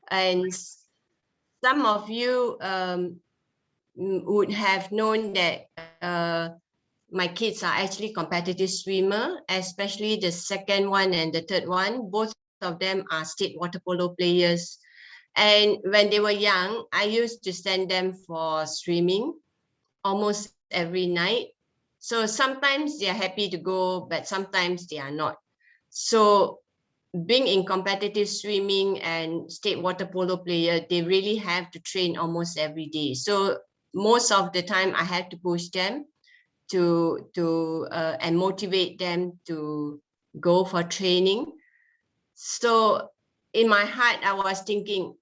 And some of you would have known that my kids are actually competitive swimmer, especially the second one and the third one. Both of them are state water polo players. And when they were young, I used to send them for swimming almost every night. So sometimes they are happy to go, but sometimes they are not. So being in competitive swimming and state water polo player, they really have to train almost every day. So most of the time I have to push them and motivate them to go for training. So in my heart, I was thinking,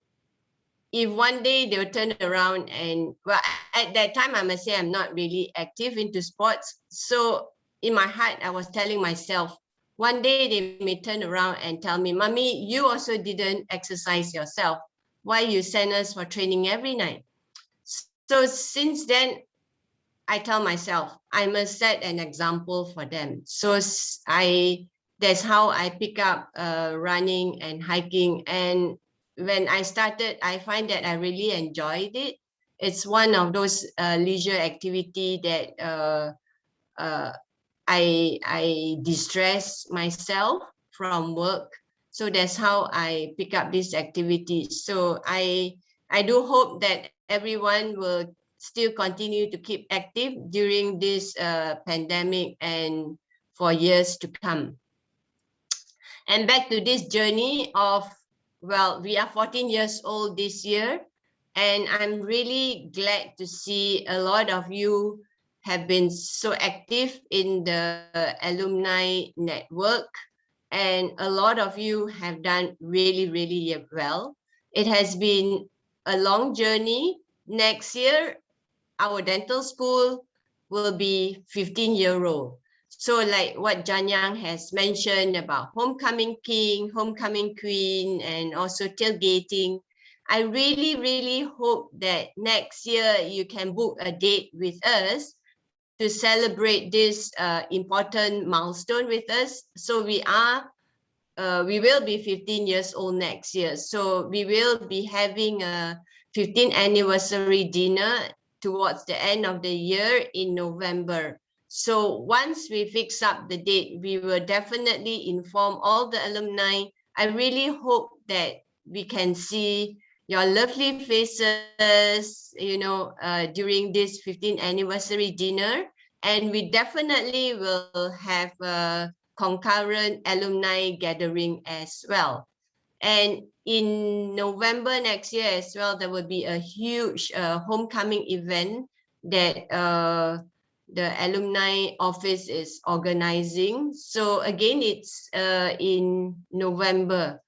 if one day they'll turn around and, well, at that time, I must say I'm not really active into sports. So in my heart, I was telling myself, one day they may turn around and tell me, Mommy, you also didn't exercise yourself. Why you send us for training every night? So since then, I tell myself, I must set an example for them. So that's how I pick up running and hiking. And when I started, I find that I really enjoyed it. It's one of those leisure activity that I distress myself from work. So that's how I pick up this activity. So I do hope that everyone will still continue to keep active during this pandemic and for years to come. And back to this journey of, well, we are 14 years old this year, and I'm really glad to see a lot of you have been so active in the alumni network, and a lot of you have done really, really well. It has been a long journey. Next year, our dental school will be 15-year-old. So like what Janyang has mentioned about homecoming king, homecoming queen, and also tailgating, I really, really hope that next year you can book a date with us to celebrate this important milestone with us. So we will be 15 years old next year. So we will be having a 15th anniversary dinner towards the end of the year in November. So once we fix up the date, we will definitely inform all the alumni. I really hope that we can see your lovely faces, during this 15th anniversary dinner. And we definitely will have a concurrent alumni gathering as well. And in November next year as well, there will be a huge homecoming event that the alumni office is organizing. So again, it's in November.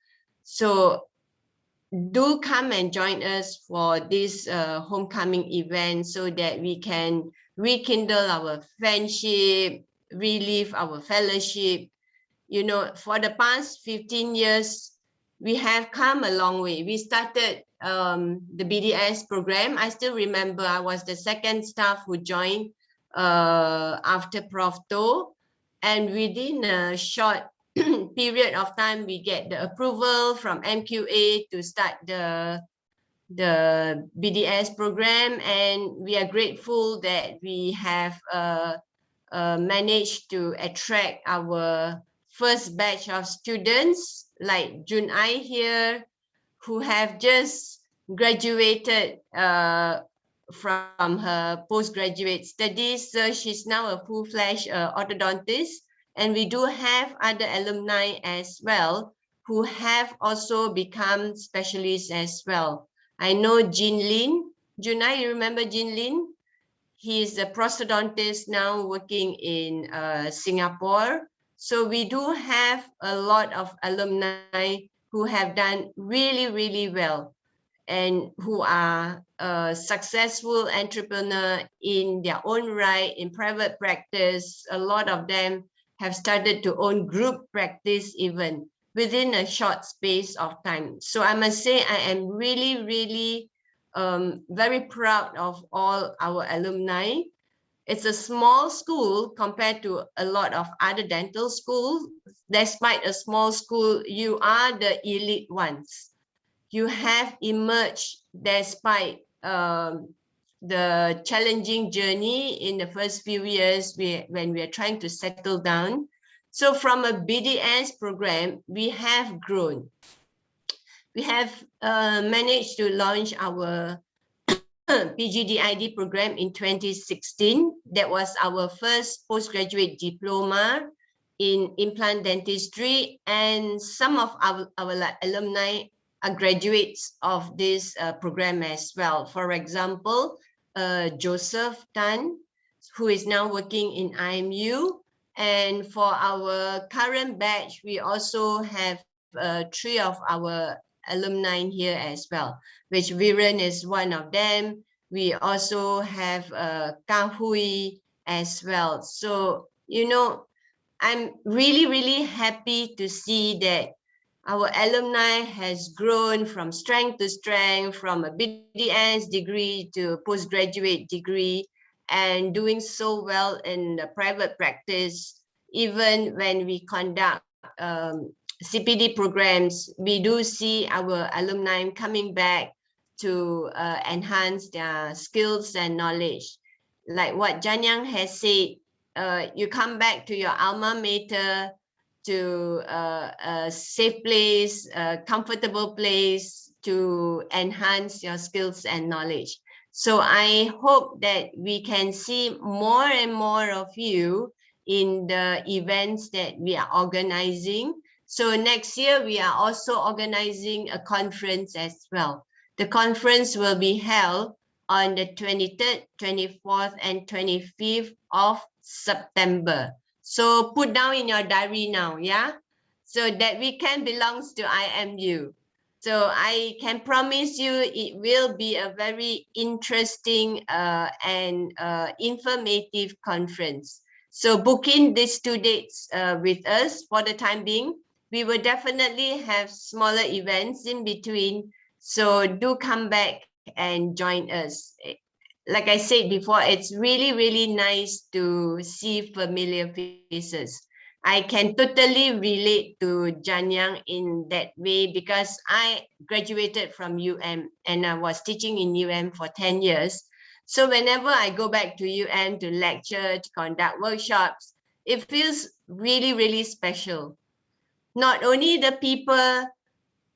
So do come and join us for this homecoming event so that we can rekindle our friendship, relive our fellowship. For the past 15 years, we have come a long way. We started the BDS program. I still remember I was the second staff who joined after Prof. To, and within a short period of time, we get the approval from MQA to start the BDS program, and we are grateful that we have managed to attract our first batch of students like Jun Ai here, who have just graduated from her postgraduate studies. So she's now a full-fledged orthodontist. And we do have other alumni as well who have also become specialists as well. I know Jin Lin. Junai, you remember Jin Lin? He's a prosthodontist now working in Singapore. So we do have a lot of alumni who have done really, really well and who are a successful entrepreneur in their own right, in private practice. A lot of them have started to own group practice even within a short space of time. So I must say I am really, really very proud of all our alumni. It's a small school compared to a lot of other dental schools. Despite a small school, you are the elite ones. you have emerged despite the challenging journey in the first few years when we are trying to settle down. So from a BDS program, we have grown. We have managed to launch our PGDID program in 2016. That was our first postgraduate diploma in implant dentistry, and some of our alumni are graduates of this program as well. For example, Joseph Tan, who is now working in IMU. And for our current batch, we also have 3 of our alumni here as well, which Viren is one of them. We also have Kahui as well. So, you know, I'm really, really happy to see that our alumni has grown from strength to strength, from a BDS degree to postgraduate degree, and doing so well in the private practice. Even when we conduct CPD programs, we do see our alumni coming back to enhance their skills and knowledge. Like what Janyang has said, you come back to your alma mater, to a safe place, a comfortable place to enhance your skills and knowledge. So I hope that we can see more and more of you in the events that we are organizing. So next year, we are also organizing a conference as well. The conference will be held on the 23rd, 24th, and 25th of September. So put down in your diary now, yeah? So that weekend belongs to IMU. So I can promise you it will be a very interesting and informative conference. So book in these 2 dates with us for the time being. We will definitely have smaller events in between. So do come back and join us. Like I said before, it's really, really nice to see familiar faces. I can totally relate to Janyang in that way because I graduated from UM and I was teaching in UM for 10 years. So whenever I go back to UM to lecture, to conduct workshops, it feels really, really special. Not only the people,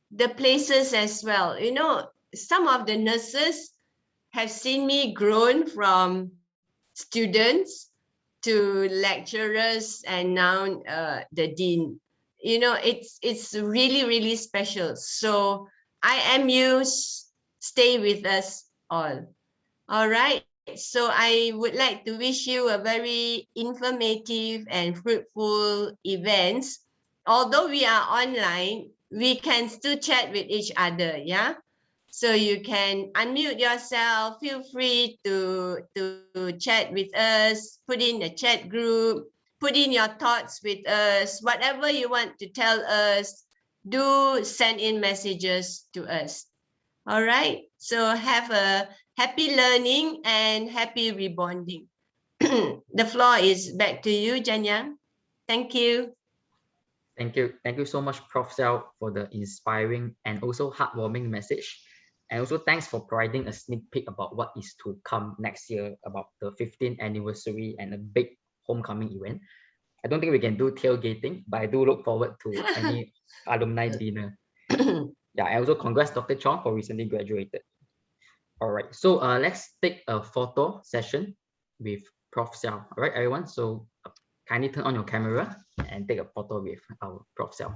the places as well. You know, some of the nurses have seen me grown from students to lecturers and now the dean. You know, it's really, really special. So IMU, stay with us all. All right. So I would like to wish you a very informative and fruitful events. Although we are online, we can still chat with each other, yeah? So you can unmute yourself, feel free to chat with us, put in the chat group, put in your thoughts with us, whatever you want to tell us, do send in messages to us. All right, so have a happy learning and happy rebonding. The floor is back to you, Janyang. Thank you. Thank you. Thank you so much, Prof. Xiao, for the inspiring and also heartwarming message. And also thanks for providing a sneak peek about what is to come next year, about the 15th anniversary and a big homecoming event. I don't think we can do tailgating, but I do look forward to any alumni dinner. Yeah, I also congrats Dr. Chong for recently graduated. All right, so let's take a photo session with Prof. Xiao. All right, everyone. So kindly turn on your camera and take a photo with our Prof. Xiao.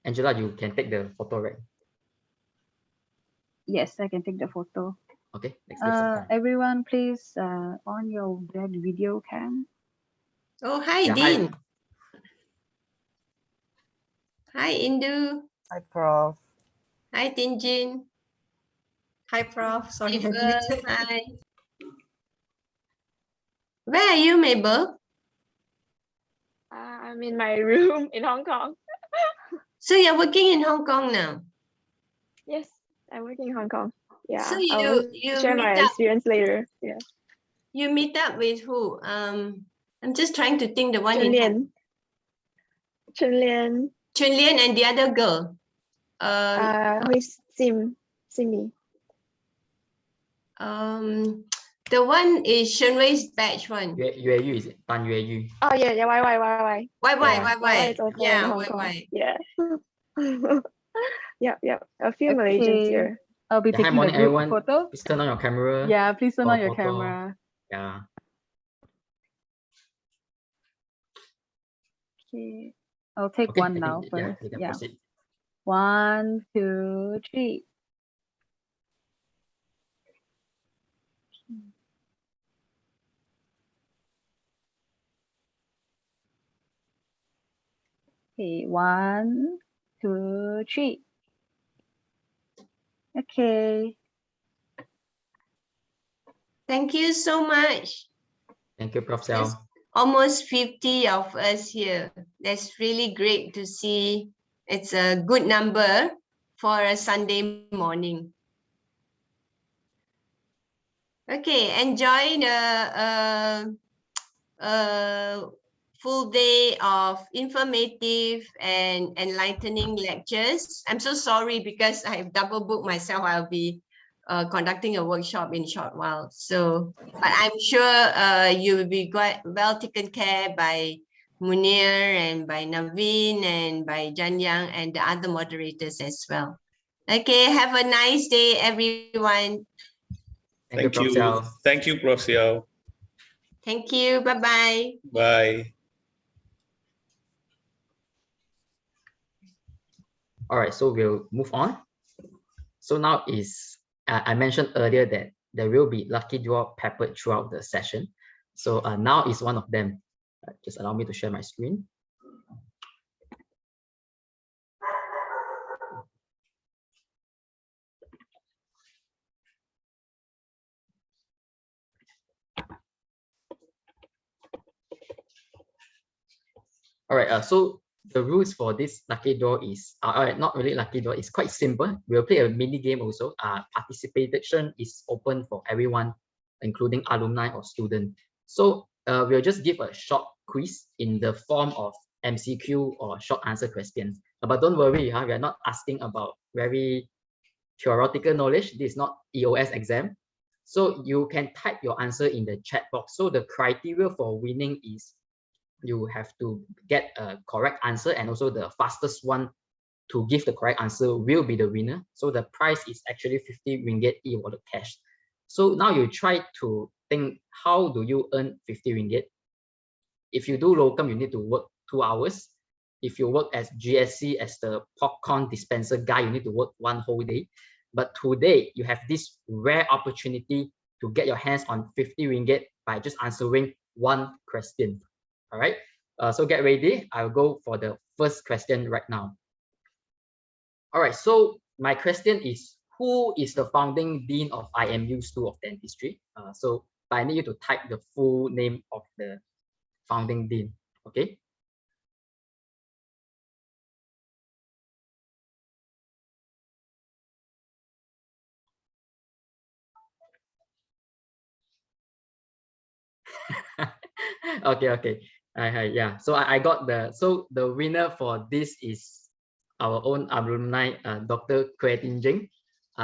Angela, you can take the photo, right? Yes, I can take the photo. Okay, let's give some time. Everyone, please on your web video cam. Oh, hi, Yeah, Dean. Hi, Indu. Hi, Prof. Hi, Tinjin. Hi, Prof. Sorry, I Mabel, muted. hi. Where are you, Mabel? I'm in my room in Hong Kong. So you're working in Hong Kong now? Yes, I'm working in Hong Kong. Yeah, So I'll you share meet my up. experience later. Yeah. You meet up with who? I'm just trying to think the one Chen in Lian. Chun Lian and the other girl. who is Simi. The one is Shen Wei's batch one. Yue Yu, is it? Tan Yue Yu. Oh yeah, Why? YY is also in Hong Kong. Why? Yeah. Yep. A few Malaysians here. I'll be Yeah, hi, taking the morning, group everyone. photo. Please turn on your camera. Yeah, please turn for on your photo. camera. Yeah. Okay. I'll take Okay, one I now think, first. you can Yeah. proceed. 1, 2, 3. Okay, 1, 2, 3. Okay. Thank you so much. Thank you, Prof. There's Sal. almost 50 of us here. That's really great to see. It's a good number for a Sunday morning. Okay, enjoy the full day of informative and enlightening lectures. I'm so sorry because I've double booked myself. I'll be conducting a workshop in a short while. So, but I'm sure you will be well taken care by Munir and by Naveen and by Janyang and the other moderators as well. Okay, have a nice day, everyone. Thank you, Prof. Sal. Thank you, Prof. Xiao. Thank you. Bye-bye. Bye. All right, so we'll move on. So now is, I mentioned earlier that there will be lucky draw peppered throughout the session. So now is one of them. Just allow me to share my screen. All right, so the rules for this lucky draw is, not really lucky draw, it's quite simple. We'll play a mini game also. Participation is open for everyone, including alumni or student. So we'll just give a short quiz in the form of MCQ or short answer questions. But don't worry, we are not asking about very theoretical knowledge. This is not EOS exam. So you can type your answer in the chat box. So the criteria for winning is you have to get a correct answer, and also the fastest one to give the correct answer will be the winner. So the prize is actually 50 ringgit e-wallet cash. So now you try to think, how do you earn 50 ringgit? If you do locum, you need to work 2 hours. If you work as GSC, as the popcorn dispenser guy, you need to work 1 whole day. But today you have this rare opportunity to get your hands on 50 ringgit by just answering 1 question. All right, so get ready. I'll go for the first question right now. All right, so my question is, who is the founding dean of IMU School of Dentistry? So I need you to type the full name of the founding dean, okay? Okay. Yeah, so I got the winner for this is our own alumni, Dr. Kue Tin Jing.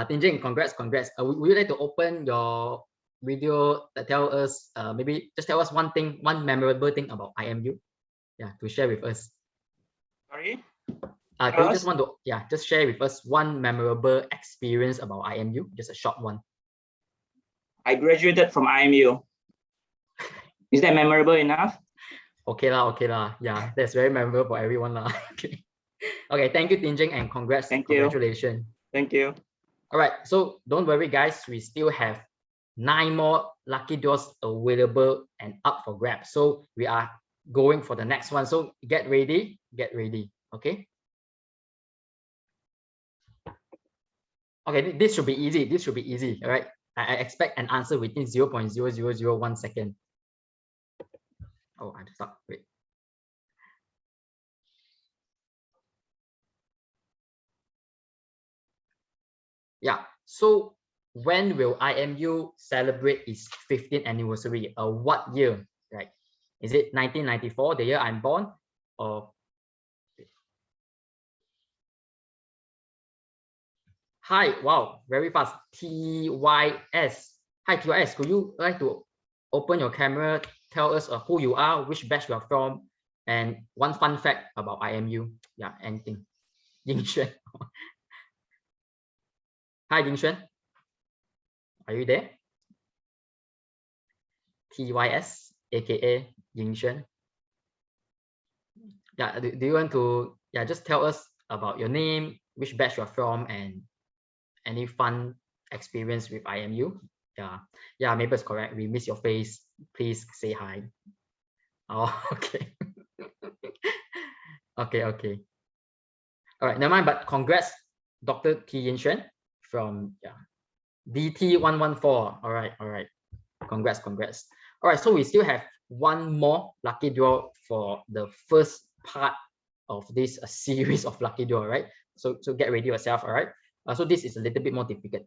Tin Jing, congrats. Would you like to open your video that tell us, maybe just tell us one memorable thing about IMU, yeah, to share with us. Sorry? Do you just want to, just share with us one memorable experience about IMU, just a short one. I graduated from IMU. Is that memorable enough? Okay lah. Yeah, that's very memorable for everyone lah. Okay, thank you, Tin Jing, and congrats. Congratulations. Thank you. All right, so don't worry, guys. We still have 9 more lucky draws available and up for grabs. So we are going for the next one. So get ready. Okay. Okay, this should be easy. All right. I expect an answer within 0.0001 second. Oh, I just thought, wait. Yeah, so when will IMU celebrate its 15th anniversary? What year, right? Is it 1994, the year I'm born, or Hi, wow, very fast. TYS. Hi, TYS. Could you like to open your camera, tell us who you are, which batch you are from, and one fun fact about IMU? Yeah, anything. Ying Xuan. Hi, Ying Xuan. Are you there? TYS, aka Ying Xuan. Yeah, do you want to just tell us about your name, which batch you're from, and any fun experience with IMU? Yeah, Mabel is correct. We miss your face. Please say hi. Oh, okay. okay. All right, never mind. But congrats, Dr. T Yin Xuan from DT114. All right. Congrats. All right, so we still have one more lucky draw for the first part of this series of lucky draw, right? So get ready yourself, all right? So this is a little bit more difficult,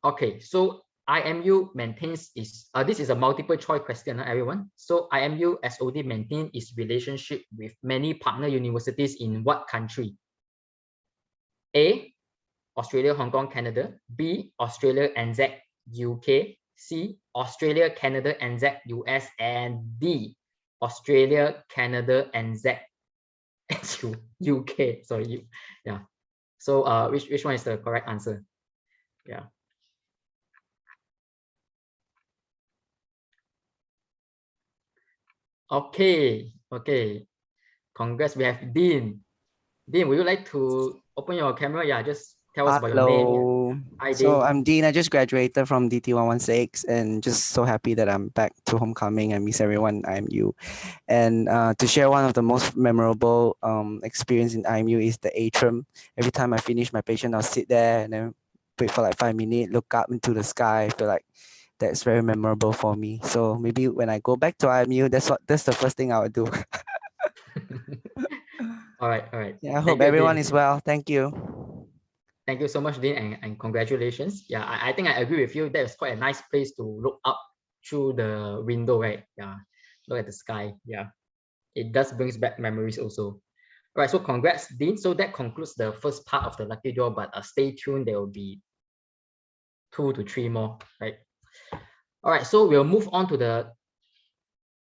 Okay, so IMU maintains this is a multiple choice question, everyone. So IMU SOD maintains its relationship with many partner universities in what country? A, Australia, Hong Kong, Canada. B, Australia, NZ, UK. C, Australia, Canada, NZ, US. And D, Australia, Canada, NZ, UK. Sorry, yeah. So which one is the correct answer? Yeah. Okay. Congrats. We have Dean. Dean, would you like to open your camera? Yeah, just tell us about your name. Hello. Hi, So Dean. I'm Dean. I just graduated from DT116 and just so happy that I'm back to homecoming and miss everyone in IMU. And to share one of the most memorable experience in IMU is the atrium. Every time I finish my patient, I'll sit there and then wait for like 5 minutes, look up into the sky. I feel like that's very memorable for me. So maybe when I go back to IMU, that's the first thing I would do. All right. Yeah, I hope everyone is well. Thank you. Thank you so much, Dean, and congratulations. Yeah, I think I agree with you. That is quite a nice place to look up through the window, right? Yeah, look at the sky. Yeah, it does brings back memories also. All right, so congrats, Dean. So that concludes the first part of the lucky draw, but stay tuned. There will be 2 to 3 more, right? All right, so we'll move on to the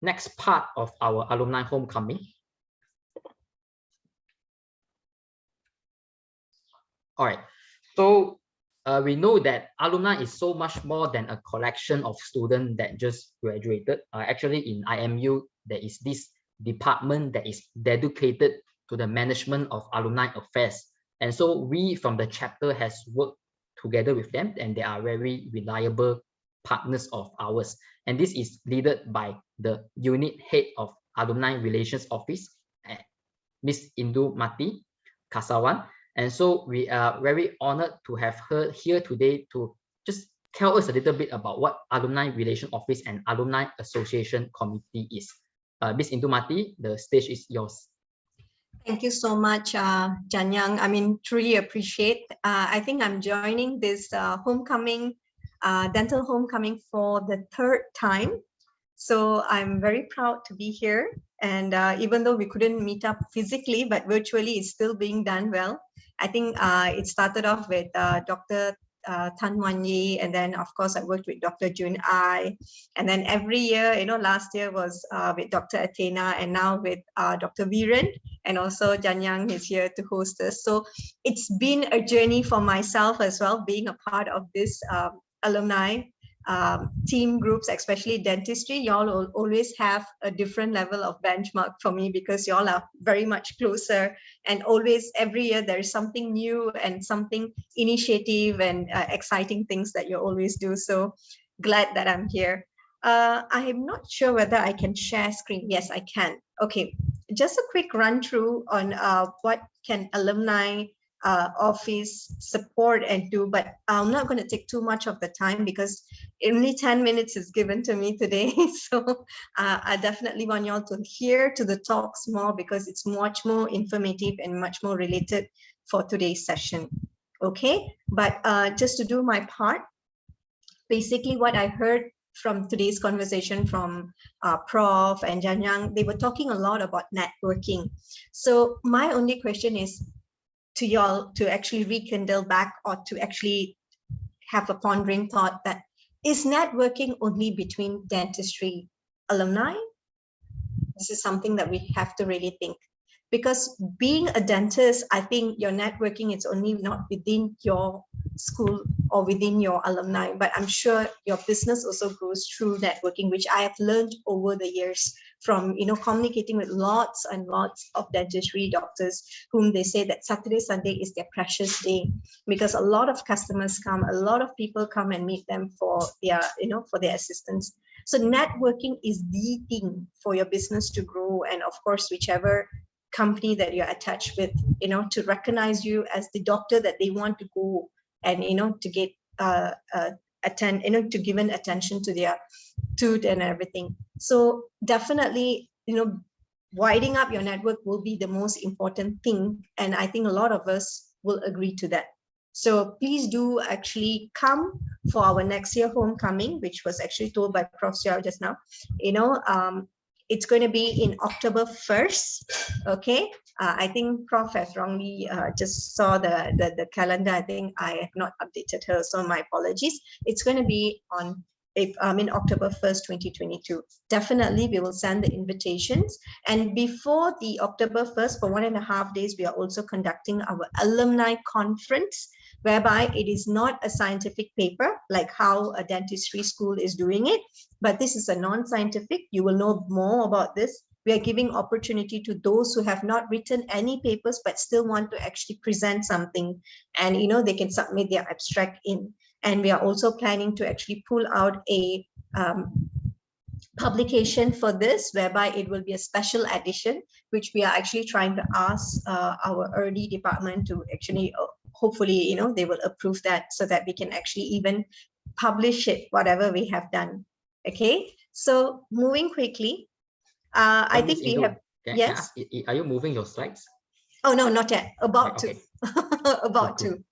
next part of our alumni homecoming. All right, so we know that alumni is so much more than a collection of students that just graduated. Actually, in IMU, there is this department that is dedicated to the management of alumni affairs. And so we from the chapter has worked together with them, and they are very reliable partners of ours. And this is led by the unit head of Alumni Relations Office, Miss Indu Mati Kasawan. And so we are very honored to have her here today to just tell us a little bit about what Alumni Relation Office and Alumni Association Committee is. Miss Indu Mati, the stage is yours. Thank you so much, Janyang. I mean, truly appreciate. I think I'm joining this homecoming, dental homecoming for the 3rd time. So I'm very proud to be here. And even though we couldn't meet up physically, but virtually it's still being done well. I think it started off with Dr. Tan Wan Yi, and then of course I worked with Dr. Jun Ai, and then every year, last year was with Dr. Athena, and now with Dr. Viren, and also Janyang is here to host us. So it's been a journey for myself as well, being a part of this alumni team groups, especially dentistry. Y'all will always have a different level of benchmark for me because y'all are very much closer, and always every year there is something new and something initiative and exciting things that you always do. So glad that I'm here. I am not sure whether I can share screen. Yes, I can. Okay, just a quick run through on what can alumni office support and do, but I'm not going to take too much of the time because only 10 minutes is given to me today. So I definitely want y'all to hear to the talks more because it's much more informative and much more related for today's session. Okay, but just to do my part, basically what I heard from today's conversation from Prof and Janyang, they were talking a lot about networking. So my only question is to y'all to actually rekindle back, or to actually have a pondering thought, that is networking only between dentistry alumni? This is something that we have to really think, because being a dentist, I think your networking is only not within your school or within your alumni, but I'm sure your business also goes through networking, which I have learned over the years from, you know, communicating with lots and lots of dentistry doctors whom they say that Saturday, Sunday is their precious day, because a lot of customers come, a lot of people come and meet them for their, you know, for their assistance. So networking is the thing for your business to grow. And of course, whichever company that you're attached with, you know, to recognize you as the doctor that they want to go and, you know, to get attend, you know, to give an attention to their tooth and everything. So definitely, you know, widening up your network will be the most important thing. And I think a lot of us will agree to that. So please do actually come for our next year homecoming, which was actually told by Prof. Xiao just now. You know, it's going to be in October 1st. Okay. I think Prof has wrongly just saw the calendar. I think I have not updated her, so my apologies. It's going to be on in October 1st, 2022. Definitely, we will send the invitations. And before the October 1st, for 1.5 days, we are also conducting our alumni conference, whereby it is not a scientific paper like how a dentistry school is doing it, but this is a non-scientific. You will know more about this. We are giving opportunity to those who have not written any papers but still want to actually present something, and you know, they can submit their abstract in. And we are also planning to actually pull out a publication for this, whereby it will be a special edition, which we are actually trying to ask our early department to actually, hopefully, you know, they will approve that, so that we can actually even publish it, whatever we have done. Okay, so moving quickly, I think we have, yes. Are you moving your slides? Oh, no, not yet. About okay. to. About to.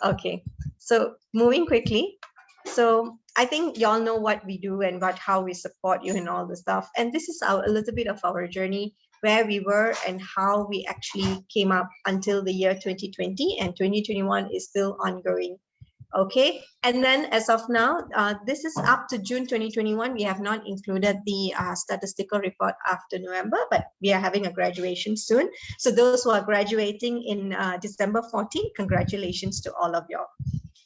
Okay, so moving quickly. So I think y'all know what we do and how we support you and all the stuff. And this is a little bit of our journey, where we were and how we actually came up until the year 2020, and 2021 is still ongoing. Okay, and then as of now, this is up to June 2021. We have not included the statistical report after November, but we are having a graduation soon. So those who are graduating in December 14, congratulations to all of y'all.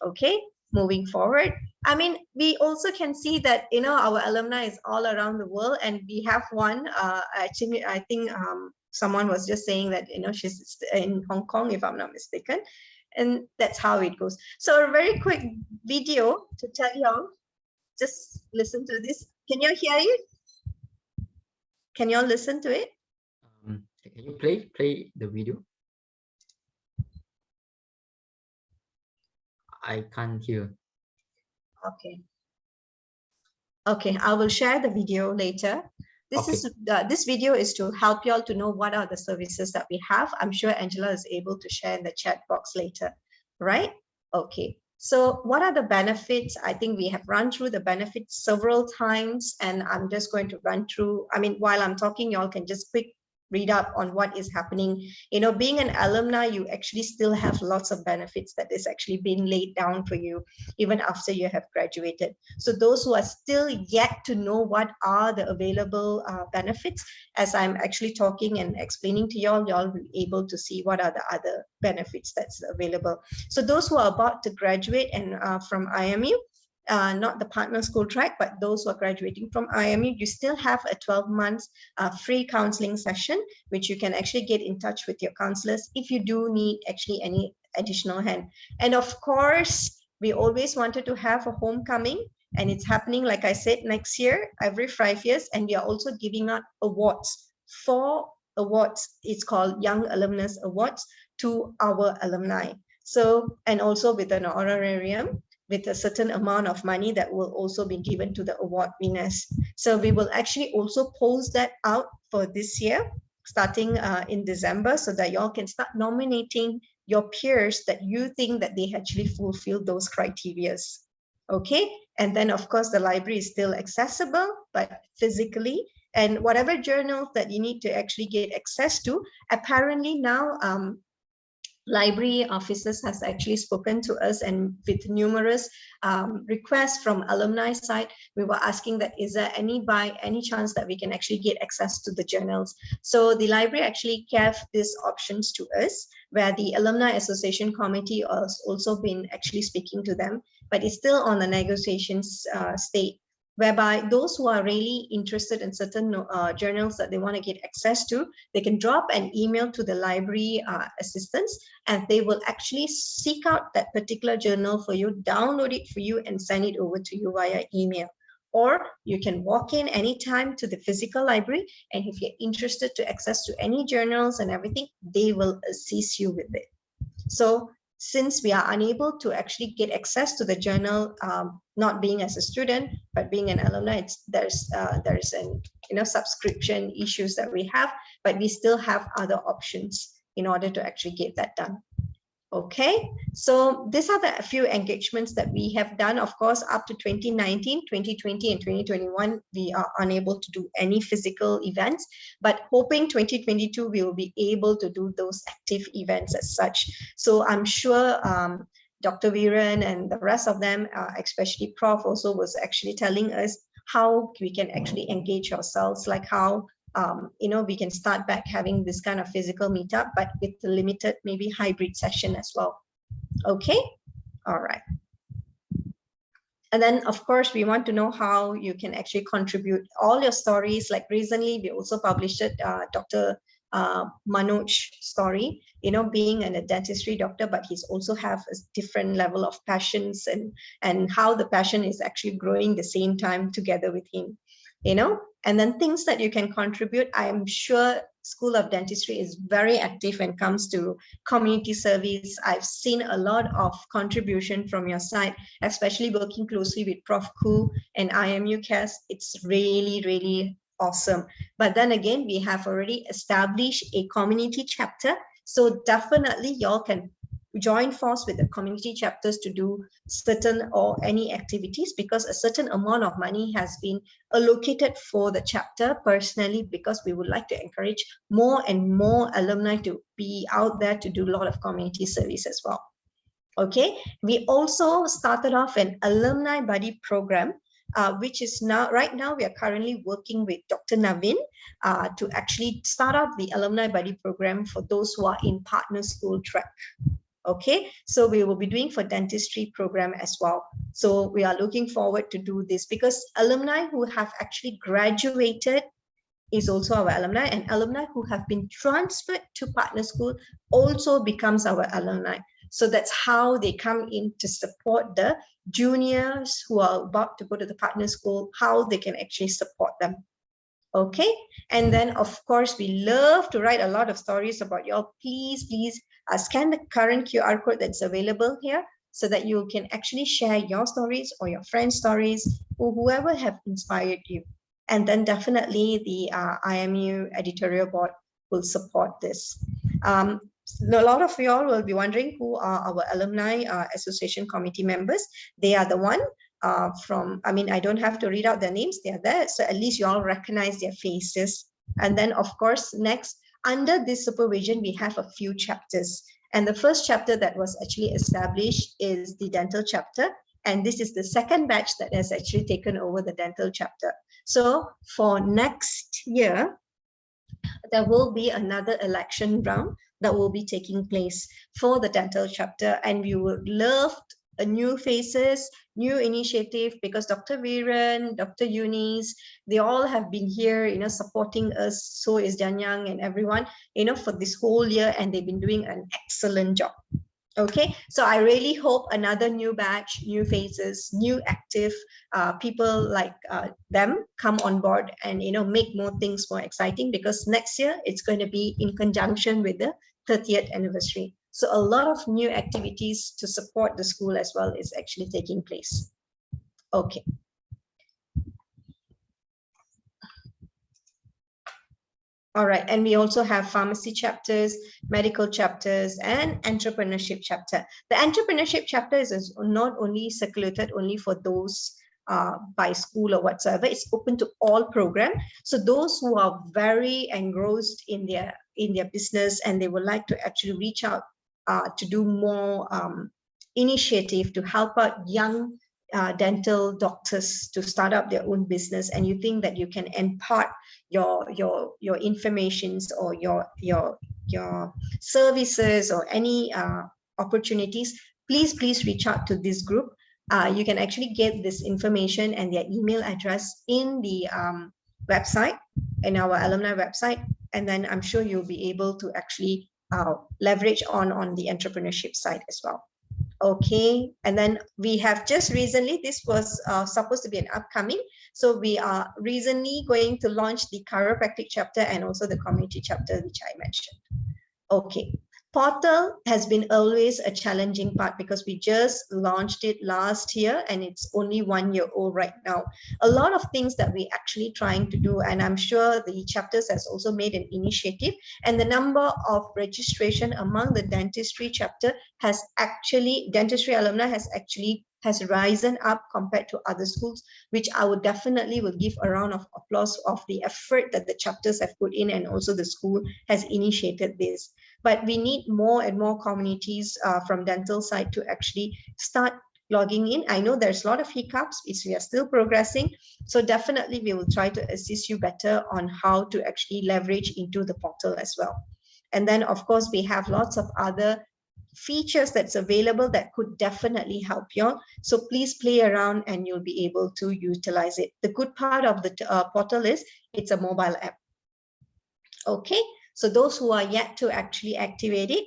Okay, moving forward. I mean, we also can see that, you know, our alumni is all around the world, and we have one, actually, I think someone was just saying that, you know, she's in Hong Kong, if I'm not mistaken. And that's how it goes. So a very quick video to tell y'all, just listen to this. Can you hear it? Can y'all listen to it? Can you play the video? I can't hear. Okay. Okay, I will share the video later. This video is to help y'all to know what are the services that we have. I'm sure Angela is able to share in the chat box later, right? Okay, so what are the benefits? I think we have run through the benefits several times, and I'm just going to run through. I mean, while I'm talking, y'all can just quick read up on what is happening. You know, being an alumni, you actually still have lots of benefits that is actually being laid down for you even after you have graduated. So those who are still yet to know what are the available benefits, as I'm actually talking and explaining to y'all, y'all will be able to see what are the other benefits that's available. So those who are about to graduate and from IMU, not the partner school track, but those who are graduating from IMU, you still have a 12 months free counseling session, which you can actually get in touch with your counselors if you do need actually any additional hand. And of course, we always wanted to have a homecoming, and it's happening, like I said, next year, every 5 years. And we are also giving out awards, 4 awards. It's called Young Alumnus Awards to our alumni. So, and also with an honorarium, with a certain amount of money that will also be given to the award winners. So we will actually also post that out for this year, starting in December, so that y'all can start nominating your peers that you think that they actually fulfill those criterias. Okay, And then, of course, the library is still accessible, but physically. And whatever journals that you need to actually get access to, apparently now library officers has actually spoken to us, and with numerous requests from alumni side, we were asking that is there by any chance that we can actually get access to the journals. So the library actually gave these options to us, where the Alumni Association Committee has also been actually speaking to them, but it's still on the negotiations state, whereby those who are really interested in certain journals that they want to get access to, they can drop an email to the library assistants, and they will actually seek out that particular journal for you, download it for you, and send it over to you via email. Or you can walk in anytime to the physical library, and if you're interested to access to any journals and everything, they will assist you with it. So since we are unable to actually get access to the journal, not being as a student, but being an alumni, there's an subscription issues that we have, but we still have other options in order to actually get that done. Okay, so these are the few engagements that we have done. Of course, up to 2019, 2020, and 2021, we are unable to do any physical events, but hoping 2022, we will be able to do those active events as such. So I'm sure Dr. Viren and the rest of them, especially Prof, also was actually telling us how we can actually engage ourselves, like how we can start back having this kind of physical meetup, but with the limited, maybe hybrid session as well. Okay, all right. And then, of course, we want to know how you can actually contribute all your stories. Like recently, we also published it, Dr. Manoj's story, being a dentistry doctor, but he's also have a different level of passions, and how the passion is actually growing the same time together with him. And then things that you can contribute. I'm sure School of Dentistry is very active when it comes to community service. I've seen a lot of contribution from your side, especially working closely with Prof. Koo and IMU CAS. It's really, really awesome. But then again, we have already established a community chapter. So definitely y'all can join force with the community chapters to do certain or any activities, because a certain amount of money has been allocated for the chapter personally, because we would like to encourage more and more alumni to be out there to do a lot of community service as well. Okay, we also started off an alumni buddy program, which is right now we are currently working with Dr. Navin to actually start up the alumni buddy program for those who are in partner school track. Okay, so we will be doing for dentistry program as well. So we are looking forward to do this, because alumni who have actually graduated is also our alumni, and alumni who have been transferred to partner school also becomes our alumni. So that's how they come in to support the juniors who are about to go to the partner school, how they can actually support them. Okay, and then of course we love to write a lot of stories about y'all. Please scan the current QR code that's available here, so that you can actually share your stories or your friends' stories, or whoever have inspired you. And then definitely the IMU editorial board will support this. A lot of you all will be wondering who are our alumni association committee members. They are the one I don't have to read out their names, they are there, so at least you all recognize their faces. And then of course, next, under this supervision, we have a few chapters. And the first chapter that was actually established is the dental chapter. And this is the second batch that has actually taken over the dental chapter. So for next year, there will be another election round that will be taking place for the dental chapter. And we would love new faces, new initiative, because Dr. Viren, Dr. Eunice, they all have been here, supporting us. So is Janyang and everyone, for this whole year, and they've been doing an excellent job. Okay, so I really hope another new batch, new faces, new active people like them come on board and make more things more exciting, because next year it's going to be in conjunction with the 30th anniversary. So a lot of new activities to support the school as well is actually taking place. Okay. All right, and we also have pharmacy chapters, medical chapters, and entrepreneurship chapter. The entrepreneurship chapter is not only circulated only for those by school or whatsoever. It's open to all program. So those who are very engrossed in their business and they would like to actually reach out to do more initiative to help out young dental doctors to start up their own business, and you think that you can impart your informations or your services or any opportunities, please reach out to this group. You can actually get this information and their email address in the website, in our alumni website, and then I'm sure you'll be able to actually leverage on the entrepreneurship side as well. Okay, and then we have just recently, this was supposed to be an upcoming, so we are recently going to launch the chiropractic chapter and also the community chapter, which I mentioned. Okay, portal has been always a challenging part because we just launched it last year and it's only 1 year old right now. A lot of things that we actually trying to do, and I'm sure the chapters has also made an initiative, and the number of registration among the dentistry chapter has actually, dentistry alumni has risen up compared to other schools, which I would definitely will give a round of applause of the effort that the chapters have put in, and also the school has initiated this. But we need more and more communities from dental side to actually start logging in. I know there's a lot of hiccups, we are still progressing. So definitely we will try to assist you better on how to actually leverage into the portal as well. And then of course, we have lots of other features that's available that could definitely help you all. So please play around and you'll be able to utilize it. The good part of the portal is it's a mobile app. Okay, so those who are yet to actually activate it,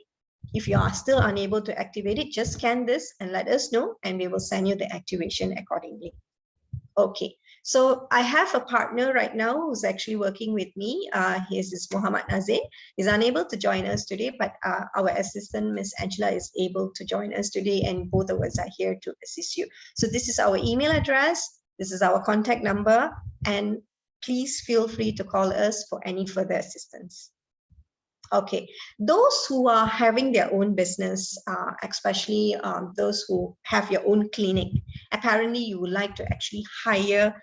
if you are still unable to activate it, just scan this and let us know and we will send you the activation accordingly. Okay, so I have a partner right now who's actually working with me. His is Muhammad Nazir. He's unable to join us today, but our assistant, Miss Angela, is able to join us today, and both of us are here to assist you. So this is our email address. This is our contact number, and please feel free to call us for any further assistance. Okay, those who are having their own business, especially those who have your own clinic, apparently you would like to actually hire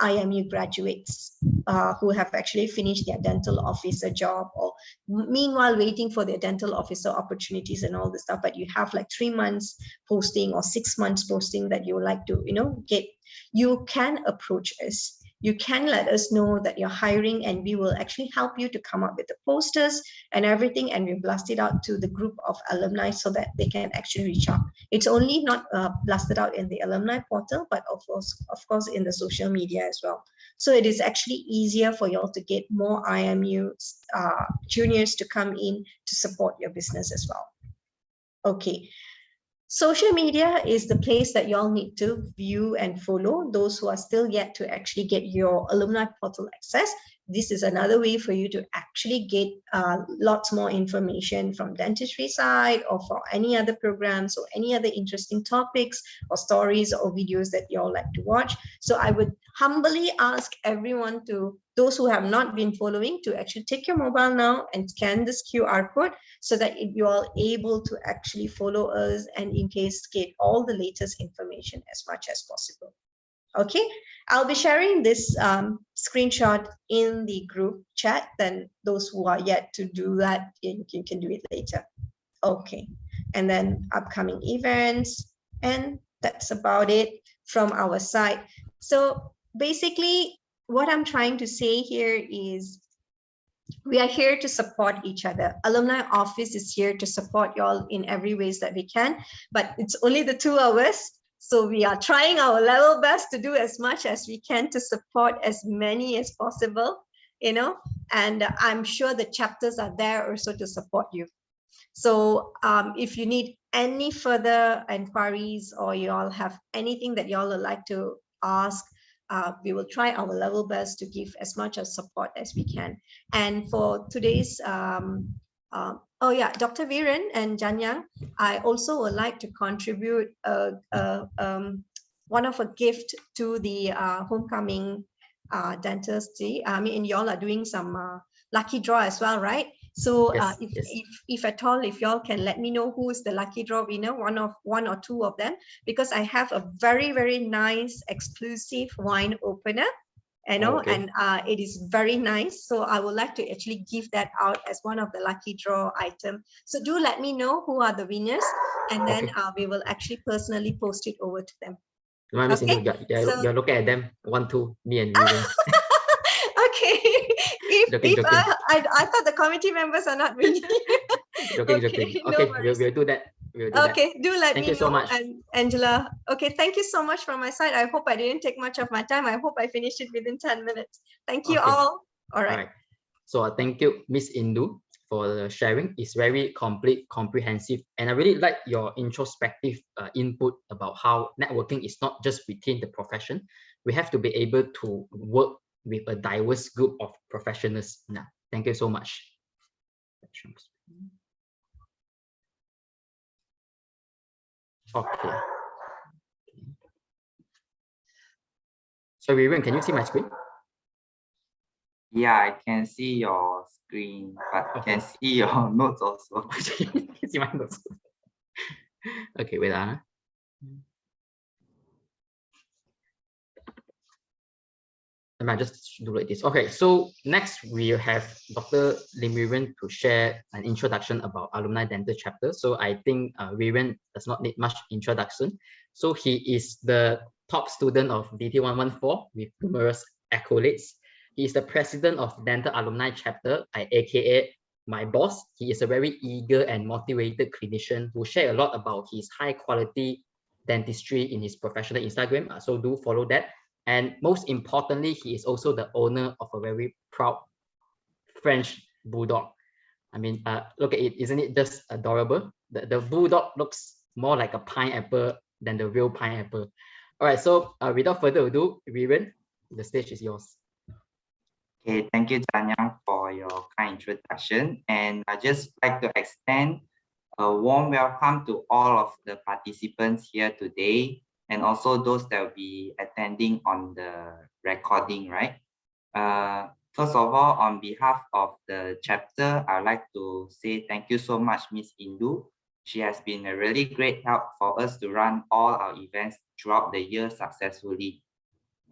IMU graduates who have actually finished their dental officer job, or meanwhile waiting for their dental officer opportunities and all this stuff, but you have like 3 months posting or 6 months posting that you would like to, get, you can approach us. You can let us know that you're hiring, and we will actually help you to come up with the posters and everything, and we blast it out to the group of alumni so that they can actually reach out. It's only not blasted out in the alumni portal, but of course in the social media as well. So it is actually easier for you all to get more IMU juniors to come in to support your business as well. Okay. Social media is the place that y'all need to view and follow. Those who are still yet to actually get your alumni portal access, this is another way for you to actually get lots more information from dentistry side, or for any other programs or any other interesting topics or stories or videos that y'all like to watch. So I would humbly ask everyone to, those who have not been following, to actually take your mobile now and scan this QR code so that you are able to actually follow us, and in case get all the latest information as much as possible. Okay, I'll be sharing this screenshot in the group chat. Then those who are yet to do that, you can do it later. Okay, and then upcoming events, and that's about it from our side. So basically what I'm trying to say here is we are here to support each other. Alumni office is here to support y'all in every ways that we can, but it's only the 2 hours. So we are trying our level best to do as much as we can to support as many as possible, and I'm sure the chapters are there also to support you. So if you need any further inquiries, or you all have anything that y'all would like to ask, we will try our level best to give as much as support as we can. And for today's oh yeah, Dr. Viren and Janyang, I also would like to contribute one of a gift to the homecoming dentistry. I mean, y'all are doing some lucky draw as well, right? So Yes, if, yes. if at all, if y'all can let me know who is the lucky draw winner, one or two of them, because I have a very, very nice exclusive wine opener, you know, Okay. and it is very nice. So I would like to actually give that out as one of the lucky draw item. So do let me know who are the winners, and then we will actually personally post it over to them. Miss Okay, Indu, so- you're looking at them, 1, 2, me and Vivian. Okay, Joking, joking. I thought the committee members are not winning. Joking, Okay, joking. no Okay, worries. we'll do that. We'll do that. Okay, do let Thank me you so know. much. And Angela, okay, thank you so much from my side. I hope I didn't take much of my time. I hope I finished it within 10 minutes. Thank you Okay. all. All right. All right. So thank you, Miss Indu, for the sharing. It's very complete, comprehensive, and I really like your introspective input about how networking is not just within the profession. We have to be able to work with a diverse group of professionals. Now, thank you so much. Okay. So Vivian, can you see my screen? Yeah, I can see your screen, but I Okay. can see your notes also. See my notes. Okay, wait. I might just do like this. Okay, so next we have Dr. Lim Vivian to share an introduction about Alumni Dental Chapter. So I think Vivian does not need much introduction. So he is the top student of DT114 with numerous accolades. He is the president of Dental Alumni Chapter, aka my boss. He is a very eager and motivated clinician who share a lot about his high quality dentistry in his professional Instagram. So do follow that. And most importantly, he is also the owner of a very proud French bulldog. I mean, look at it, isn't it just adorable? The bulldog looks more like a pineapple than the real pineapple. All right, so without further ado, Vivian, the stage is yours. Okay, thank you, Janyang, for your kind introduction. And I just like to extend a warm welcome to all of the participants here today, and also those that will be attending on the recording, right? First of all, on behalf of the chapter, I'd like to say thank you so much, Miss Indu. She has been a really great help for us to run all our events throughout the year successfully.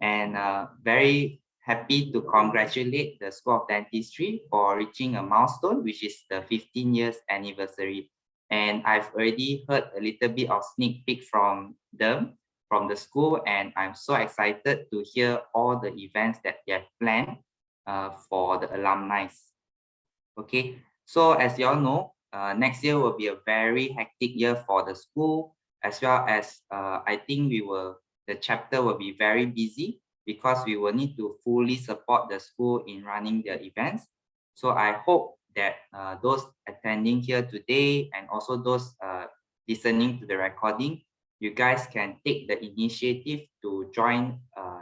And very happy to congratulate the School of Dentistry for reaching a milestone, which is the 15 years anniversary. And I've already heard a little bit of sneak peek from them, from the school, and I'm so excited to hear all the events that they have planned for the alumni. Okay, so as you all know, next year will be a very hectic year for the school, as well as I think the chapter will be very busy because we will need to fully support the school in running their events. So I hope that those attending here today and also those listening to the recording, you guys can take the initiative to join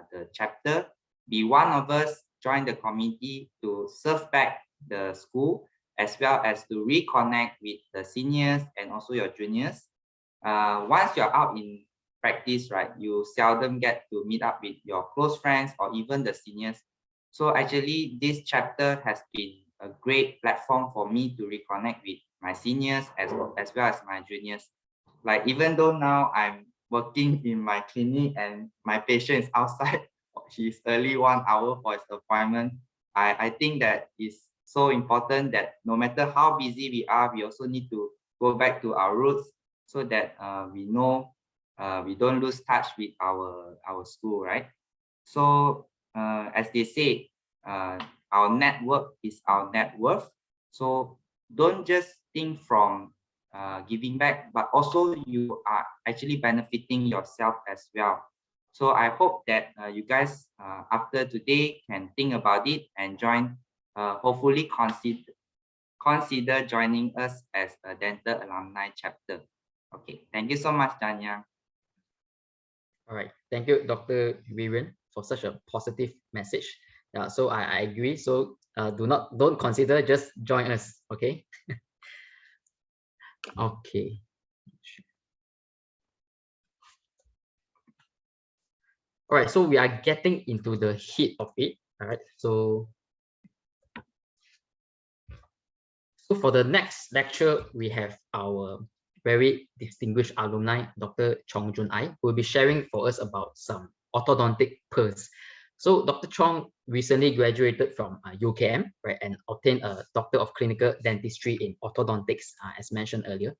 the chapter, be one of us, join the committee to serve back the school, as well as to reconnect with the seniors and also your juniors. Once you're out in practice, right, you seldom get to meet up with your close friends or even the seniors. So actually, this chapter has been a great platform for me to reconnect with my seniors as well as my juniors. Like, even though now I'm working in my clinic and my patient is outside his early 1 hour for his appointment, I think that is so important that no matter how busy we are, we also need to go back to our roots so that we know we don't lose touch with our school, right? So as they say, our network is our net worth. So don't just think from giving back, but also you are actually benefiting yourself as well. So I hope that you guys after today can think about it and join, hopefully consider joining us as a Dental Alumni Chapter. Okay, thank you so much, Danya. All right, thank you, Dr. Vivian, for such a positive message. So I agree. So don't consider, just join us. Okay. Okay. All right, so we are getting into the heat of it. All right, so So for the next lecture, we have our very distinguished alumni, Dr. Chong Jun Ai, who will be sharing for us about some orthodontic pearls. So Dr. Chong recently graduated from UKM, right, and obtained a Doctor of Clinical Dentistry in Orthodontics, as mentioned earlier.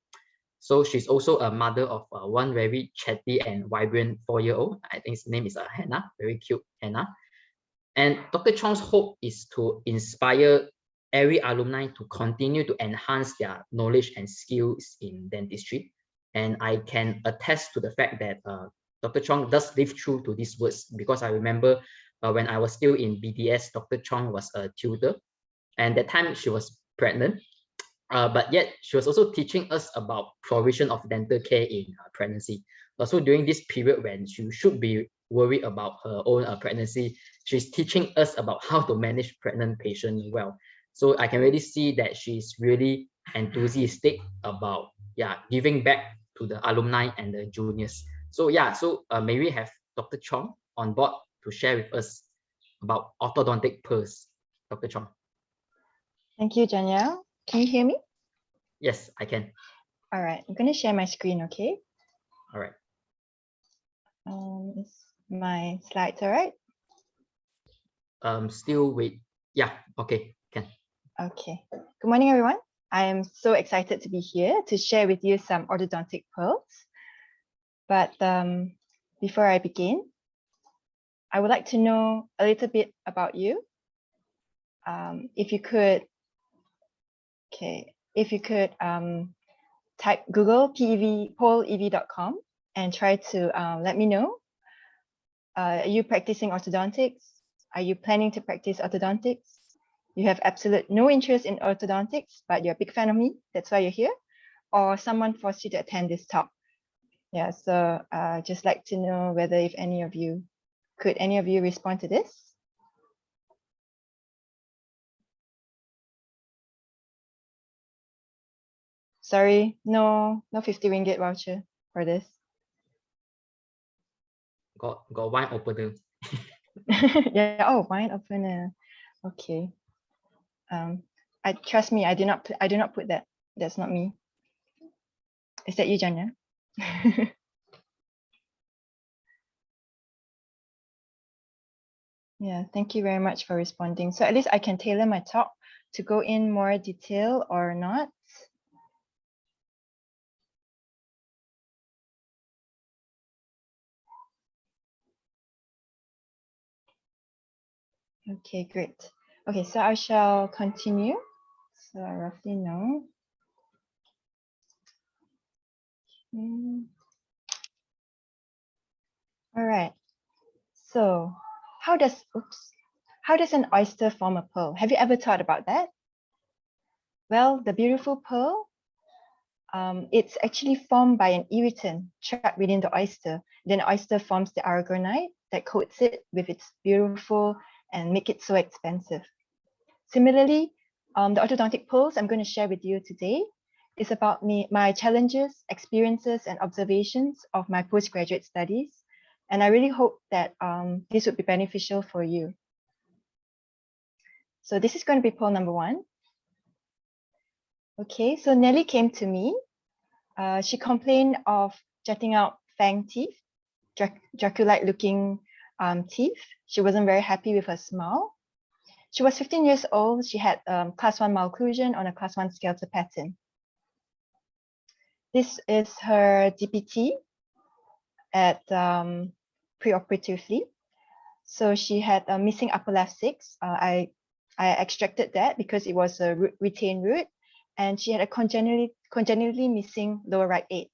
So she's also a mother of one very chatty and vibrant 4-year-old. I think his name is Hannah, very cute Hannah. And Dr. Chong's hope is to inspire every alumni to continue to enhance their knowledge and skills in dentistry. And I can attest to the fact that Dr. Chong does live true to these words, because I remember when I was still in BDS, Dr. Chong was a tutor, and that time she was pregnant. But yet she was also teaching us about provision of dental care in pregnancy. Also during this period when she should be worried about her own pregnancy, she's teaching us about how to manage pregnant patients well. So I can really see that she's really enthusiastic about giving back to the alumni and the juniors. So may we have Dr. Chong on board to share with us about orthodontic pearls. Dr. Chong. Thank you, Janya. Can you hear me? Yes, I can. All right, I'm going to share my screen, okay? All right. Is my slides all right? Still wait. Yeah, okay, can. Okay. Good morning, everyone. I am so excited to be here to share with you some orthodontic pearls. But before I begin, I would like to know a little bit about you. If you could type Google pollev.com and try to let me know. Are you practicing orthodontics? Are you planning to practice orthodontics? You have absolute no interest in orthodontics, but you're a big fan of me, that's why you're here? Or someone forced you to attend this talk? Yeah, so just like to know whether if any of you respond to this? Sorry, no 50 ringgit voucher for this. Got wine opener. Yeah, oh, wine opener. Okay. I trust me, I do not put that. That's not me. Is that you, Janya? Yeah, thank you very much for responding. So at least I can tailor my talk to go in more detail or not. Okay, great. Okay, so I shall continue. So I roughly know. All right. So how does an oyster form a pearl? Have you ever thought about that? Well, the beautiful pearl, it's actually formed by an irritant trapped within the oyster. Then the oyster forms the aragonite that coats it with its beautiful and make it so expensive. Similarly, the orthodontic pearls I'm going to share with you today is about my challenges, experiences, and observations of my postgraduate studies. And I really hope that this would be beneficial for you. So this is going to be pearl number 1. Okay, so Nelly came to me. She complained of jutting out fang teeth, Draculite looking teeth. She wasn't very happy with her smile. She was 15 years old. She had class 1 malocclusion on a class 1 skeletal pattern. This is her DPT at preoperatively. So she had a missing upper left 6. I extracted that because it was a retained root, and she had a congenitally missing lower right 8.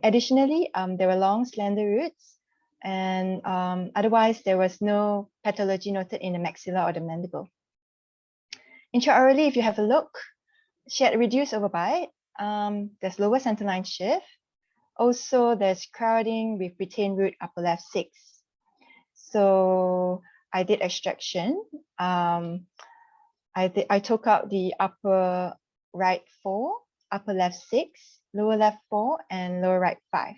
Additionally, there were long slender roots, and otherwise there was no pathology noted in the maxilla or the mandible. Intraorally, if you have a look, she had a reduced overbite. There's lower centerline shift. Also, there's crowding with retained root upper left 6. So I did extraction. I took out the upper right 4, upper left 6, lower left 4, and lower right 5.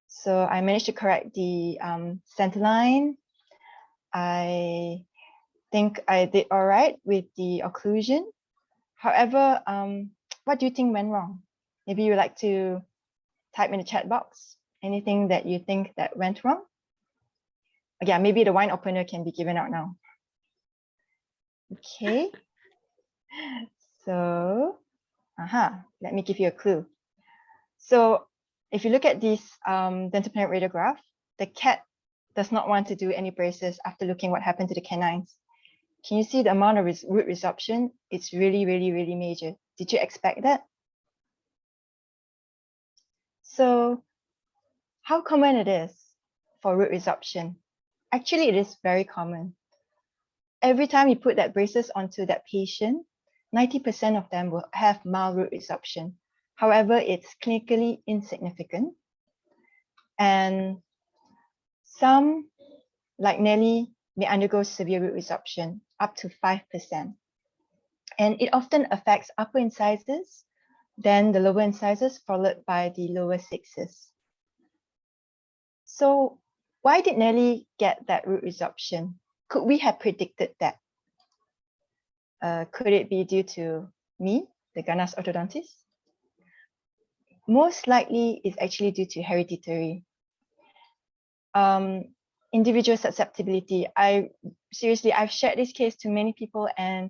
So I managed to correct the centerline. I think I did all right with the occlusion. However, what do you think went wrong? Maybe you would like to type in the chat box anything that you think that went wrong. Yeah, maybe the wine opener can be given out now. Okay. So, let me give you a clue. So if you look at this dental planet radiograph, the cat does not want to do any braces after looking what happened to the canines. Can you see the amount of root resorption? It's really, really, really major. Did you expect that? So how common it is for root resorption? Actually, it is very common. Every time you put that braces onto that patient, 90% of them will have mild root resorption. However, it's clinically insignificant. And some, like Nelly, may undergo severe root resorption, up to 5%. And it often affects upper incisors, then the lower incisors, followed by the lower sixes. So why did Nelly get that root resorption? Could we have predicted that? Could it be due to me, the ganas orthodontist? Most likely it's actually due to hereditary. Individual susceptibility. I've shared this case to many people, and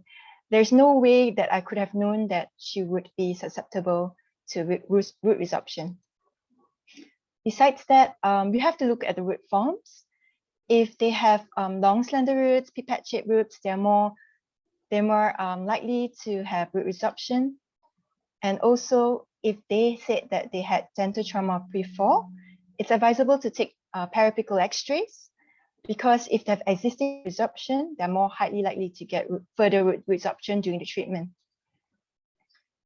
there's no way that I could have known that she would be susceptible to root resorption. Besides that, we have to look at the root forms. If they have long slender roots, pipette-shaped roots, they're more likely to have root resorption. And also, if they said that they had dental trauma before, it's advisable to take periapical X-rays, because if they have existing resorption, they're more highly likely to get further root resorption during the treatment.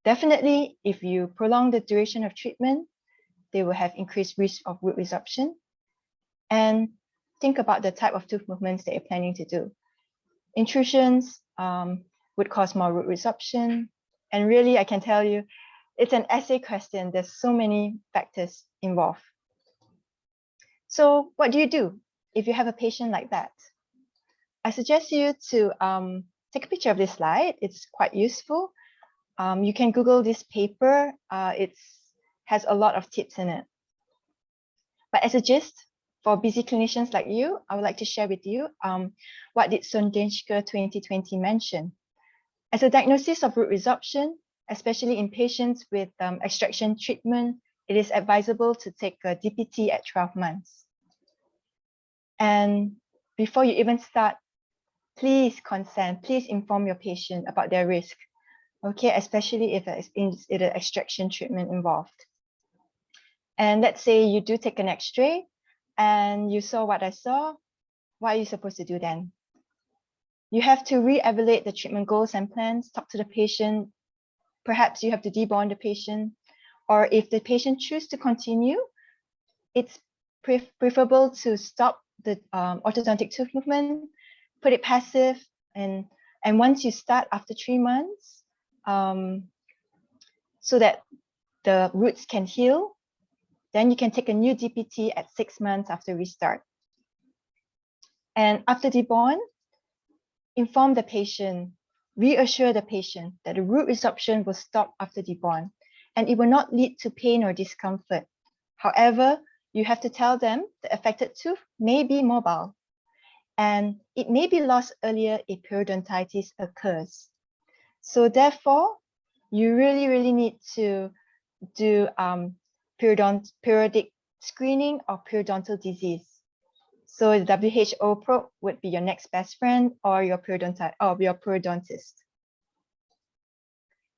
Definitely, if you prolong the duration of treatment, they will have increased risk of root resorption. And think about the type of tooth movements that you're planning to do. Intrusions would cause more root resorption. And really, I can tell you, it's an essay question. There's so many factors involved. So what do you do if you have a patient like that? I suggest you to take a picture of this slide. It's quite useful. You can Google this paper. It has a lot of tips in it. But as a gist, for busy clinicians like you, I would like to share with you what did Sondenschke 2020 mention. As a diagnosis of root resorption, especially in patients with extraction treatment, it is advisable to take a DPT at 12 months. And before you even start, please consent, please inform your patient about their risk, okay, especially if there's an extraction treatment involved. And let's say you do take an X-ray and you saw what I saw, what are you supposed to do then? You have to re-evaluate the treatment goals and plans, talk to the patient. Perhaps you have to debond the patient, or if the patient chooses to continue, it's preferable to stop the orthodontic tooth movement, put it passive, and once you start after 3 months, so that the roots can heal, then you can take a new DPT at 6 months after restart. And after debond, inform the patient, reassure the patient that the root resorption will stop after debond, and it will not lead to pain or discomfort. However, you have to tell them the affected tooth may be mobile, and it may be lost earlier if periodontitis occurs. So therefore, you really need to do periodic screening of periodontal disease. So the WHO probe would be your next best friend, or your periodontist.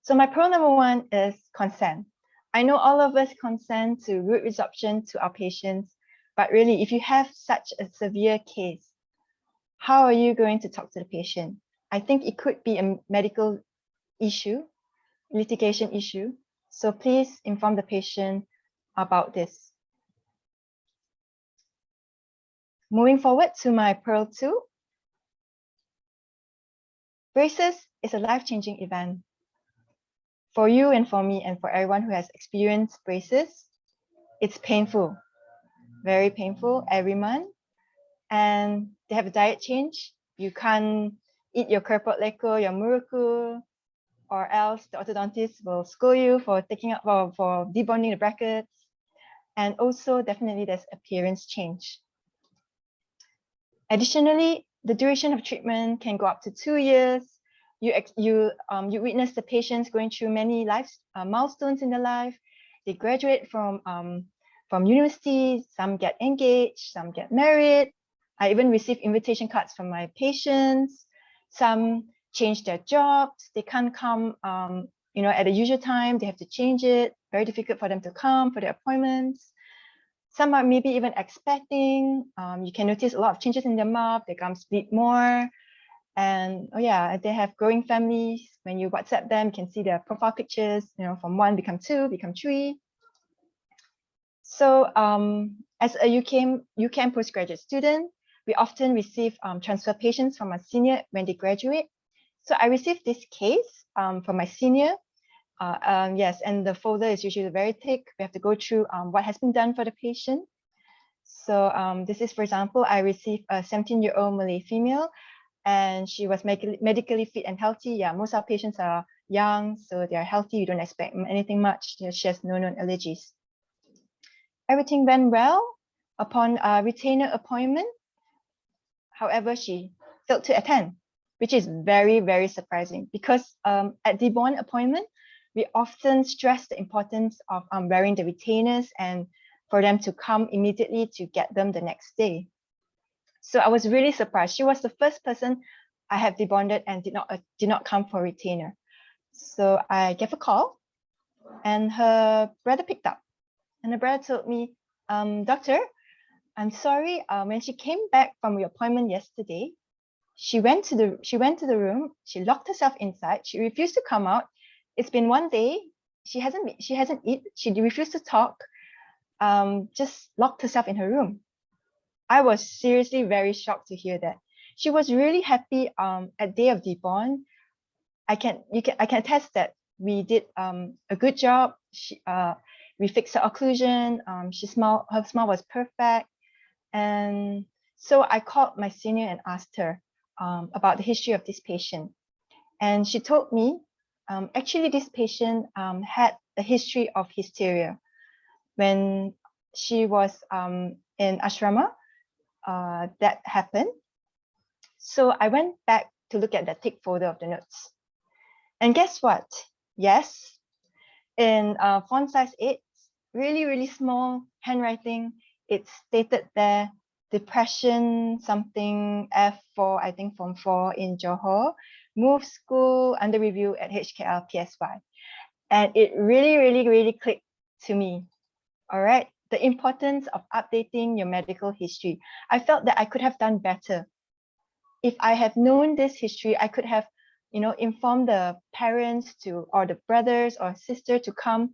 So my pro number 1 is consent. I know all of us consent to root resorption to our patients, but really, if you have such a severe case, how are you going to talk to the patient? I think it could be a medical issue, litigation issue. So please inform the patient about this. Moving forward to my Pearl 2. Braces is a life-changing event. For you and for me and for everyone who has experienced braces, it's painful, very painful every month. And they have a diet change. You can't eat your kerpot leko, your muruku, or else the orthodontist will scold you for taking up for debonding the brackets. And also definitely there's appearance change. Additionally, the duration of treatment can go up to 2 years. You witness the patients going through many life milestones in their life. They graduate from university, some get engaged, some get married. I even receive invitation cards from my patients. Some change their jobs. They can't come at the usual time. They have to change it. Very difficult for them to come for their appointments. Some are maybe even expecting. You can notice a lot of changes in their mouth. Their gums bleed more. And oh yeah, they have growing families. When you WhatsApp them, you can see their profile pictures, from 1 become 2, become 3. So as a UCAM postgraduate student, we often receive transfer patients from a senior when they graduate. So I received this case from my senior. Yes, and the folder is usually very thick. We have to go through what has been done for the patient. So this is, for example, I received a 17-year-old Malay female, and she was medically fit and healthy. Yeah, most of our patients are young, so they are healthy. You don't expect anything much. She has no known allergies. Everything went well upon a retainer appointment. However, she failed to attend, which is very, very surprising because at the bond appointment, we often stress the importance of wearing the retainers and for them to come immediately to get them the next day. So I was really surprised. She was the first person I have debonded and did not come for retainer. So I gave a call, and her brother picked up, and the brother told me, "Doctor, I'm sorry. When she came back from your appointment yesterday, she went to the room. She locked herself inside. She refused to come out. It's been 1 day. She hasn't eaten. She refused to talk. Just locked herself in her room." I was seriously very shocked to hear that. She was really happy at day of debond. I can attest that we did a good job. We fixed her occlusion. Her smile was perfect. And so I called my senior and asked her about the history of this patient. And she told me, actually this patient had a history of hysteria. When she was in ashrama, that happened. So I went back to look at the thick folder of the notes. And guess what? Yes, in font size 8, really, really small handwriting, it stated there, depression, something F4, I think Form 4 in Johor, move school under review at HKL PSY. And it really, really, really clicked to me. All right. The importance of updating your medical history. I felt that I could have done better. If I had known this history, I could have, informed the parents or the brothers or sister to come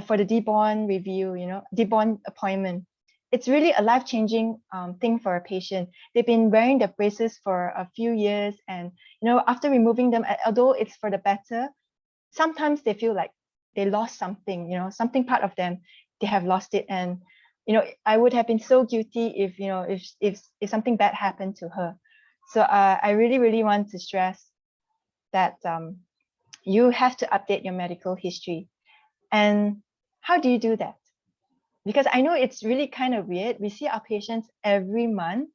for the debond review, debond appointment. It's really a life-changing thing for a patient. They've been wearing their braces for a few years, and after removing them, although it's for the better, sometimes they feel like they lost something, something part of them, they have lost it. And I would have been so guilty if something bad happened to her. So I really, really want to stress that you have to update your medical history. And how do you do that? Because I know it's really kind of weird. We see our patients every month,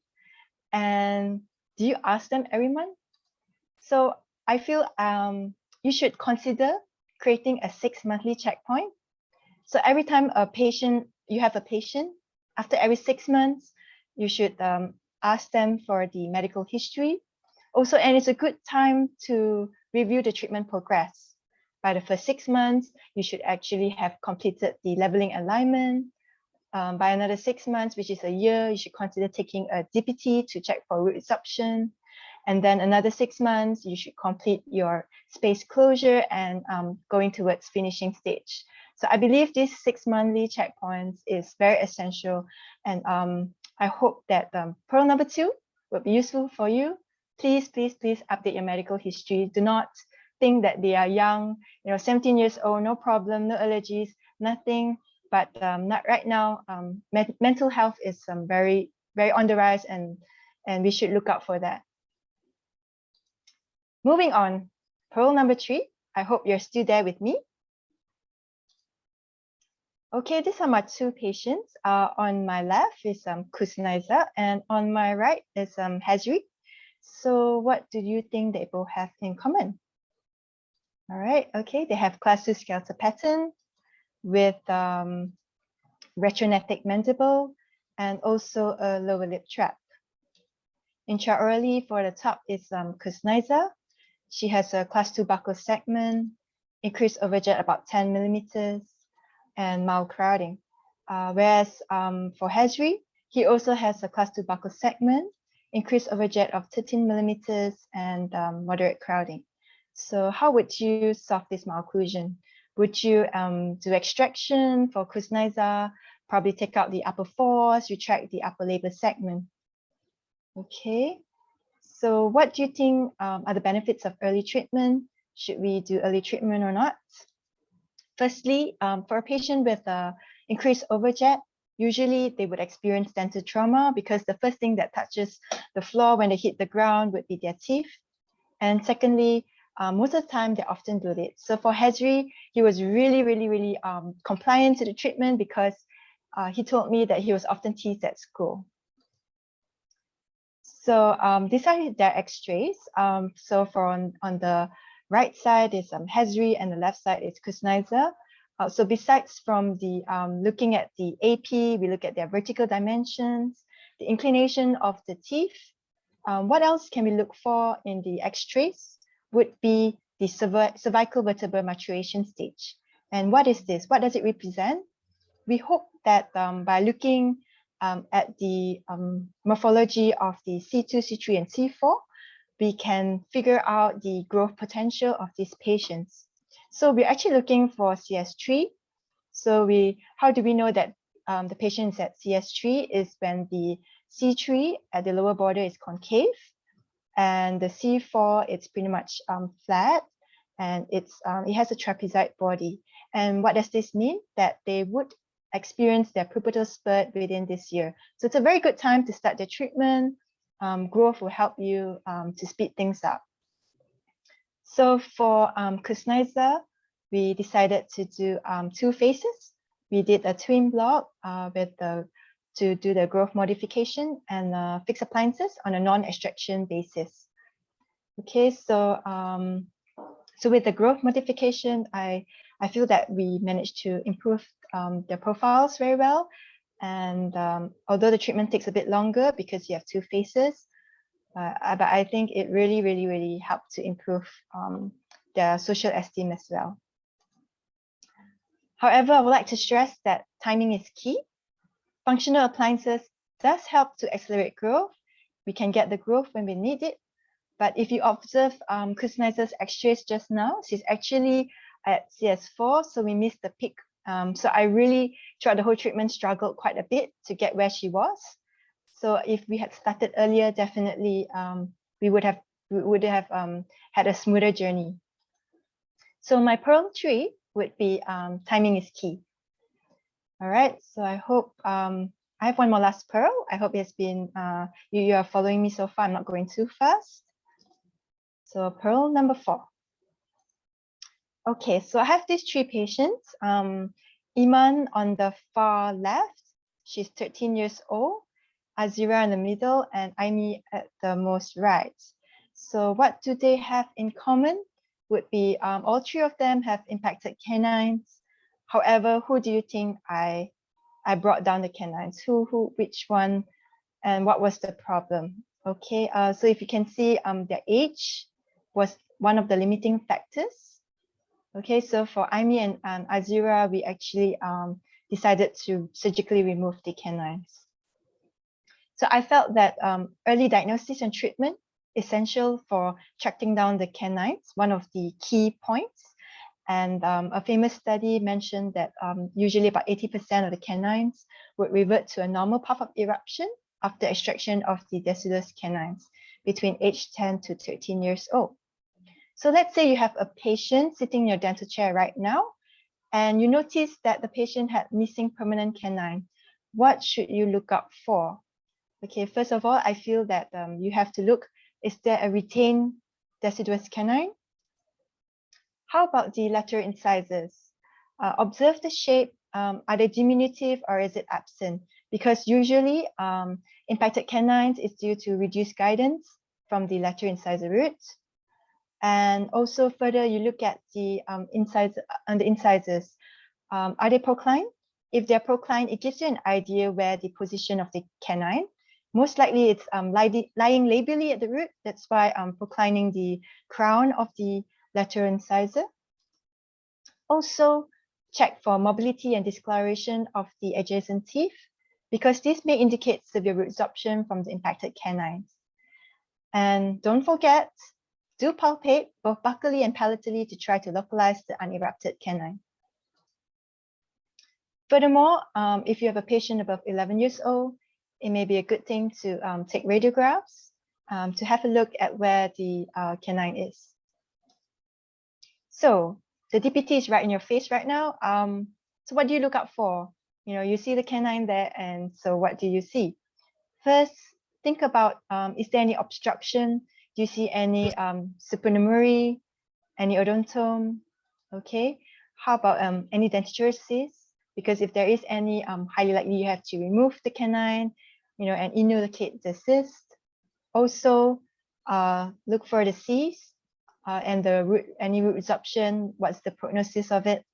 and do you ask them every month? So I feel you should consider creating a 6-monthly checkpoint. So every time you have a patient, after every 6 months, you should ask them for the medical history. Also, and it's a good time to review the treatment progress. By the first 6 months, you should actually have completed the leveling alignment. By another 6 months, which is a year, you should consider taking a DPT to check for root resorption. And then another 6 months, you should complete your space closure and going towards finishing stage. So I believe these 6-monthly checkpoints is very essential. And I hope that pearl number 2 will be useful for you. Please, please, please update your medical history. Do not think that they are young, 17 years old, no problem, no allergies, nothing. But not right now. Mental health is very, very on the rise, and we should look out for that. Moving on, pearl number 3, I hope you're still there with me. Okay, these are my two patients. On my left is Kusnaiza, and on my right is Hazri. So what do you think they both have in common? All right, okay, they have class 2 skeletal pattern with retrognathic mandible and also a lower lip trap. Intraorally for the top is Kusnaiza. She has a class 2 buccal segment, increased overjet about 10 millimeters, and mild crowding. Whereas for Hazri, he also has a class 2 buccal segment, increased overjet of 13 millimeters, and moderate crowding. So how would you solve this malocclusion? Would you do extraction for Kusnaiza, probably take out the upper force, retract the upper labor segment? Okay, so what do you think are the benefits of early treatment? Should we do early treatment or not? Firstly, for a patient with increased overjet, usually they would experience dental trauma because the first thing that touches the floor when they hit the ground would be their teeth. And secondly, most of the time they're often bloated. So for Hazri, he was really compliant to the treatment because he told me that he was often teased at school. So these are their X-rays. So for on the right side is Hazri and the left side is Kusnaiza. So besides from the looking at the AP, we look at their vertical dimensions, the inclination of the teeth. What else can we look for in the X-rays would be the cervical vertebral maturation stage. And what is this? What does it represent? We hope that by looking at the morphology of the C2, C3, and C4, we can figure out the growth potential of these patients. So we're actually looking for CS3. So how do we know that the patient is at CS3 is when the C3 at the lower border is concave, and the C4 it's pretty much flat, and it has a trapezoid body. And what does this mean? That they would experience their pubertal spurt within this year. So it's a very good time to start the treatment. Growth will help you to speed things up. So for Kusnaiza, we decided to do 2 phases. We did a twin block to do the growth modification and fixed appliances on a non-extraction basis. Okay, so so with the growth modification, I feel that we managed to improve their profiles very well. And although the treatment takes a bit longer because you have 2 phases, but I think it really helped to improve their social esteem as well. However, I would like to stress that timing is key. Functional appliances does help to accelerate growth. We can get the growth when we need it. But if you observe Kusnaiza's X-rays just now, she's actually at CS4, so we missed the peak. So I really, throughout the whole treatment, struggled quite a bit to get where she was. So if we had started earlier, definitely we would have had a smoother journey. So my Pearl 3 would be timing is key. All right, so I hope I have one more last pearl. I hope it's been you are following me so far. I'm not going too fast. So pearl number 4. Okay, so I have these 3 patients. Iman on the far left, she's 13 years old. Azira in the middle, and Aimi at the most right. So what do they have in common? Would be all 3 of them have impacted canines. However, who do you think I brought down the canines? Which one, and what was the problem? Okay, so if you can see, their age was one of the limiting factors. Okay, so for Aimi and Azira, we actually decided to surgically remove the canines. So I felt that early diagnosis and treatment essential for tracking down the canines, one of the key points. And a famous study mentioned that usually about 80% of the canines would revert to a normal path of eruption after extraction of the deciduous canines between age 10 to 13 years old. So let's say you have a patient sitting in your dental chair right now, and you notice that the patient had missing permanent canine. What should you look out for? Okay, first of all, I feel that you have to look, is there a retained deciduous canine? How about the lateral incisors? Observe the shape. Are they diminutive or is it absent? Because usually impacted canines is due to reduced guidance from the lateral incisor root. And also further, you look at the incisors. Are they procline? If they're procline, it gives you an idea where the position of the canine. Most likely it's lying labially at the root. That's why I'm proclining the crown of the lateral incisor. Also, check for mobility and discoloration of the adjacent teeth, because this may indicate severe resorption from the impacted canines. And don't forget, do palpate both buccally and palatally to try to localize the unerupted canine. Furthermore, if you have a patient above 11 years old, it may be a good thing to take radiographs to have a look at where the canine is. So the DPT is right in your face right now. So what do you look out for? You know, you see the canine there, and so what do you see? First, think about, is there any obstruction? Do you see any supernumerary, any odontome? Okay. How about any dentures? Because if there is any, highly likely you have to remove the canine, you know, and enucleate the cyst. Also, look for the Cs and the root, any root resorption. What's the prognosis of it?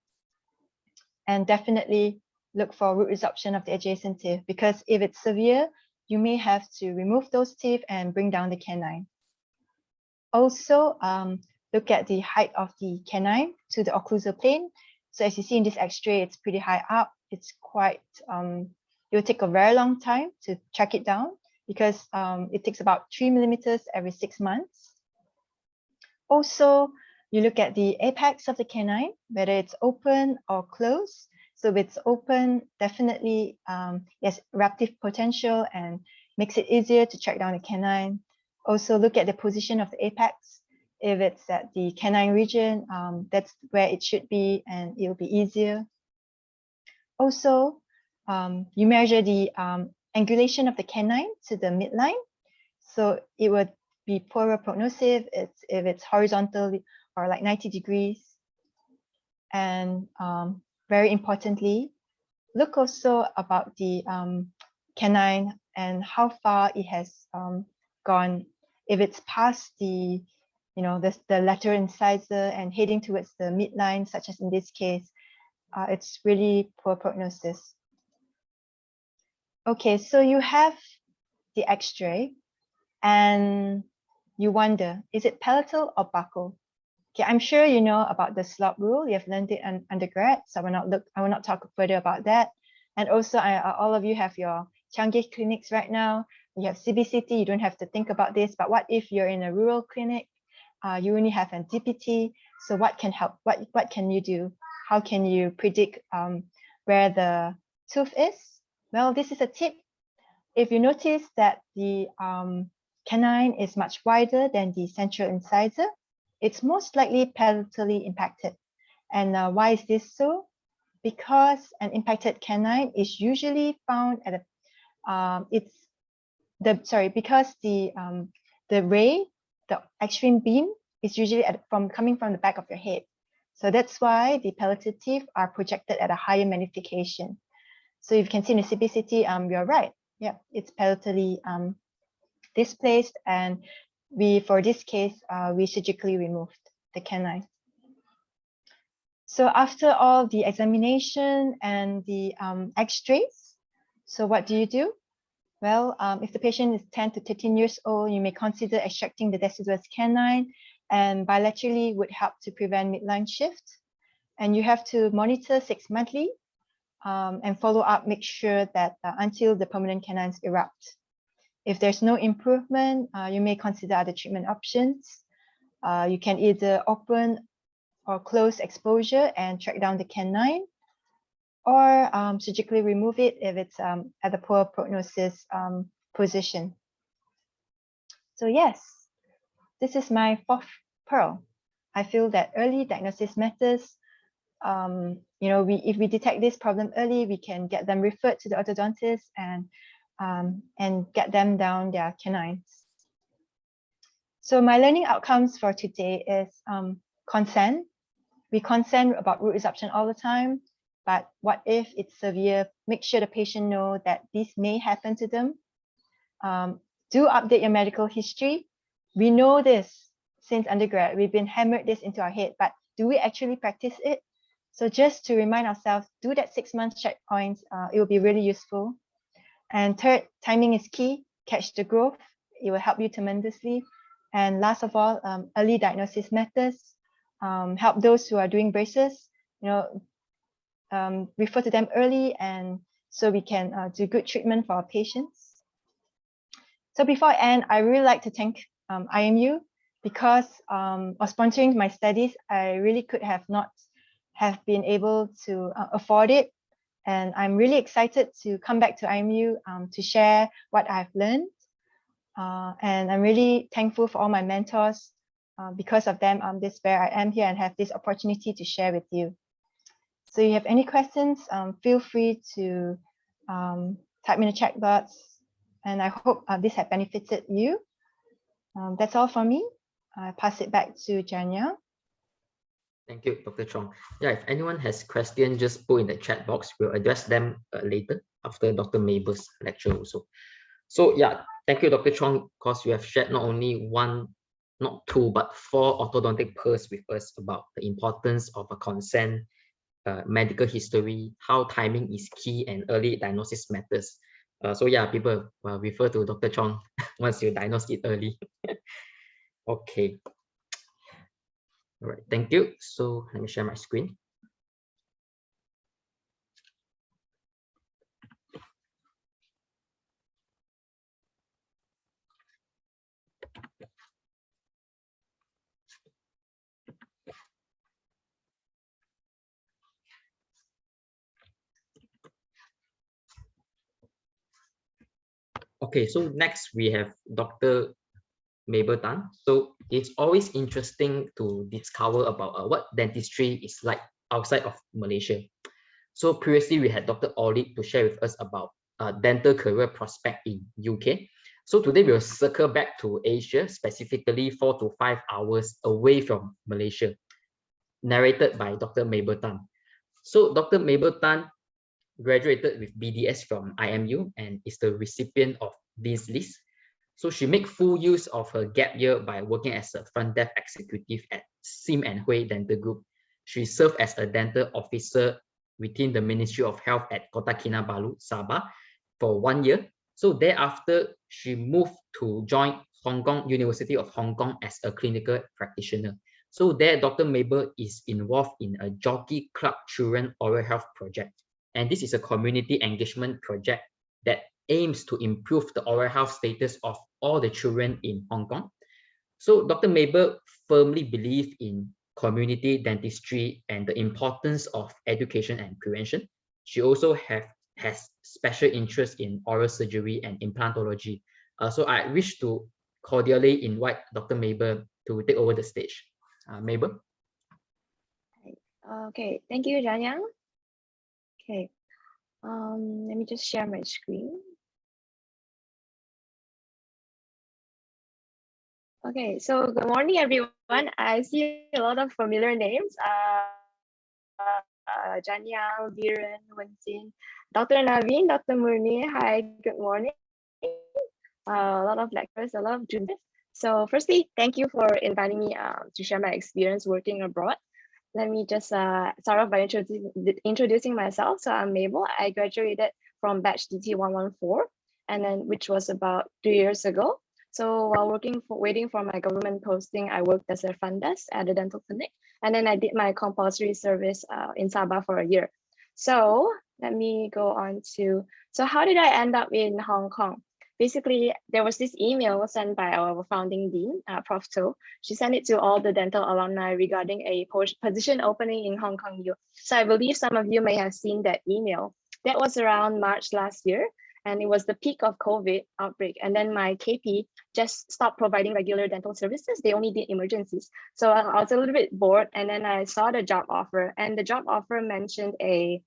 And definitely look for root resorption of the adjacent teeth, because if it's severe, you may have to remove those teeth and bring down the canine. Also, look at the height of the canine to the occlusal plane. So as you see in this X-ray, it's pretty high up. It's quite, it will take a very long time to track it down, because it takes about 3 millimeters every 6 months. Also, you look at the apex of the canine, whether it's open or closed. So if it's open, definitely yes, eruptive potential and makes it easier to track down the canine. Also look at the position of the apex. If it's at the canine region, that's where it should be, and it will be easier. Also, you measure the angulation of the canine to the midline. So it would be poorer prognosis if it's horizontal or like 90 degrees. And very importantly, look also about the canine and how far it has gone. If it's past the, you know, the lateral incisor and heading towards the midline, such as in this case, it's really poor prognosis. Okay, so you have the X-ray and you wonder, is it palatal or buccal? Okay, I'm sure you know about the slop rule. You have learned it in undergrad, so I will not talk further about that. And also, all of you have your Changi clinics right now. You have CBCT, you don't have to think about this, but what if you're in a rural clinic? You only have an DPT, so what can help? What can you do? How can you predict where the tooth is? Well, this is a tip. If you notice that the canine is much wider than the central incisor, it's most likely palatally impacted. And why is this so? Because an impacted canine is usually found at a, because the ray, the extreme beam, is usually coming from the back of your head. So that's why the palatal teeth are projected at a higher magnification. So you can see in the CBCT, you're right. Yeah, it's palatally displaced, and for this case, we surgically removed the canine. So after all the examination and the X-rays, so what do you do? Well, if the patient is 10 to 13 years old, you may consider extracting the deciduous canine, and bilaterally would help to prevent midline shift. And you have to monitor 6 monthly and follow up, make sure that until the permanent canines erupt. If there's no improvement, you may consider other treatment options. You can either open or close exposure and track down the canine, or surgically remove it if it's at a poor prognosis position. So yes, this is my 4th pearl. I feel that early diagnosis matters. You know, if we detect this problem early, we can get them referred to the orthodontist and get them down their canines. So my learning outcomes for today is consent. We consent about root resorption all the time, but what if it's severe? Make sure the patient know that this may happen to them. Do update your medical history. We know this since undergrad. We've been hammered this into our head, but do we actually practice it? So just to remind ourselves, do that 6 month checkpoints. It will be really useful. And third, timing is key. Catch the growth. It will help you tremendously. And last of all, early diagnosis matters. Help those who are doing braces, refer to them early, and so we can do good treatment for our patients. So before I end, I really like to thank IMU because of sponsoring my studies. I really could not have been able to afford it. And I'm really excited to come back to IMU to share what I've learned. And I'm really thankful for all my mentors. Because of them, this where I am here and have this opportunity to share with you. So if you have any questions, feel free to type in the chat box. And I hope this has benefited you. That's all from me. I pass it back to Janya. Thank you, Dr. Chong. Yeah, if anyone has questions, just put in the chat box. We'll address them later after Dr. Mabel's lecture also. So yeah, thank you, Dr. Chong, because you have shared not only one, not two, but 4 orthodontic pearls with us about the importance of a consent, medical history, how timing is key, and early diagnosis matters. So yeah, people refer to Dr. Chong once you diagnose it early. Okay. All right, thank you. So let me share my screen. Okay, so next we have Dr. Mabel Tan. So it's always interesting to discover about what dentistry is like outside of Malaysia. So previously we had Dr. Orlid to share with us about dental career prospect in UK. So today we'll circle back to Asia, specifically 4 to 5 hours away from Malaysia, narrated by Dr. Mabel Tan. So Dr. Mabel Tan graduated with BDS from IMU and is the recipient of Dean's List. So she made full use of her gap year by working as a front desk executive at Sim and Hui Dental Group. She served as a dental officer within the Ministry of Health at Kota Kinabalu, Sabah, for 1 year. So thereafter, she moved to join Hong Kong University of Hong Kong as a clinical practitioner. So there, Dr. Mabel is involved in a Jockey Club Children Oral Health Project. And this is a community engagement project that aims to improve the oral health status of all the children in Hong Kong. So Dr. Mabel firmly believes in community dentistry and the importance of education and prevention. She also has special interest in oral surgery and implantology. So I wish to cordially invite Dr. Mabel to take over the stage. Mabel? Okay, thank you, Janyang. Okay, let me just share my screen. Okay, so good morning, everyone. I see a lot of familiar names. Janyang, Viren, Wensin, Dr. Naveen, Dr. Murni. Hi, good morning. A lot of lecturers, a lot of juniors. So firstly, thank you for inviting me to share my experience working abroad. Let me just start off by introducing myself. So I'm Mabel. I graduated from batch DT 114, and then which was about 2 years ago. So while waiting for my government posting, I worked as a front desk at a dental clinic, and then I did my compulsory service in Sabah for a year. So let me go on to, so how did I end up in Hong Kong? Basically, there was this email sent by our founding dean, Prof. To. She sent it to all the dental alumni regarding a position opening in Hong Kong U. So I believe some of you may have seen that email. That was around March last year, and it was the peak of COVID outbreak. And then my KP just stopped providing regular dental services. They only did emergencies. So I was a little bit bored, and then I saw the job offer, and the job offer mentioned a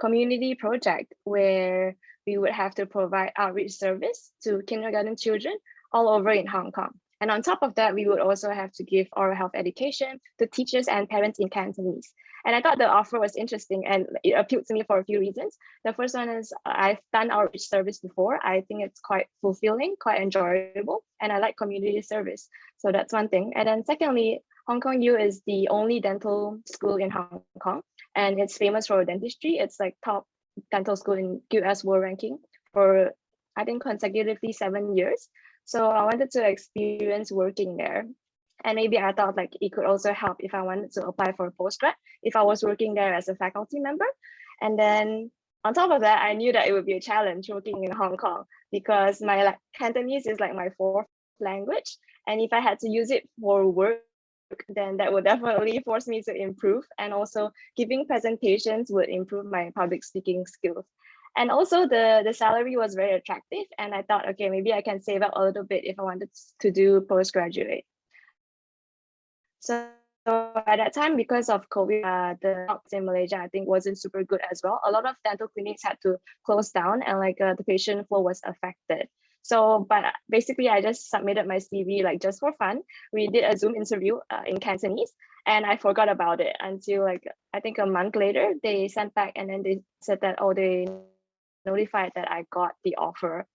community project where we would have to provide outreach service to kindergarten children all over in Hong Kong. And on top of that, we would also have to give oral health education to teachers and parents in Cantonese. And I thought the offer was interesting and it appealed to me for a few reasons. The first one is I've done outreach service before. I think it's quite fulfilling, quite enjoyable, and I like community service. So that's one thing. And then secondly, Hong Kong U is the only dental school in Hong Kong, and it's famous for dentistry. It's like top dental school in US World Ranking for, I think, consecutively 7 years. So I wanted to experience working there. And maybe I thought like it could also help if I wanted to apply for a postgrad, if I was working there as a faculty member. And then on top of that, I knew that it would be a challenge working in Hong Kong because my Cantonese is like my fourth language. And if I had to use it for work, then that would definitely force me to improve. And also giving presentations would improve my public speaking skills. And also the salary was very attractive. And I thought, okay, maybe I can save up a little bit if I wanted to do postgraduate. So at that time, because of COVID, the jobs in Malaysia, I think, wasn't super good as well. A lot of dental clinics had to close down and like the patient flow was affected. So, but basically I just submitted my CV like just for fun. We did a Zoom interview in Cantonese and I forgot about it until like, I think a month later, they sent back and then they said that, oh, they notified that I got the offer.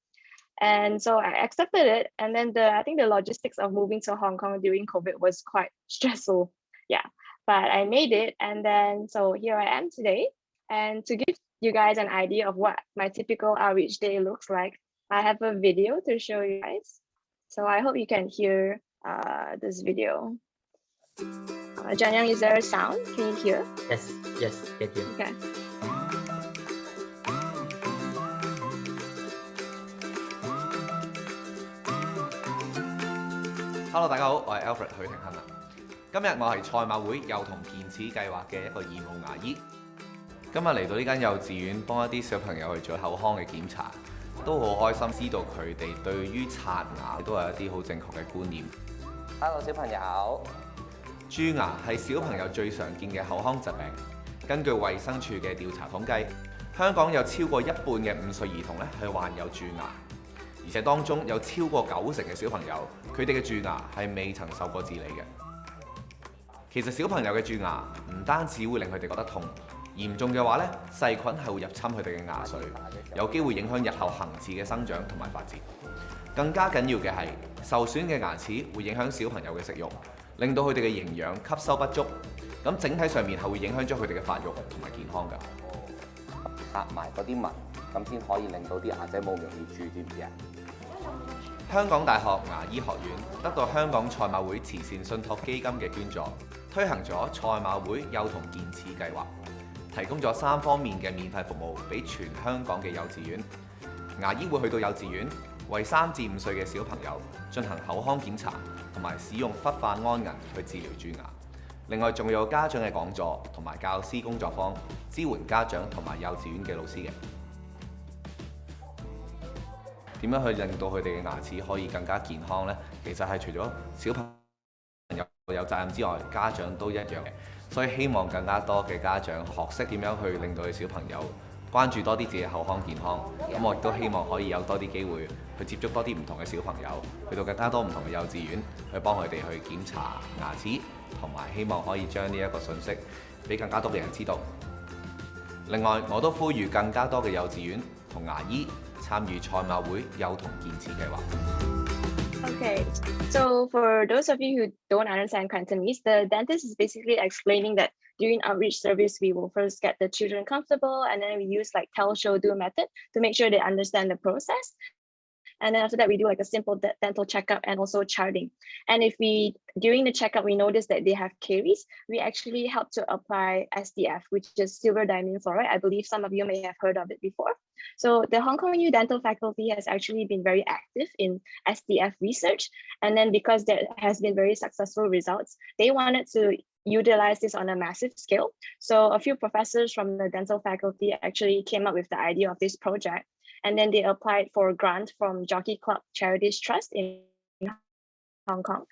And so I accepted it. And then I think the logistics of moving to Hong Kong during COVID was quite stressful. Yeah, but I made it. And then, so here I am today. And to give you guys an idea of what my typical outreach day looks like, I have a video to show you guys. So I hope you can hear this video. Janyang, is there a sound? Can you hear? Yes, get you. Okay. Hello，大家好，我係 Alfred 許廷鏗啊。今日我係賽馬會幼童健齒計劃嘅一個義務牙醫。今日嚟到呢間幼稚園幫一啲小朋友去做口腔嘅檢查，都好開心知道佢哋對於刷牙都有一啲好正確嘅觀念。Hello， 小朋友。蛀牙係小朋友最常見嘅口腔疾病。根據衛生署嘅調查統計，香港有超過一半嘅5歲兒童咧係患有蛀牙。而且當中有超過90%嘅小朋友，佢哋嘅蛀牙係未曾受過治理嘅。其實小朋友嘅蛀牙唔單止會令佢哋覺得痛，嚴重嘅話咧，細菌係會入侵佢哋嘅牙髓，有機會影響日後恆齒嘅生長同埋發展。更加緊要嘅係，受損嘅牙齒會影響小朋友嘅食慾，令到佢哋嘅營養吸收不足，咁整體上面係會影響咗佢哋嘅發育同埋健康㗎。拍埋嗰啲紋，咁先可以令到啲牙仔冇咁容易蛀，知唔知啊？香港大學牙醫學院得到香港賽馬會慈善信託基金嘅捐助，推行咗賽馬會幼童健齒計劃，提供咗3方面嘅免費服務俾全香港嘅幼稚園。牙醫會去到幼稚園，為3至5歲嘅小朋友進行口腔檢查，同埋使用氟化安銀去治療蛀牙。另外仲有家長嘅講座同埋教師工作坊，支援家長同埋幼稚園嘅老師嘅。點樣去令到佢哋嘅牙齒可以更加健康呢？其實係除咗小朋友有責任之外，家長都一樣嘅。所以希望更加多嘅家長學識點樣去令到佢小朋友關注多啲自己口腔健康。咁我亦都希望可以有多啲機會去接觸多啲唔同嘅小朋友，去到更加多唔同嘅幼稚園，去幫佢哋去檢查牙齒，同埋希望可以將呢一個信息俾更加多嘅人知道。另外，我都呼籲更加多嘅幼稚園同牙醫參與賽馬會幼童健齒計劃。Okay, so for those of you who don't understand Cantonese, the dentist is basically explaining that during outreach service, we will first get the children comfortable, and then we use like tell, show, do method to make sure they understand the process. And then after that, we do like a simple dental checkup and also charting. And if during the checkup, we notice that they have caries, we actually help to apply SDF, which is silver diamine fluoride. I believe some of you may have heard of it before. So the Hong Kong U dental faculty has actually been very active in SDF research. And then because there has been very successful results, they wanted to utilize this on a massive scale. So a few professors from the dental faculty actually came up with the idea of this project. And then they applied for a grant from Jockey Club Charities Trust in Hong Kong.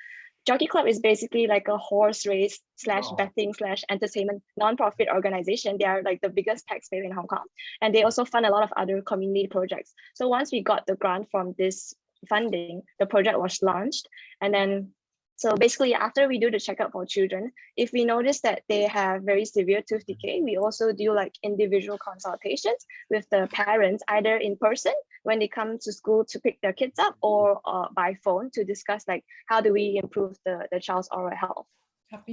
Jockey Club is basically like a horse race / betting / entertainment non-profit organization. They are like the biggest taxpayer in Hong Kong. And they also fund a lot of other community projects. So once we got the grant from this funding, the project was launched. And then, so basically after we do the checkup for children, if we notice that they have very severe tooth decay, we also do like individual consultations with the parents, either in person when they come to school to pick their kids up, or by phone to discuss like how do we improve the child's oral health.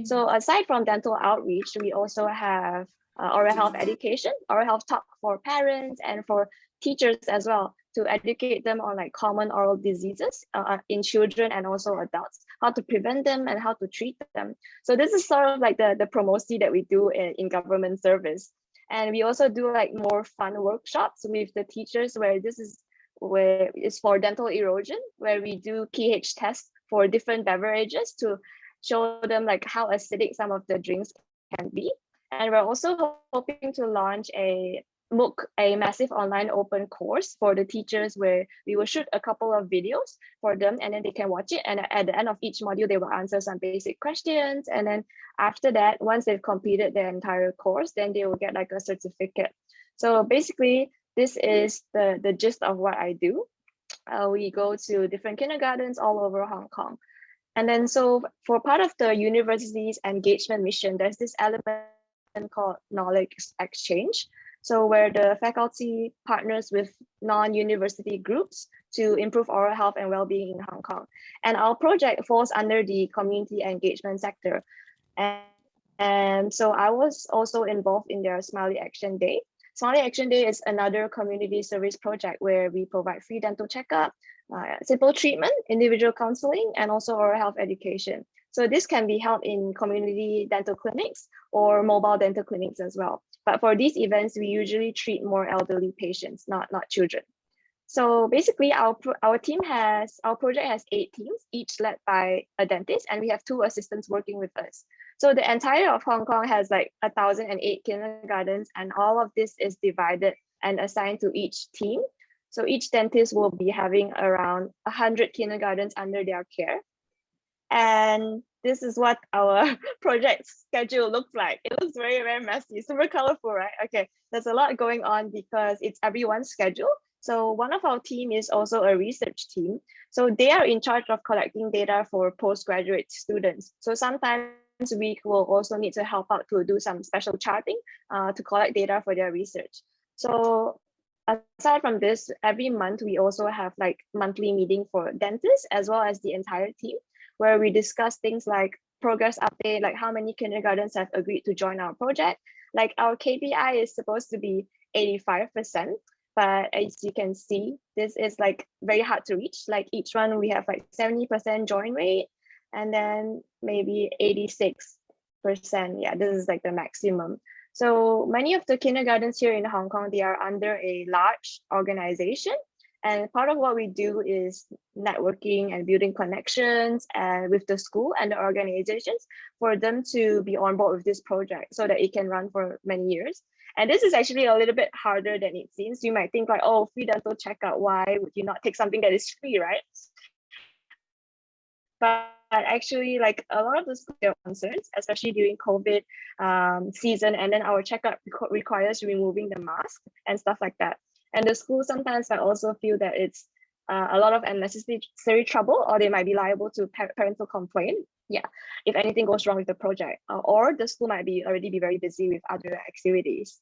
So aside from dental outreach, we also have oral health education, oral health talk for parents and for teachers as well, to educate them on like common oral diseases in children and also adults, how to prevent them and how to treat them. So this is sort of like the promotion that we do in government service. And we also do like more fun workshops with the teachers where it's for dental erosion, where we do pH tests for different beverages to show them like how acidic some of the drinks can be. And we're also hoping to launch a MOOC, a massive online open course for the teachers, where we will shoot a couple of videos for them and then they can watch it. And at the end of each module, they will answer some basic questions. And then after that, once they've completed their entire course, then they will get like a certificate. So basically, this is the gist of what I do. We go to different kindergartens all over Hong Kong. And then so for part of the university's engagement mission, there's this element called knowledge exchange. So where the faculty partners with non-university groups to improve oral health and well-being in Hong Kong. And our project falls under the community engagement sector. And so I was also involved in their Smiley Action Day. Smiley Action Day is another community service project where we provide free dental checkup, simple treatment, individual counseling, and also oral health education. So this can be held in community dental clinics or mobile dental clinics as well. But for these events, we usually treat more elderly patients, not children. So basically, our project has 8 teams, each led by a dentist, and we have 2 assistants working with us. So the entire of Hong Kong has like 1,008 kindergartens, and all of this is divided and assigned to each team. So each dentist will be having around 100 kindergartens under their care. And this is what our project schedule looks like. It looks very, very messy, super colorful, right? Okay, there's a lot going on because it's everyone's schedule. So one of our team is also a research team. So they are in charge of collecting data for postgraduate students. So sometimes we will also need to help out to do some special charting to collect data for their research. So aside from this, every month we also have like monthly meeting for dentists as well as the entire team, where we discuss things like progress update, like how many kindergartens have agreed to join our project. Like our KPI is supposed to be 85%, but as you can see, this is like very hard to reach. Like each one we have like 70% join rate, and then maybe 86%. Yeah, this is like the maximum. So many of the kindergartens here in Hong Kong, they are under a large organization. And part of what we do is networking and building connections and with the school and the organizations for them to be on board with this project so that it can run for many years. And this is actually a little bit harder than it seems. You might think like, oh, free dental checkup, why would you not take something that is free, right? But actually, like a lot of the schools have concerns, especially during COVID season, and then our checkup requires removing the mask and stuff like that. And the school sometimes might also feel that it's a lot of unnecessary trouble, or they might be liable to parental complaint. Yeah, if anything goes wrong with the project, or the school might already be very busy with other activities.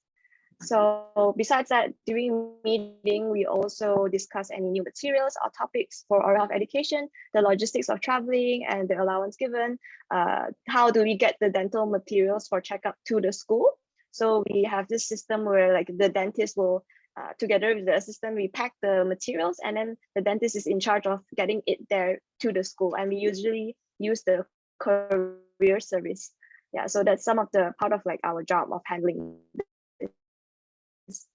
So besides that, during meeting, we also discuss any new materials or topics for oral health education, the logistics of traveling and the allowance given. How do we get the dental materials for checkup to the school? So we have this system where like the dentist will, together with the assistant, we pack the materials, and then the dentist is in charge of getting it there to the school. And we usually use the courier service. Yeah, so that's some of the part of like our job of handling this.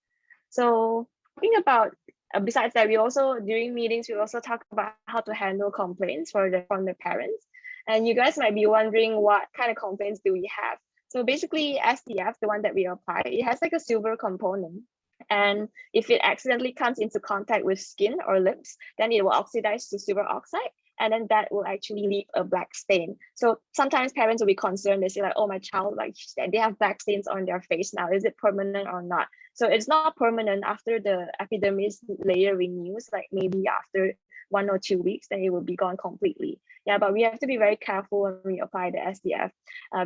So talking about, besides that, we also, during meetings, we also talk about how to handle complaints from the parents. And you guys might be wondering what kind of complaints do we have? So basically SDF, the one that we apply, it has like a silver component. And if it accidentally comes into contact with skin or lips, then it will oxidize to silver oxide. And then that will actually leave a black stain. So sometimes parents will be concerned. They say like, oh, my child, like they have black stains on their face now. Is it permanent or not? So it's not permanent. After the epidermis layer renews, like maybe after 1 or 2 weeks, then it will be gone completely. Yeah, but we have to be very careful when we apply the SDF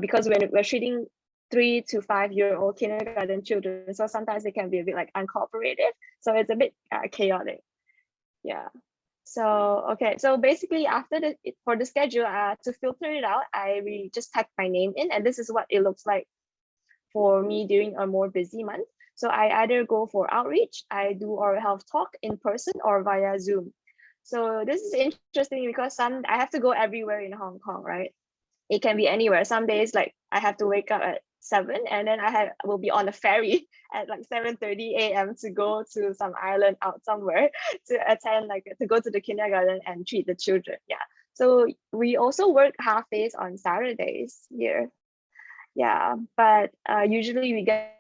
because when we're treating 3 to 5 year old kindergarten children, so sometimes they can be a bit like uncooperative. So it's a bit chaotic. Yeah. So, okay. So basically after for the schedule, to filter it out, we just type my name in, and this is what it looks like for me during a more busy month. So I either go for outreach, I do oral health talk in person or via Zoom. So this is interesting because I have to go everywhere in Hong Kong, right? It can be anywhere. Some days like I have to wake up at 7 and then I will be on a ferry at like 7:30 a.m. to go to some island out somewhere to attend, like to go to the kindergarten and treat the children. Yeah. So we also work half days on Saturdays here. Yeah, but usually we get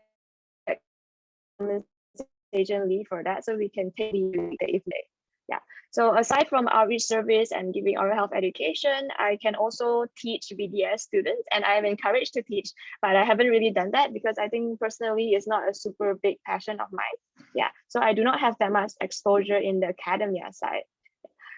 compensation leave for that, so we can take leave the evening. Yeah. So aside from outreach service and giving oral health education, I can also teach BDS students, and I am encouraged to teach, but I haven't really done that because I think personally it's not a super big passion of mine. Yeah. So I do not have that much exposure in the academia side.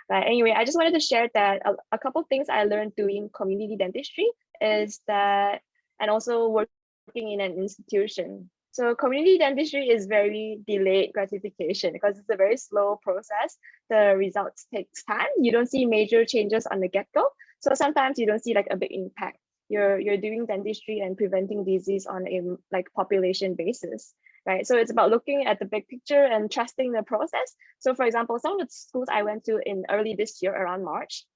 But anyway, I just wanted to share that a couple of things I learned doing community dentistry is that, and also working in an institution. So community dentistry is very delayed gratification because it's a very slow process. The results takes time. You don't see major changes on the get-go. So sometimes you don't see like a big impact. You're doing dentistry and preventing disease on a like population basis, right? So it's about looking at the big picture and trusting the process. So for example, some of the schools I went to in early this year around March.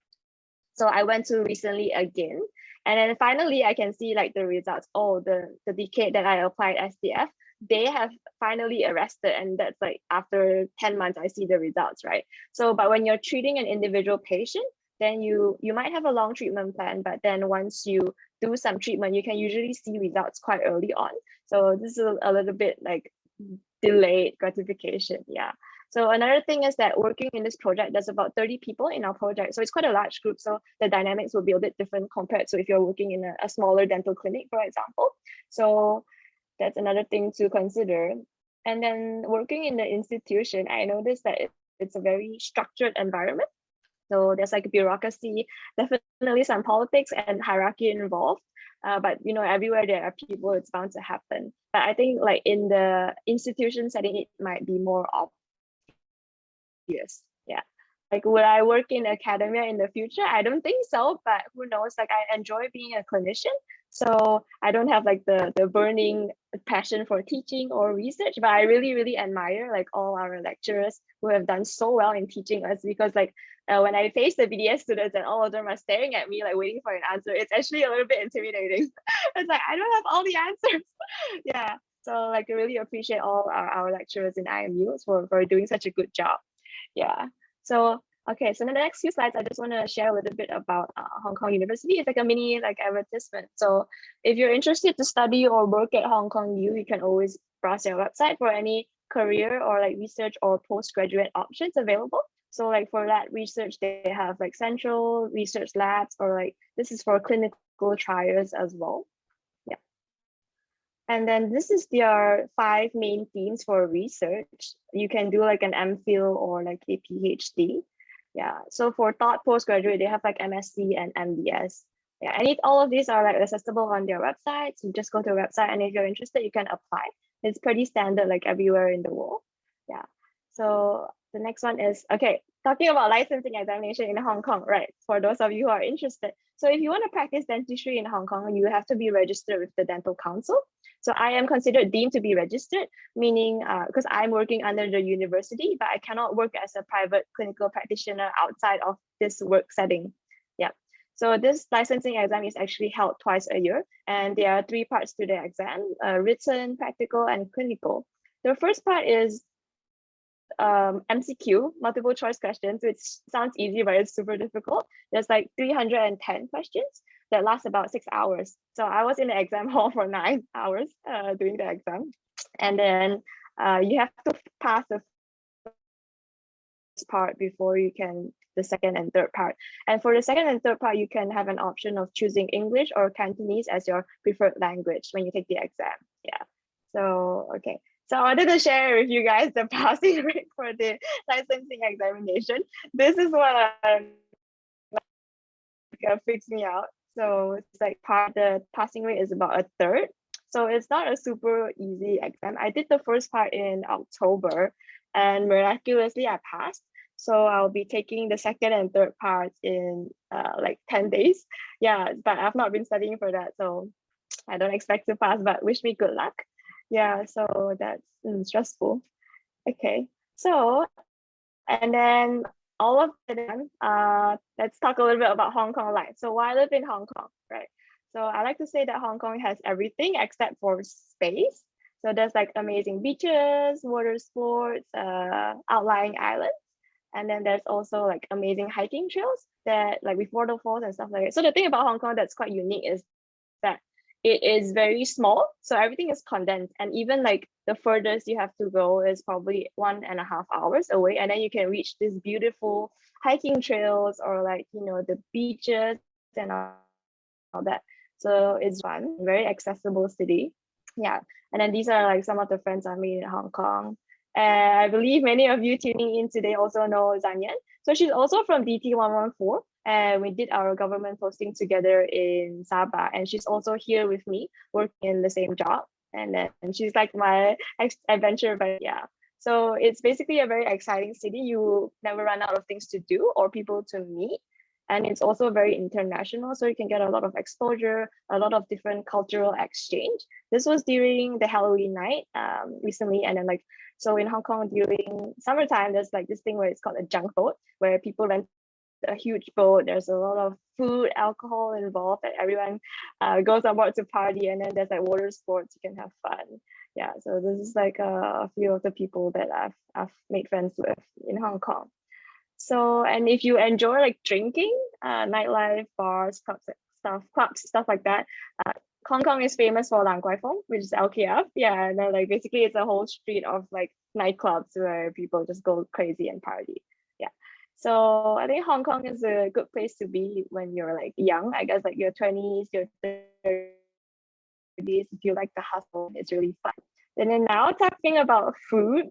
So I went to recently again. And then finally, I can see like the results. Oh, the decade that I applied SDF, they have finally arrested. And that's like after 10 months, I see the results, right? So, but when you're treating an individual patient, then you might have a long treatment plan, but then once you do some treatment, you can usually see results quite early on. So this is a little bit like delayed gratification, yeah. So another thing is that working in this project, there's about 30 people in our project. So it's quite a large group. So the dynamics will be a bit different compared to if you're working in a smaller dental clinic, for example. So that's another thing to consider. And then working in the institution, I noticed that it's a very structured environment. So there's like bureaucracy, definitely some politics and hierarchy involved. But you know, everywhere there are people, it's bound to happen. But I think like in the institution setting, it might be more obvious. Yeah. Like, will I work in academia in the future? I don't think so, but who knows? Like, I enjoy being a clinician. So I don't have like the burning passion for teaching or research, but I really, really admire like all our lecturers who have done so well in teaching us, because like when I face the BDS students and all of them are staring at me, like waiting for an answer, it's actually a little bit intimidating. It's like, I don't have all the answers. Yeah. So like, I really appreciate all our lecturers in IMU for doing such a good job. Yeah. So okay, so in the next few slides, I just want to share a little bit about Hong Kong University. It's like a mini like advertisement. So if you're interested to study or work at Hong Kong U, you can always browse their website for any career or like research or postgraduate options available. So like for that research, they have like central research labs, or like this is for clinical trials as well. Yeah. And then this is their 5 main themes for research. You can do like an MPhil or like a PhD. Yeah, so for thought postgraduate, they have like MSc and MDS. Yeah, and all of these are like accessible on their website. So you just go to their website, and if you're interested, you can apply. It's pretty standard like everywhere in the world. Yeah. So the next one is, okay, talking about licensing examination in Hong Kong, right? For those of you who are interested. So if you want to practice dentistry in Hong Kong, you have to be registered with the Dental Council. So I am considered deemed to be registered, meaning because I'm working under the university, but I cannot work as a private clinical practitioner outside of this work setting. Yeah. So this licensing exam is actually held twice a year, and there are 3 parts to the exam: written, practical, and clinical. The first part is MCQ, multiple choice questions, which sounds easy, but it's super difficult. There's like 310 questions that last about 6 hours. So I was in the exam hall for 9 hours doing the exam. And then you have to pass the first part before you can the second and third part. And for the second and third part, you can have an option of choosing English or Cantonese as your preferred language when you take the exam. Yeah. So, okay. So I wanted to share with you guys the passing rate for the licensing examination. This is what I'm freaks me out. So it's like the passing rate is about a third. So it's not a super easy exam. I did the first part in October and miraculously I passed. So I'll be taking the second and third parts in like 10 days. Yeah, but I've not been studying for that. So I don't expect to pass, but wish me good luck. Yeah, so that's stressful. Okay, so, and then all of the time, let's talk a little bit about Hong Kong life. So why I live in Hong Kong, right? So I like to say that Hong Kong has everything except for space. So there's like amazing beaches, water sports, outlying islands. And then there's also like amazing hiking trails that like with waterfalls and stuff like that. So the thing about Hong Kong that's quite unique is that it is very small. So everything is condensed. And even like the furthest you have to go is probably 1.5 hours away. And then you can reach these beautiful hiking trails or like, you know, the beaches and all that. So it's fun, very accessible city. Yeah. And then these are like some of the friends I made in Hong Kong. And I believe many of you tuning in today also know Zanyan. So she's also from DT 114 and we did our government posting together in Sabah. And she's also here with me working in the same job. And then she's like my adventure, but yeah. So it's basically a very exciting city. You never run out of things to do or people to meet. And it's also very international. So you can get a lot of exposure, a lot of different cultural exchange. This was during the Halloween night recently. And then like, so in Hong Kong during summertime, there's like this thing where it's called a junk boat, where people rent a huge boat. There's a lot of food, alcohol involved, and everyone goes on board to party. And then there's like water sports, you can have fun. Yeah, so this is like a few of the people that I've made friends with in Hong Kong. So, and if you enjoy like drinking, nightlife, bars, clubs, stuff like that, Hong Kong is famous for Lang Kwai Fong, which is LKF. Yeah, and then like basically it's a whole street of like nightclubs where people just go crazy and party. Yeah. So I think Hong Kong is a good place to be when you're like young. I guess like your 20s, your 30s, if you like the hustle, it's really fun. And then now talking about food,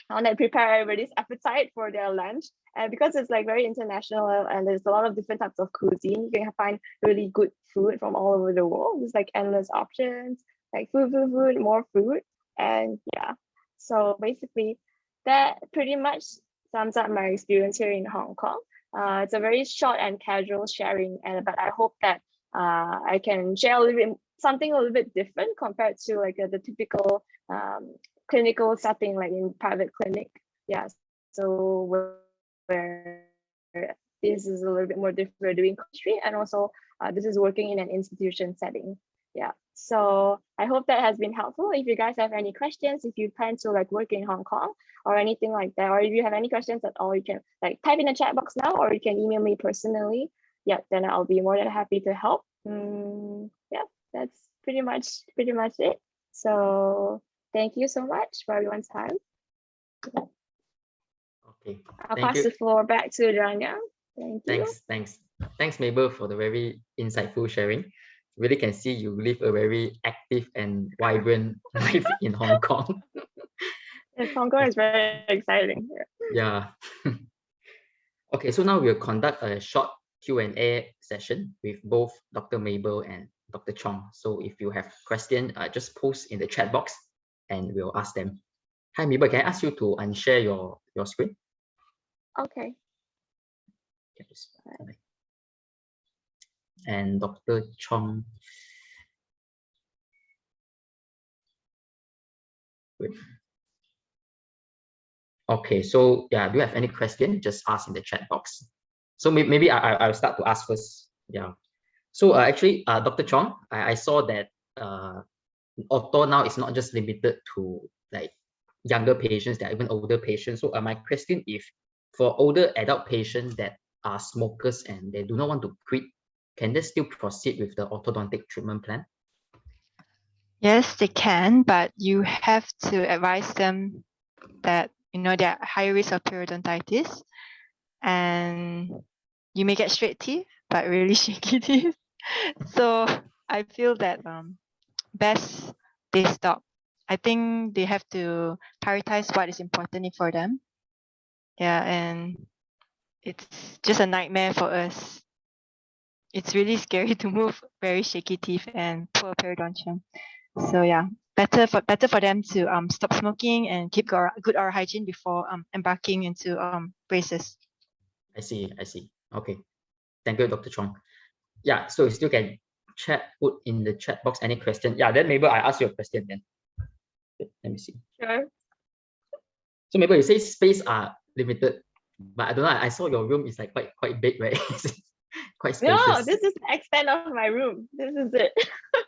I want to prepare everybody's appetite for their lunch. And because it's like very international and there's a lot of different types of cuisine, you can find really good food from all over the world. There's like endless options, like food, more food. And yeah, so basically that pretty much sums up my experience here in Hong Kong. It's a very short and casual sharing, but I hope that I can share a little bit, something a little bit different compared to like the typical clinical setting, like in private clinic. Yeah, so where this is a little bit more different, we're doing dentistry, and also this is working in an institution setting. Yeah, so I hope that has been helpful. If you guys have any questions, if you plan to like work in Hong Kong or anything like that, or if you have any questions at all, you can like type in the chat box now, or you can email me personally. Yeah, then I'll be more than happy to help. Yeah, that's pretty much it. So thank you so much for everyone's time. Okay. I'll pass the floor back to Janya. Thank you. Thanks, Mabel, for the very insightful sharing. Really can see you live a very active and vibrant life in Hong Kong. Yes, Hong Kong is very exciting. Yeah. Okay, so now we'll conduct a short Q&A session with both Dr. Mabel and Dr. Chong. So if you have questions, just post in the chat box and we'll ask them. Hi, Mabel, can I ask you to unshare your screen? Okay. And Dr. Chong. Okay, so yeah, do you have any question? Just ask in the chat box. So maybe I'll start to ask first. Yeah. So actually, Dr. Chong, I saw that ortho now is not just limited to like younger patients, there are even older patients. So my question is, for older adult patients that are smokers and they do not want to quit, can they still proceed with the orthodontic treatment plan? Yes, they can, but you have to advise them that they're high risk of periodontitis, and you may get straight teeth, but really shaky teeth. So I feel that best they stop. I think they have to prioritize what is important for them. Yeah, and it's just a nightmare for us it's really scary to move very shaky teeth and poor periodontium. So yeah, better for them to stop smoking and keep good oral hygiene before embarking into braces. I see. Okay. Thank you, Dr. Chong. Yeah, so you still can put in the chat box any question. Yeah, then Mabel, I ask you a question then. Let me see. Sure. So Mabel, you say space are limited, but I don't know. I saw your room is like quite big, right? Quite spacious. No, this is the extent of my room. This is it.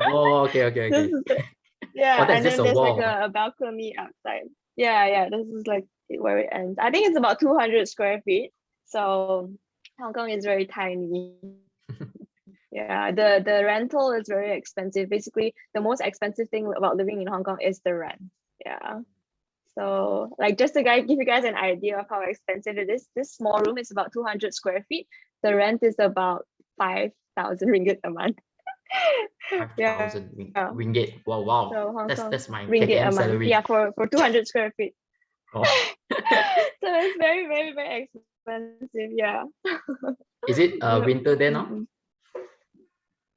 Oh, okay. This is it. Yeah, Oh, that's and just then a there's wall. like a balcony outside. Yeah, this is like where it ends. I think it's about 200 square feet. So Hong Kong is very tiny. Yeah, the rental is very expensive. Basically, the most expensive thing about living in Hong Kong is the rent. Yeah. So like just to give you guys an idea of how expensive it is, this small room is about 200 square feet. The rent is about 5,000 ringgit a month. 5,000 ringgit. Wow. So That's my ringgit KKM a month. salary. Yeah, for 200 square feet. Oh. So it's very, very, very expensive. Yeah. Is it winter there now?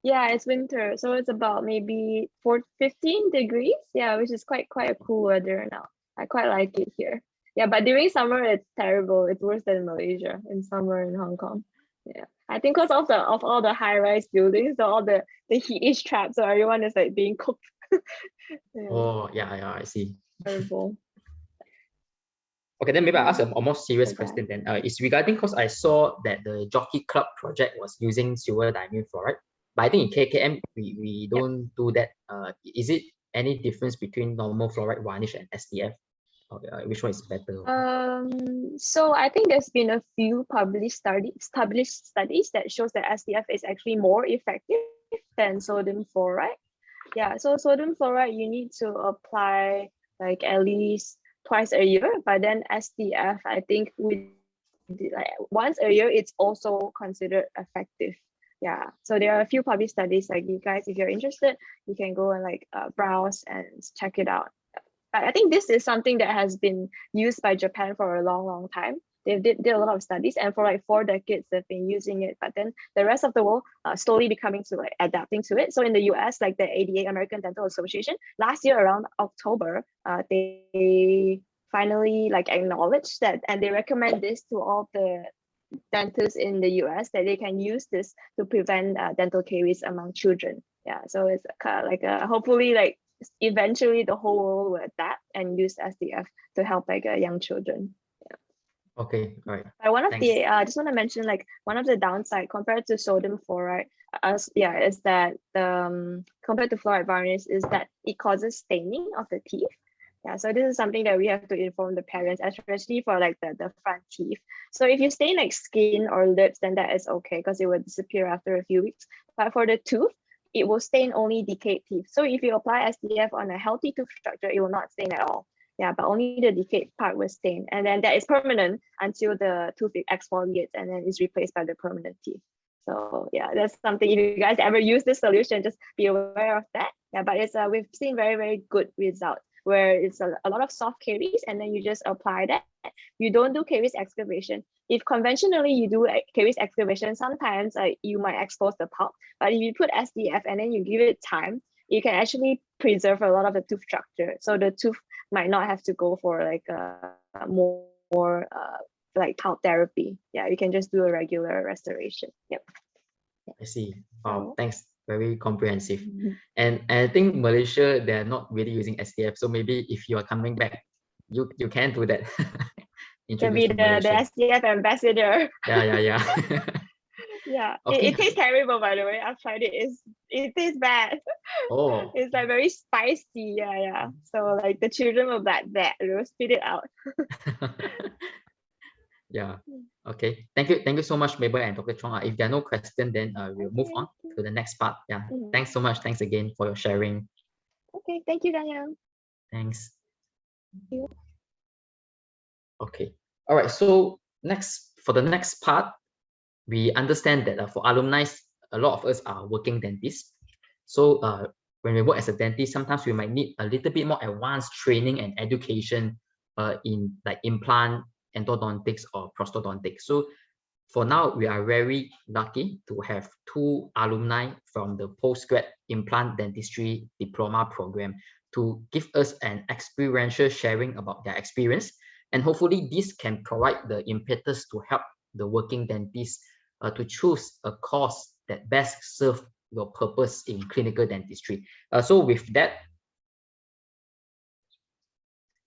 Yeah, it's winter, so it's about maybe 15 degrees. Yeah, which is quite a cool weather now. I quite like it here. Yeah, but during summer it's terrible. It's worse than Malaysia in summer in Hong Kong. Yeah, I think because of all the high-rise buildings, so all the heat is trapped, so everyone is like being cooked. Yeah. Oh, yeah, I see. Terrible. Okay, then maybe I ask a more serious question then. It's regarding because I saw that the Jockey Club project was using silver diamine fluoride, but I think in KKM we don't do that. Is it any difference between normal fluoride varnish and SDF? Which one is better? So I think there's been a few published studies that shows that SDF is actually more effective than sodium fluoride. Yeah, so sodium fluoride you need to apply like at least twice a year, but then SDF I think with like once a year it's also considered effective. Yeah, so there are a few published studies. Like you guys, if you're interested, you can go and like browse and check it out. I think this is something that has been used by Japan for a long time. They did a lot of studies, and for like 4 decades they've been using it. But then the rest of the world slowly becoming to like adapting to it. So in the US, like the ADA, American Dental Association, last year around October, they finally like acknowledged that, and they recommend this to all the dentists in the US that they can use this to prevent dental caries among children. Yeah, so it's kind of like hopefully like eventually the whole world will adapt and use SDF to help like young children. Yeah. Okay, all right. But one of the I just want to mention like one of the downside compared to sodium fluoride, is that compared to fluoride varnish is that it causes staining of the teeth. Yeah, so this is something that we have to inform the parents, especially for like the front teeth. So if you stain like skin or lips, then that is okay because it will disappear after a few weeks. But for the tooth, it will stain only decayed teeth. So if you apply SDF on a healthy tooth structure, it will not stain at all. Yeah, but only the decayed part will stain. And then that is permanent until the tooth exfoliates and then is replaced by the permanent teeth. So yeah, that's something, if you guys ever use this solution, just be aware of that. Yeah, but it's we've seen very, very good results where it's a lot of soft caries and then you just apply that. You don't do caries excavation. If conventionally you do caries excavation, sometimes you might expose the pulp, but if you put SDF and then you give it time, you can actually preserve a lot of the tooth structure. So the tooth might not have to go for like more like pulp therapy. Yeah, you can just do a regular restoration. Yep. I see. Wow, thanks. Very comprehensive. And I think Malaysia, they're not really using SDF. So maybe if you are coming back, you can do that. Can be the SDF ambassador. Yeah. Yeah, Okay. it tastes terrible, by the way. I've tried it. It tastes bad. Oh. It's like very spicy. Yeah. So like the children will like that. They will spit it out. Yeah. Okay. Thank you so much, Mabel and Dr. Chong. If there are no questions, then we'll move on to the next part. Yeah. Thanks so much. Thanks again for your sharing. Okay. Thank you, Daniel. Thanks. Thank you. Okay. All right. So for the next part, we understand that for alumni, a lot of us are working dentists. So when we work as a dentist, sometimes we might need a little bit more advanced training and education in like implant, endodontics, or prosthodontics. So For now, we are very lucky to have 2 alumni from the postgrad implant dentistry diploma program to give us an experiential sharing about their experience. And hopefully this can provide the impetus to help the working dentists to choose a course that best serves your purpose in clinical dentistry. So with that,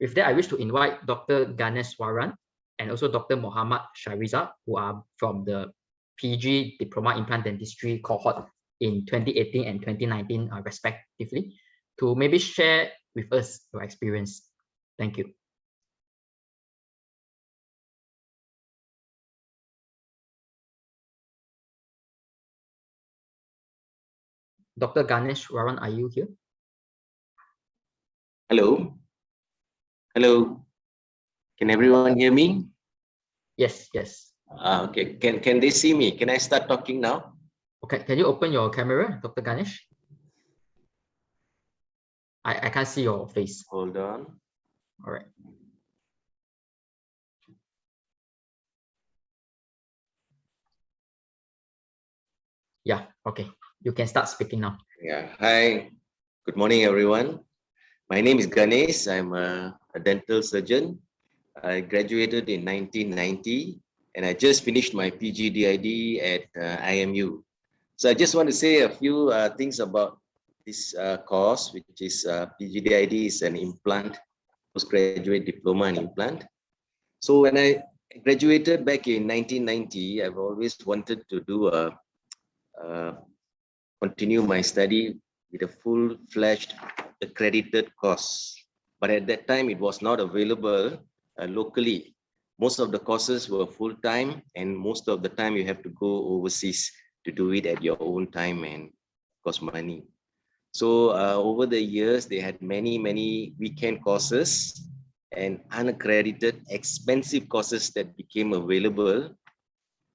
I wish to invite Dr. Ganeswaran and also Dr. Muhammad Shariza, who are from the PG Diploma Implant Dentistry cohort in 2018 and 2019 respectively, to maybe share with us your experience. Thank you. Dr. Ganeswaran, are you here? Hello. Hello. Can everyone hear me? Yes, yes. Okay. Can they see me? Can I start talking now? Okay. Can you open your camera, Dr. Ganesh? I can't see your face. Hold on. All right. Yeah. Okay. You can start speaking now. Yeah. Hi. Good morning, everyone. My name is Ganesh. I'm a dental surgeon. I graduated in 1990 and I just finished my PGDID at IMU. So I just want to say a few things about this course, which is PGDID is an implant, postgraduate diploma in implant. So when I graduated back in 1990, I've always wanted to do continue my study with a full-fledged accredited course. But at that time, it was not available locally. Most of the courses were full-time, and most of the time you have to go overseas to do it at your own time and cost money. So over the years, they had many weekend courses and unaccredited, expensive courses that became available.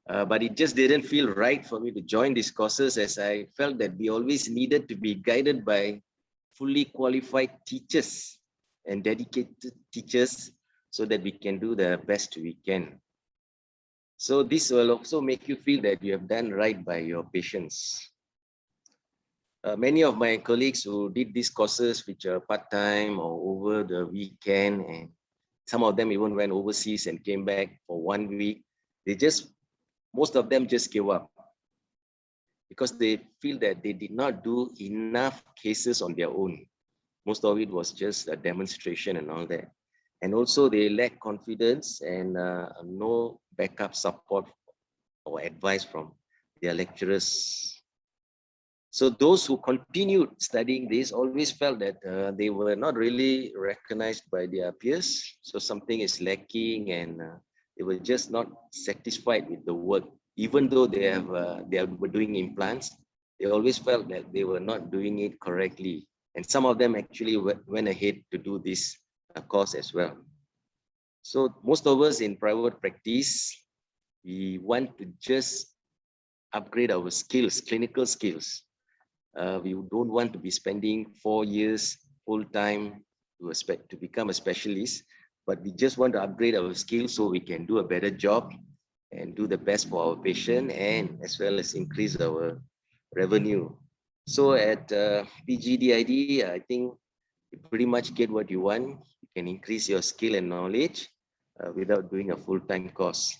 But it just didn't feel right for me to join these courses, as I felt that we always needed to be guided by fully qualified teachers and dedicated teachers so that we can do the best we can. So this will also make you feel that you have done right by your patients. Many of my colleagues who did these courses, which are part-time or over the weekend, and some of them even went overseas and came back for 1 week, most of them just gave up because they feel that they did not do enough cases on their own. Most of it was just a demonstration and all that. And also they lack confidence and no backup support or advice from their lecturers. So those who continued studying this always felt that they were not really recognized by their peers. So something is lacking, and they were just not satisfied with the work. Even though they were doing implants, they always felt that they were not doing it correctly. And some of them actually went ahead to do this course as well. So most of us in private practice, we want to just upgrade our skills, clinical skills. We don't want to be spending 4 years full-time to become a specialist, but we just want to upgrade our skills so we can do a better job and do the best for our patient, and as well as increase our revenue. So at PGDID, I think you pretty much get what you want. You can increase your skill and knowledge without doing a full-time course.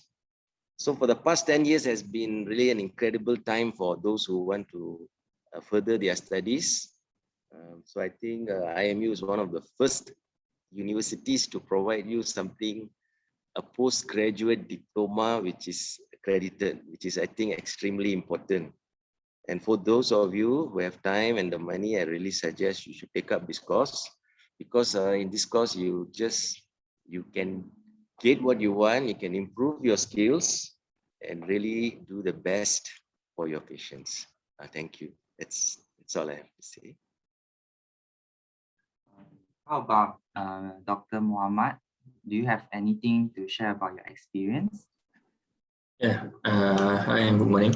So for the past 10 years has been really an incredible time for those who want to further their studies. So I think IMU is one of the first universities to provide you something, a postgraduate diploma which is accredited, which is, I think, extremely important. And for those of you who have time and the money, I really suggest you should take up this course, because in this course you can get what you want, you can improve your skills and really do the best for your patients. Thank you. That's all I have to say. How about Dr. Muhammad? Do you have anything to share about your experience? Yeah, hi and good morning.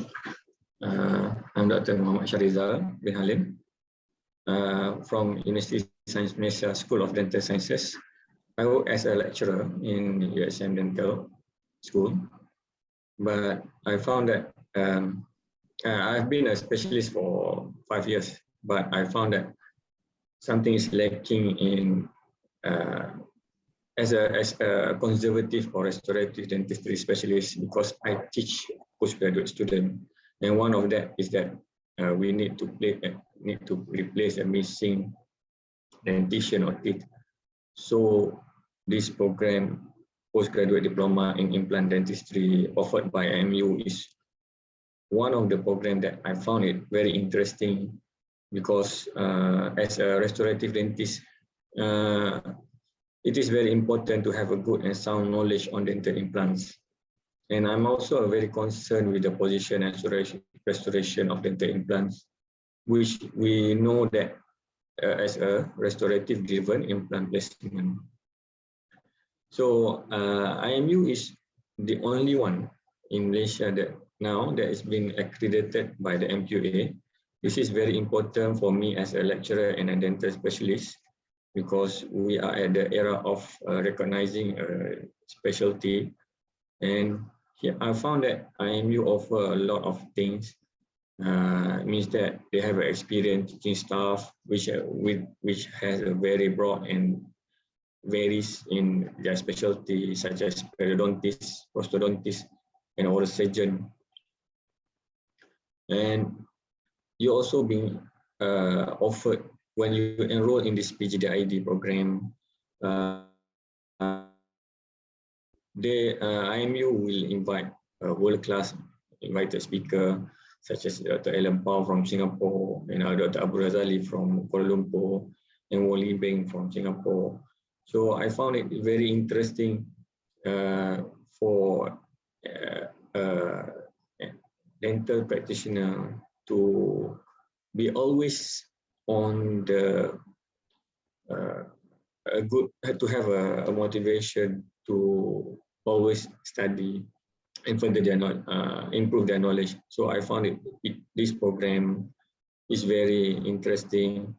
I'm Dr. Muhammad Shariza bin Halim from University Science Malaysia School of Dental Sciences. I work as a lecturer in USM Dental School, but I found that I've been a specialist for 5 years, but I found that something is lacking in as a conservative or restorative dentistry specialist, because I teach postgraduate students, and one of that is that we need to replace a missing dentition or teeth. So this program, postgraduate diploma in implant dentistry offered by IMU, is one of the programs that I found it very interesting, because as a restorative dentist, it is very important to have a good and sound knowledge on dental implants. And I'm also very concerned with the position and restoration of dental implants, which we know that as a restorative driven implant placement. So IMU is the only one in Malaysia that has been accredited by the MQA. This is very important for me as a lecturer and a dental specialist, because we are at the era of recognizing a specialty. And here I found that IMU offer a lot of things. Means that they have an experienced teaching staff, which has a very broad and varies in their specialty, such as periodontists, orthodontists, and oral surgeon. And you also being offered, when you enroll in this PGDID program, IMU will invite a world-class invited speaker, such as Dr. Alan Pao from Singapore, and Dr. Abu Razali from Kuala Lumpur, and Wally Beng from Singapore. So I found it very interesting for dental practitioner to be always on the to have a motivation to always study and further improve their knowledge. So I found this program is very interesting.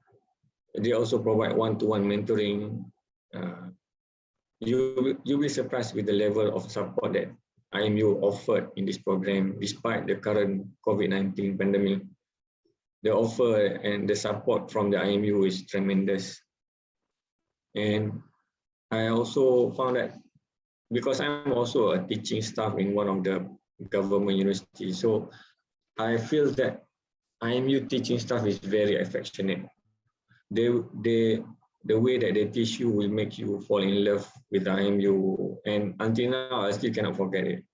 They also provide one-to-one mentoring. You'll be surprised with the level of support that IMU offered in this program, despite the current COVID-19 pandemic. The offer and the support from the IMU is tremendous. And I also found that, because I'm also a teaching staff in one of the government universities, so I feel that IMU teaching staff is very affectionate. The way that they teach you will make you fall in love with IMU, and until now I still cannot forget it.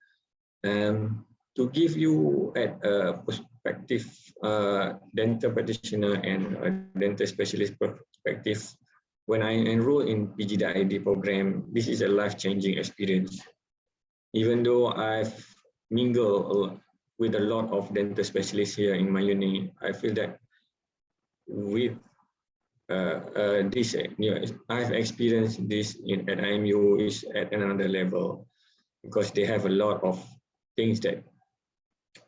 To give you at a perspective, dental practitioner and a dental specialist perspective, when I enrolled in PGDID program, this is a life-changing experience. Even though I've mingled with a lot of dental specialists here in my uni, I feel that with this, I've experienced this at IMU is at another level, because they have a lot of things that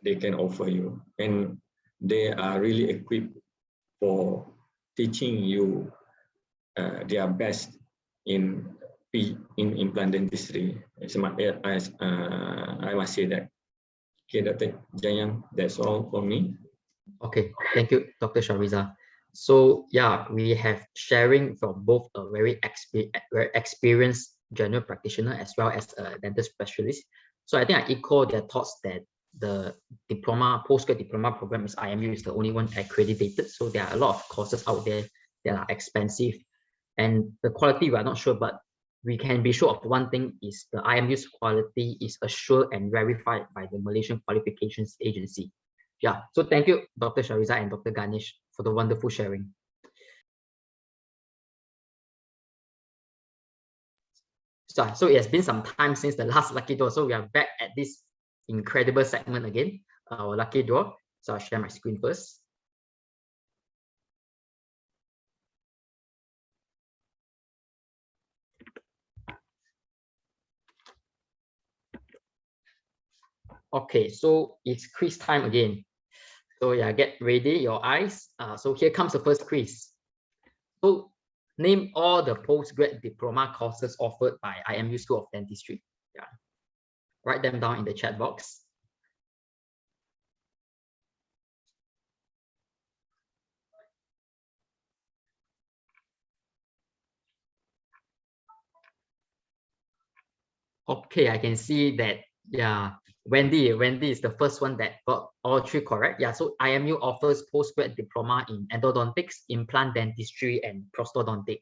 they can offer you, and they are really equipped for teaching you their best in implant dentistry. I must say that. Okay, Dr. Jayang, that's all for me. Okay, thank you, Dr. Shariza. So yeah, we have sharing from both a very experienced general practitioner as well as a dental specialist. So I think I echo their thoughts that the postgrad diploma program is IMU is the only one accredited. So there are a lot of courses out there that are expensive, and the quality we are not sure, but we can be sure of one thing is the IMU's quality is assured and verified by the Malaysian Qualifications Agency. Yeah, so thank you, Dr. Shariza and Dr. Ganesh, for the wonderful sharing. So it has been some time since the last lucky draw, so we are back at this incredible segment again, our lucky draw. So I'll share my screen first. Okay, so it's quiz time again. So yeah, get ready, your eyes. So here comes the first quiz. So name all the postgrad diploma courses offered by IMU School of Dentistry. Yeah, write them down in the chat box. Okay, I can see that, yeah, Wendy is the first one that got all three correct. Yeah, so IMU offers postgrad diploma in endodontics, implant dentistry, and prosthodontic.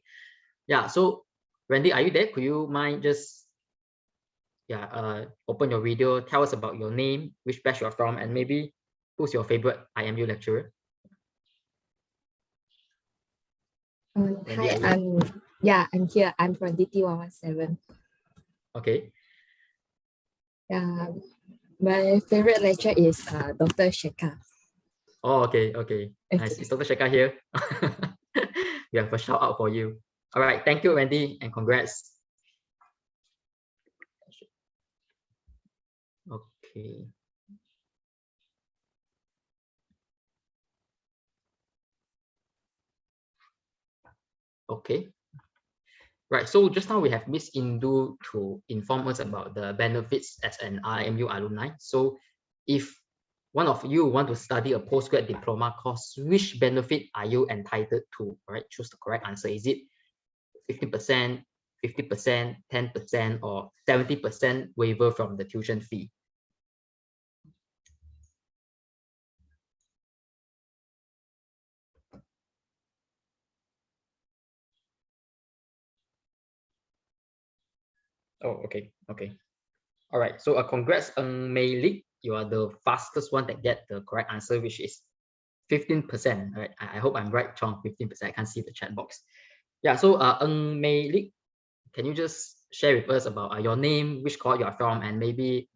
Yeah, so Wendy, are you there? Could you mind just open your video, tell us about your name, which batch you're from, and maybe who's your favorite IMU lecturer? Hi, I'm here. I'm from DT 117. Okay. Yeah, my favorite lecturer is Dr. Shekha. Oh, okay. Nice. Is Dr. Shekha here? We have a shout out for you. All right, thank you, Wendy, and congrats. Okay. Okay. Right, so just now we have Miss Indu to inform us about the benefits as an IMU alumni. So if one of you want to study a postgrad diploma course, which benefit are you entitled to? All right, choose the correct answer. Is it 50%, 50%, 10%, or 70% waiver from the tuition fee? Oh, okay. All right, so congrats, Mei Lik. You are the fastest one that get the correct answer, which is 15%. Right, I hope I'm right, Chong. 15%. I can't see the chat box. Yeah, so Mei Lik, can you just share with us about your name, which cohort you are from, and maybe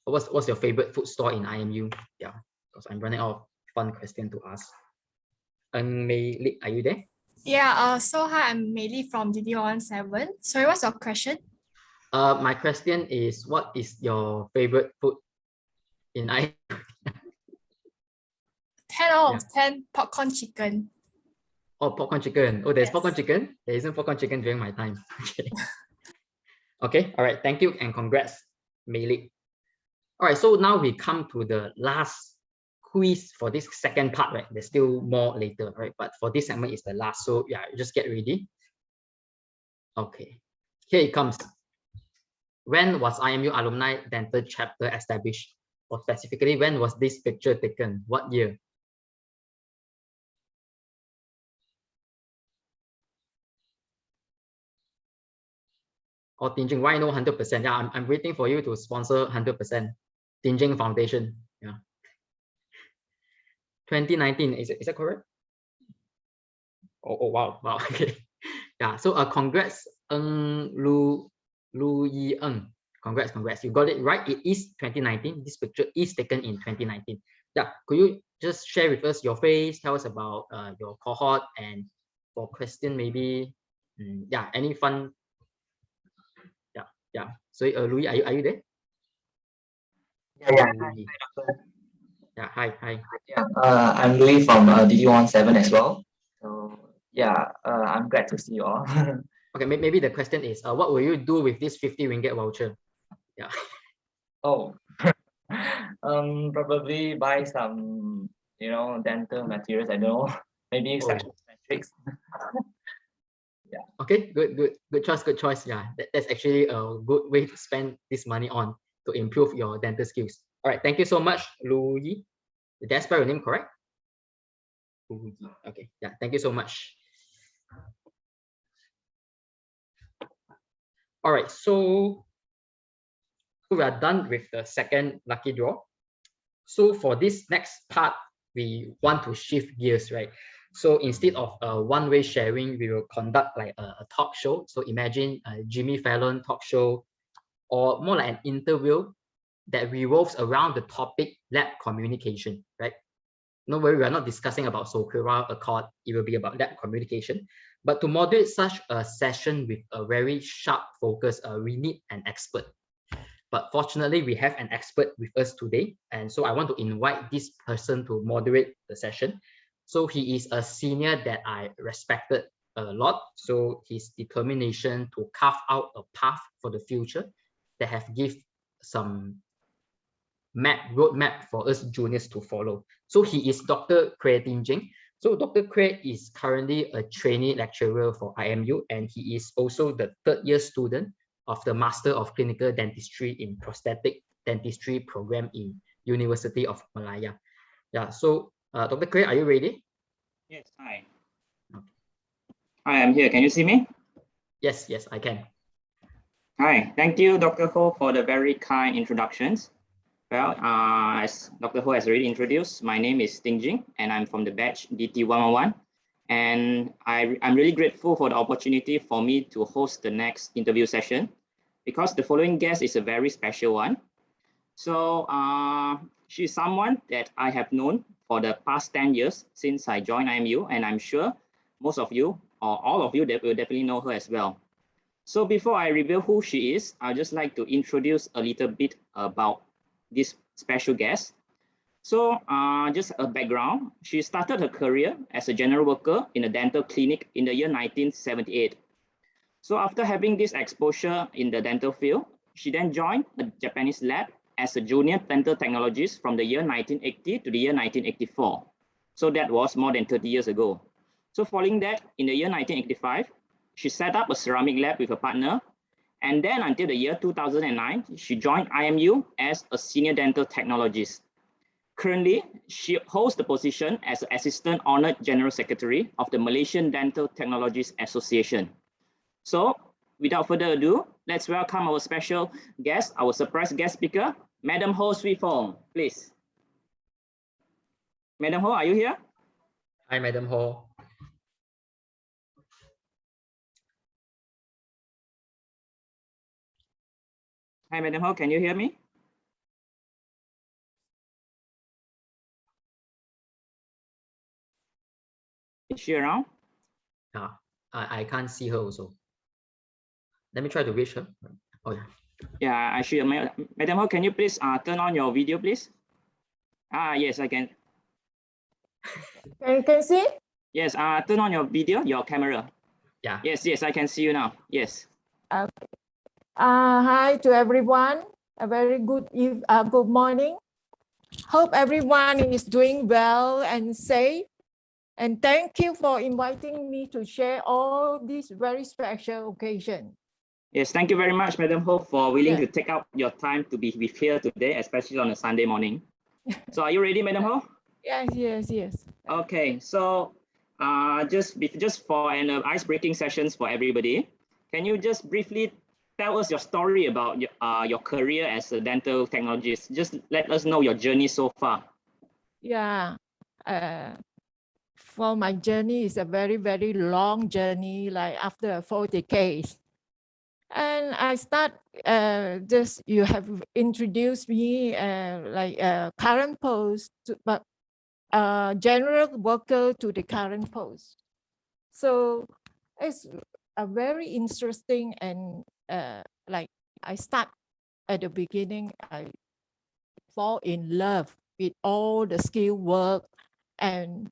what's your favorite food store in IMU? Yeah, because I'm running out of fun question to ask. Mei Lik, are you there? Yeah, so hi, I'm Meili from DD17. Sorry, what's your question? My question is, what is your favorite food in IMU? 10 out of 10 popcorn chicken. Oh, popcorn chicken. Oh, there's popcorn chicken? There isn't popcorn chicken during my time. Okay. Okay, all right. Thank you and congrats, Mei Lik. All right, so now we come to the last quiz for this second part, right? There's still more later, right? But for this segment is the last. So yeah, just get ready. Okay, here it comes. When was IMU Alumni Dental Chapter established? Or specifically, when was this picture taken? What year? Or Tinjing, why no 100%? Yeah, I'm waiting for you to sponsor 100%. Tinjing Foundation. Yeah. 2019, is that correct? Oh wow. Okay. Yeah, so congrats, Lu Yi Eng. Congrats. You got it right. It is 2019. This picture is taken in 2019. Yeah, could you just share with us your face, tell us about your cohort, and for question maybe, any fun. Yeah. So Louis, are you there? Yeah, hi. Yeah, I'm Louis from DD17 as well. So yeah, I'm glad to see you all. Okay, maybe the question is, what will you do with this 50 ringgit voucher? Yeah. Oh, probably buy some, dental materials. I don't know, maybe extraction metrics. Yeah. Okay, good choice. Yeah, that's actually a good way to spend this money on to improve your dental skills. All right, thank you so much, Louis. Did I spell your name correct? Okay, yeah, thank you so much. All right, so we are done with the second lucky draw. So for this next part, we want to shift gears, right? So instead of a one-way sharing, we will conduct like a talk show. So imagine a Jimmy Fallon talk show, or more like an interview that revolves around the topic lab communication, right? No worry, we are not discussing about Sokura Accord. It will be about lab communication. But to moderate such a session with a very sharp focus, we need an expert. But fortunately, we have an expert with us today. And so I want to invite this person to moderate the session. So he is a senior that I respected a lot. So his determination to carve out a path for the future that have give some roadmap for us juniors to follow. So he is Dr. Kray Tinjing. So Dr. Kray is currently a trainee lecturer for IMU, and he is also the third year student of the Master of Clinical Dentistry in Prosthetic Dentistry program in University of Malaya. Yeah, so Dr. Craig, are you ready? Yes, hi. Hi, I'm here. Can you see me? Yes, yes, I can. Hi, thank you, Dr. Ho, for the very kind introductions. Well, as Dr. Ho has already introduced, my name is Ting Jing, and I'm from the batch DT111. And I'm really grateful for the opportunity for me to host the next interview session, because the following guest is a very special one. So she's someone that I have known for the past 10 years since I joined IMU, and I'm sure most of you or all of you that will definitely know her as well. So before I reveal who she is, I'd just like to introduce a little bit about this special guest. So just a background, she started her career as a general worker in a dental clinic in the year 1978. So after having this exposure in the dental field, she then joined a Japanese lab as a junior dental technologist from the year 1980 to the year 1984. So that was more than 30 years ago. So following that, in the year 1985, she set up a ceramic lab with a partner. And then until the year 2009, she joined IMU as a senior dental technologist. Currently, she holds the position as Assistant Honored General Secretary of the Malaysian Dental Technologists Association. So without further ado, let's welcome our special guest, our surprise guest speaker, Madam Ho Swee Fong, please. Madam Ho, are you here? Hi, Madam Ho. Hi, Madam Ho, can you hear me? Is she around? I can't see her also. Let me try to reach her. Oh, yeah. Yeah, I should. Madam Ho, can you please turn on your video, please? Yes, I can. Can you see? Yes, turn on your video, your camera. Yeah. Yes, yes, I can see you now. Yes. Okay. Hi to everyone. A very good morning. Hope everyone is doing well and safe. And thank you for inviting me to share all this very special occasion. Yes, thank you very much, Madam Ho, for willing to take out your time to be here today, especially on a Sunday morning. So are you ready, Madam Ho? Yes, yes, yes. Okay, so just for an ice-breaking sessions for everybody, can you just briefly tell us your story about your career as a dental technologist? Just let us know your journey so far. Yeah. For my journey is a very, very long journey, like after 4 decades. And I start just you have introduced me like current post, but general worker to the current post. So it's a very interesting and like I start at the beginning, I fall in love with all the skill work and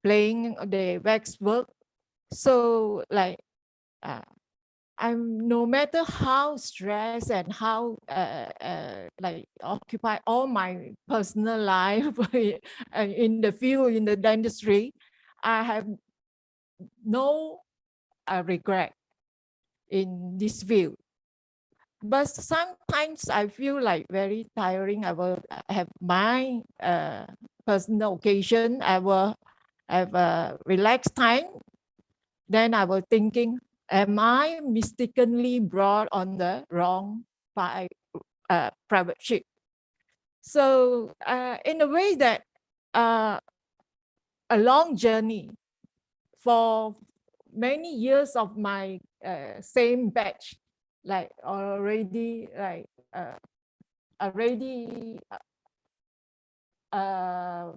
playing the wax work. So like I'm no matter how stressed and how like occupy all my personal life in the field in the dentistry, I have no regret in this field. But sometimes I feel like very tiring. I will have my personal occasion. I will have a relaxed time. Then I was thinking, am I mistakenly brought on the wrong private ship? So in a way that a long journey for many years of my same batch, like already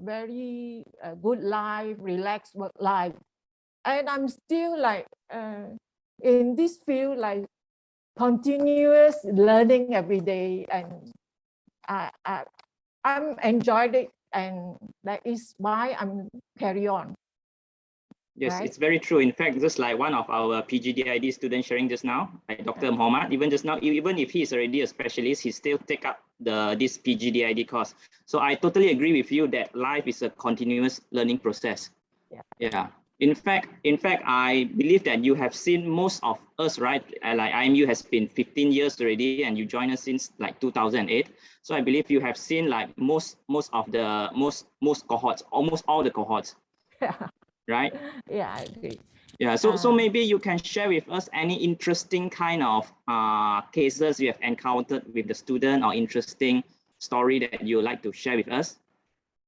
very good life, relaxed work life. And I'm still like in this field, like continuous learning every day, and I'm enjoyed it, and that is why I'm carry on. Yes, right? It's very true. In fact, just like one of our PGDID students sharing just now, like Dr. Muhammad, even just now, even if he is already a specialist, he still take up this PGDID course. So I totally agree with you that life is a continuous learning process. Yeah. Yeah. In fact, I believe that you have seen most of us, right? Like IMU has been 15 years already, and you joined us since like 2008. So I believe you have seen like most cohorts, almost all the cohorts. Yeah. Right? Yeah, I agree. Yeah. So maybe you can share with us any interesting kind of cases you have encountered with the student, or interesting story that you would like to share with us.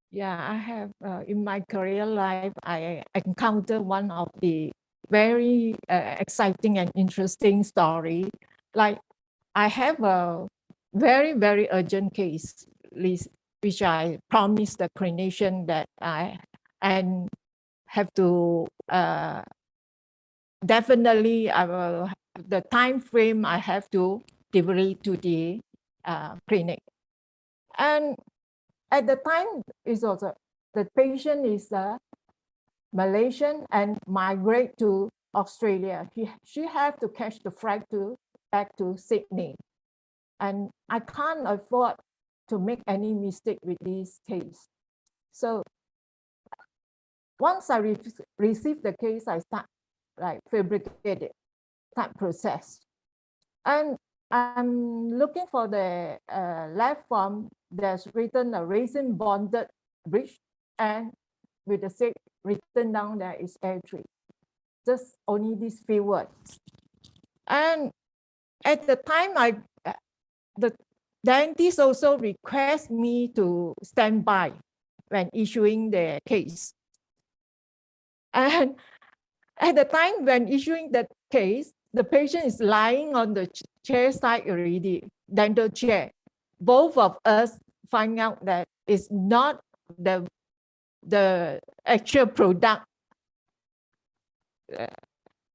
Yeah, I have in my career life, I encountered one of the very exciting and interesting story. Like I have a very, very urgent case, which I promised the clinician that I have to definitely the time frame I have to deliver to the clinic. And at the time, is also the patient is a Malaysian and migrate to Australia. She have to catch the flight back to Sydney, and I can't afford to make any mistake with this case. So once I receive the case, I start like fabricate it, start process, and I'm looking for the left form. There's written a resin bonded bridge, and with the shape written down there is A3. Just only these few words. And at the time, the dentist also request me to stand by when issuing the case. And at the time when issuing that case, the patient is lying on the chair side already, dental chair. Both of us find out that it's not the actual product.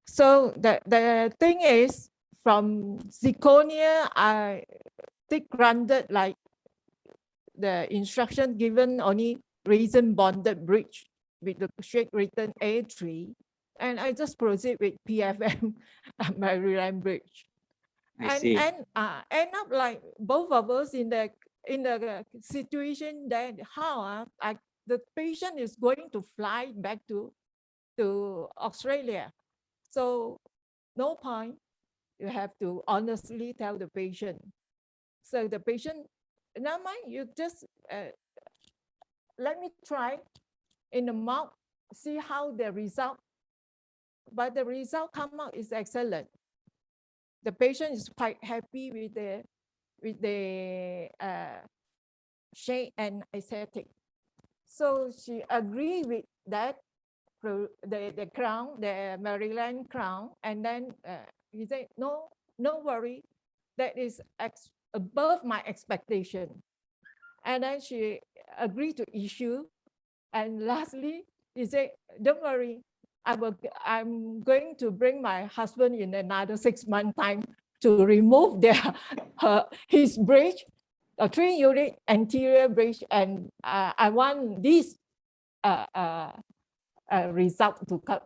So the thing is, from zirconia, I take granted like the instruction given only resin bonded bridge with the shape written A3. And I just proceed with PFM Maryland bridge. I see. And end up like both of us in the situation that how the patient is going to fly back to Australia. So no point, you have to honestly tell the patient. So the patient, never mind, you just let me try in the mouth, see how the result. But the result come out is excellent. The patient is quite happy with the shape and aesthetic. So she agreed with that, the crown, the Maryland crown, and then he said, no worry, that is above my expectation. And then she agreed to issue. And lastly, he said, don't worry, I'm going to bring my husband in another 6 months time to remove his bridge, a 3-unit anterior bridge, and I want this result to come,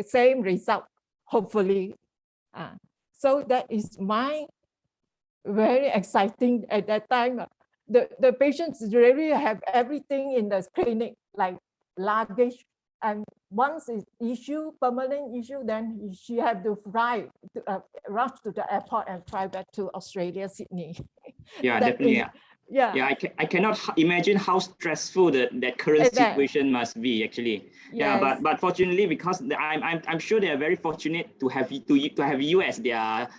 same result, hopefully. So that is my very exciting at that time. The patients really have everything in the clinic, like luggage, and once it's permanent issue, then she have to fly, rush to the airport and fly back to Australia, Sydney. Yeah, definitely. Yeah, I cannot imagine how stressful that current situation must be actually. Yes. Yeah, but fortunately, because I'm sure they are very fortunate to have you as their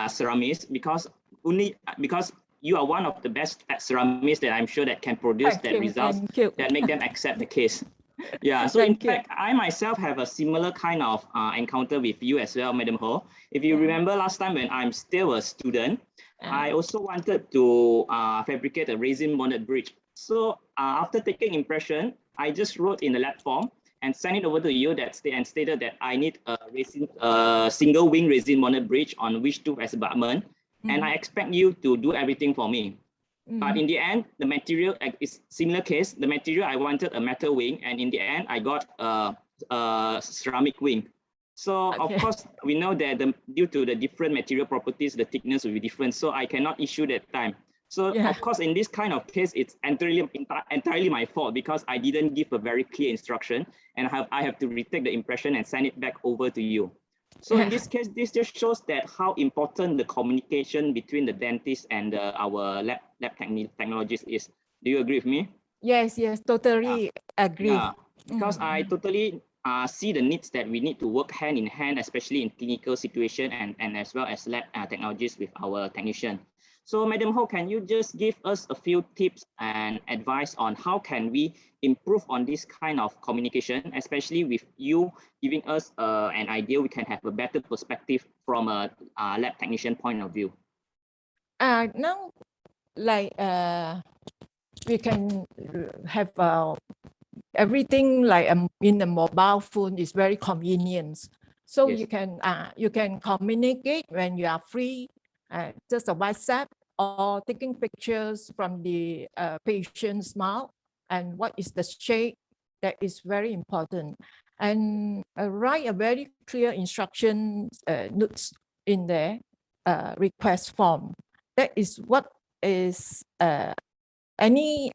ceramist, because you are one of the best ceramists that I'm sure that can produce results that make them accept the case. Yeah, so in fact, I myself have a similar kind of encounter with you as well, Madam Ho. If you remember last time when I'm still a student, I also wanted to fabricate a resin bonded bridge. So after taking impression, I just wrote in the lab form and sent it over to you and stated that I need a single wing resin bonded bridge on which tooth as abutment, and I expect you to do everything for me. But in the end, the material is similar case. The material, I wanted a metal wing, and in the end, I got a ceramic wing. So of course, we know that due to the different material properties, the thickness will be different. So I cannot issue that time. So of course, in this kind of case, it's entirely my fault because I didn't give a very clear instruction, and I have to retake the impression and send it back over to you. So in this case, this just shows that how important the communication between the dentist and our lab technologists is. Do you agree with me? Yes, totally agree. Yeah, because I totally see the needs that we need to work hand in hand, especially in clinical situation and as well as lab technologists with our technician. So Madam Ho, can you just give us a few tips and advice on how can we improve on this kind of communication, especially with you giving us an idea we can have a better perspective from a lab technician point of view? Now, like we can have everything like in the mobile phone is very convenient. So you can communicate when you are free, just a WhatsApp or taking pictures from the patient's mouth and what is the shape. That is very important. And write a very clear instructions notes in the request form. That is what is any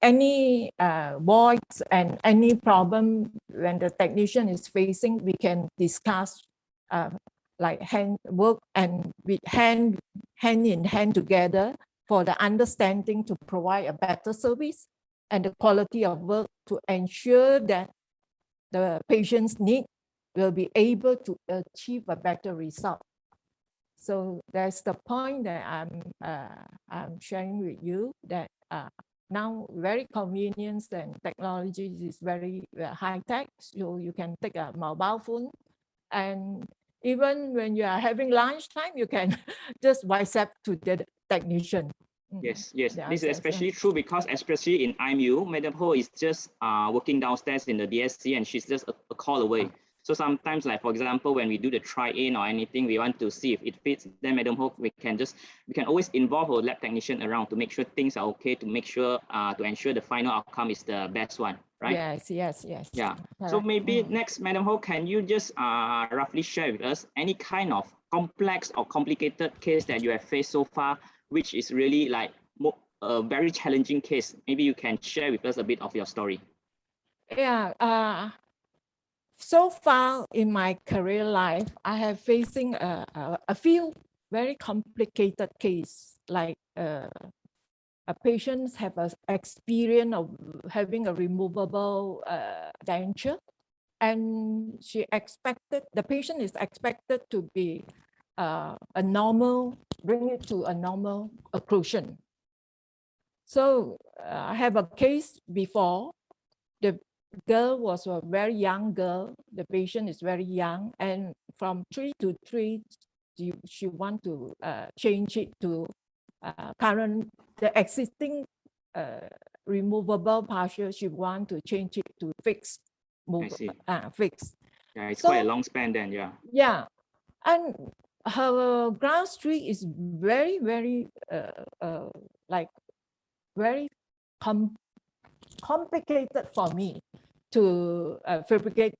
voids and any problem when the technician is facing, we can discuss like work and with hand in hand together for the understanding to provide a better service and the quality of work to ensure that the patient's need will be able to achieve a better result. So that's the point that I'm sharing with you, that now very convenient and technology is very high tech. So you can take a mobile phone, and even when you are having lunchtime, you can just WhatsApp to the technician. Yes, this is especially true because especially in IMU, Madam Ho is just working downstairs in the DSC and she's just a call away. So sometimes, like for example, when we do the try-in or anything, we want to see if it fits, then Madam Ho, we can always involve our lab technician around to make sure things are okay, to make sure to ensure the final outcome is the best one, right? Yes. Yeah. So maybe next, Madam Ho, can you just roughly share with us any kind of complex or complicated case that you have faced so far, which is really like a very challenging case? Maybe you can share with us a bit of your story. Yeah. So far in my career life, I have facing a few very complicated cases, like a patient have an experience of having a removable denture, and the patient is expected to be bring it to a normal occlusion. So I have a case before. The girl was a very young girl. The patient is very young, and from 3 to 3, she want to change it to the existing removable partial. She want to change it to fixed. Fixed. Yeah, it's quite a long span then. Yeah, and her ground street is very like very complicated for me to fabricate,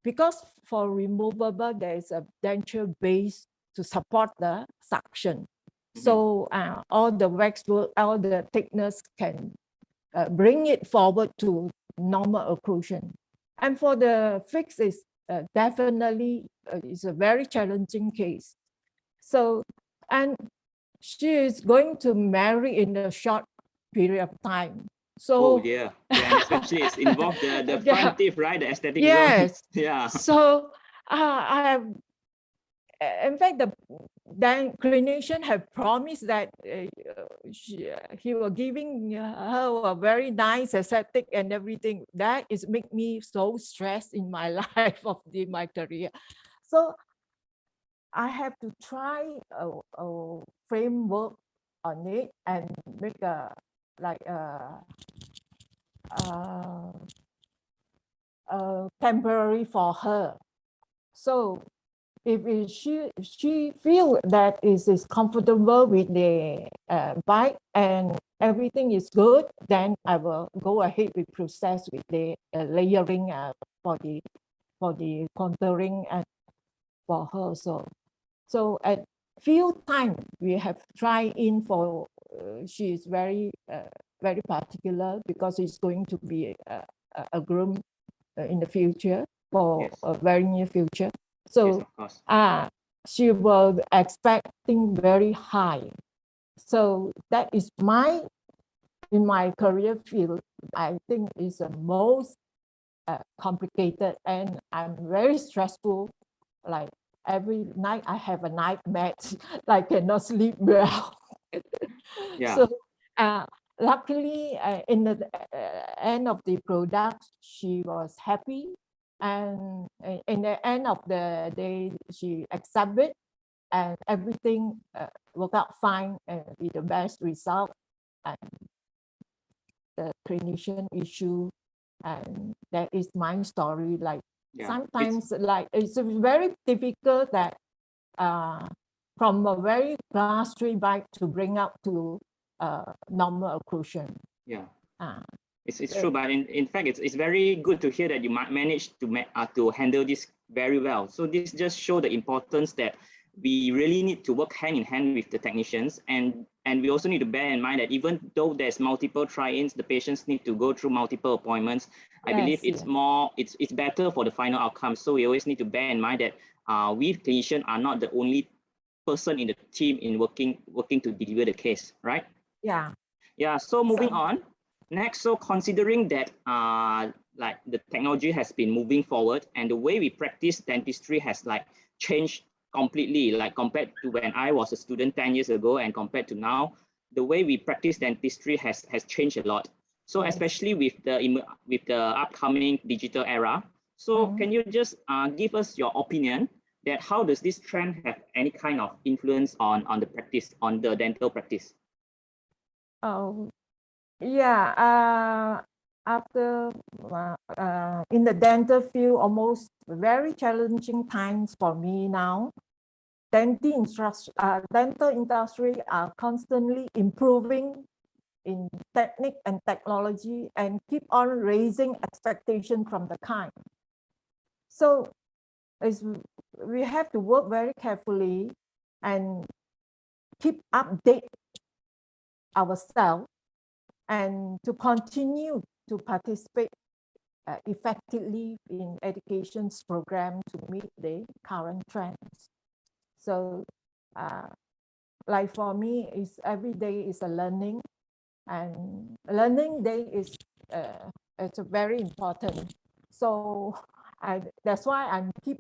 because for removable there is a denture base to support the suction. So all the waxwork, all the thickness can bring it forward to normal occlusion. And for the fix is definitely is a very challenging case. So, and she is going to marry in a short period of time. So yeah, and especially it's involved the front teeth, right? The aesthetic. Yes. Yeah. So I have, in fact, the clinician have promised that he will giving her a very nice aesthetic and everything. That is make me so stressed in my life of my career. So I have to try a framework on it and make a temporary for her. So if she feel that is comfortable with the bike and everything is good, then I will go ahead with process with the layering for the contouring and for her. So at few times we have tried in for she is very very particular because it's going to be a groom in the future for a very near future. So she was expecting very high. So that is in my career field, I think is the most complicated, and I'm very stressful. Like every night I have a nightmare, like cannot sleep well. So luckily in the end of the product, she was happy, and in the end of the day, she accepted, and everything worked out fine and with the best result. And the clinician issue, and that is my story. Like sometimes like it's very difficult that from a very class 3 bite to bring up to normal occlusion. It's true, but in fact it's very good to hear that you managed to handle this very well. So this just show the importance that we really need to work hand in hand with the technicians, and we also need to bear in mind that even though there's multiple try-ins, the patients need to go through multiple appointments. I believe it's better for the final outcome. So we always need to bear in mind that we clinicians are not the only person in the team in working to deliver the case, right? So moving on next, so considering that like the technology has been moving forward and the way we practice dentistry has like changed completely, like compared to when I was a student 10 years ago and compared to now, the way we practice dentistry has changed a lot. So especially with the upcoming digital era. So can you just give us your opinion that how does this trend have any kind of influence on the practice, on the dental practice? After in the dental field, almost very challenging times for me now. Dental industry are constantly improving in technique and technology and keep on raising expectation from the kind. So we have to work very carefully and keep update ourselves and to continue to participate effectively in education's program to meet the current trends. So like for me, is every day is a learning, and learning day is it's very important. So that's why I'm keep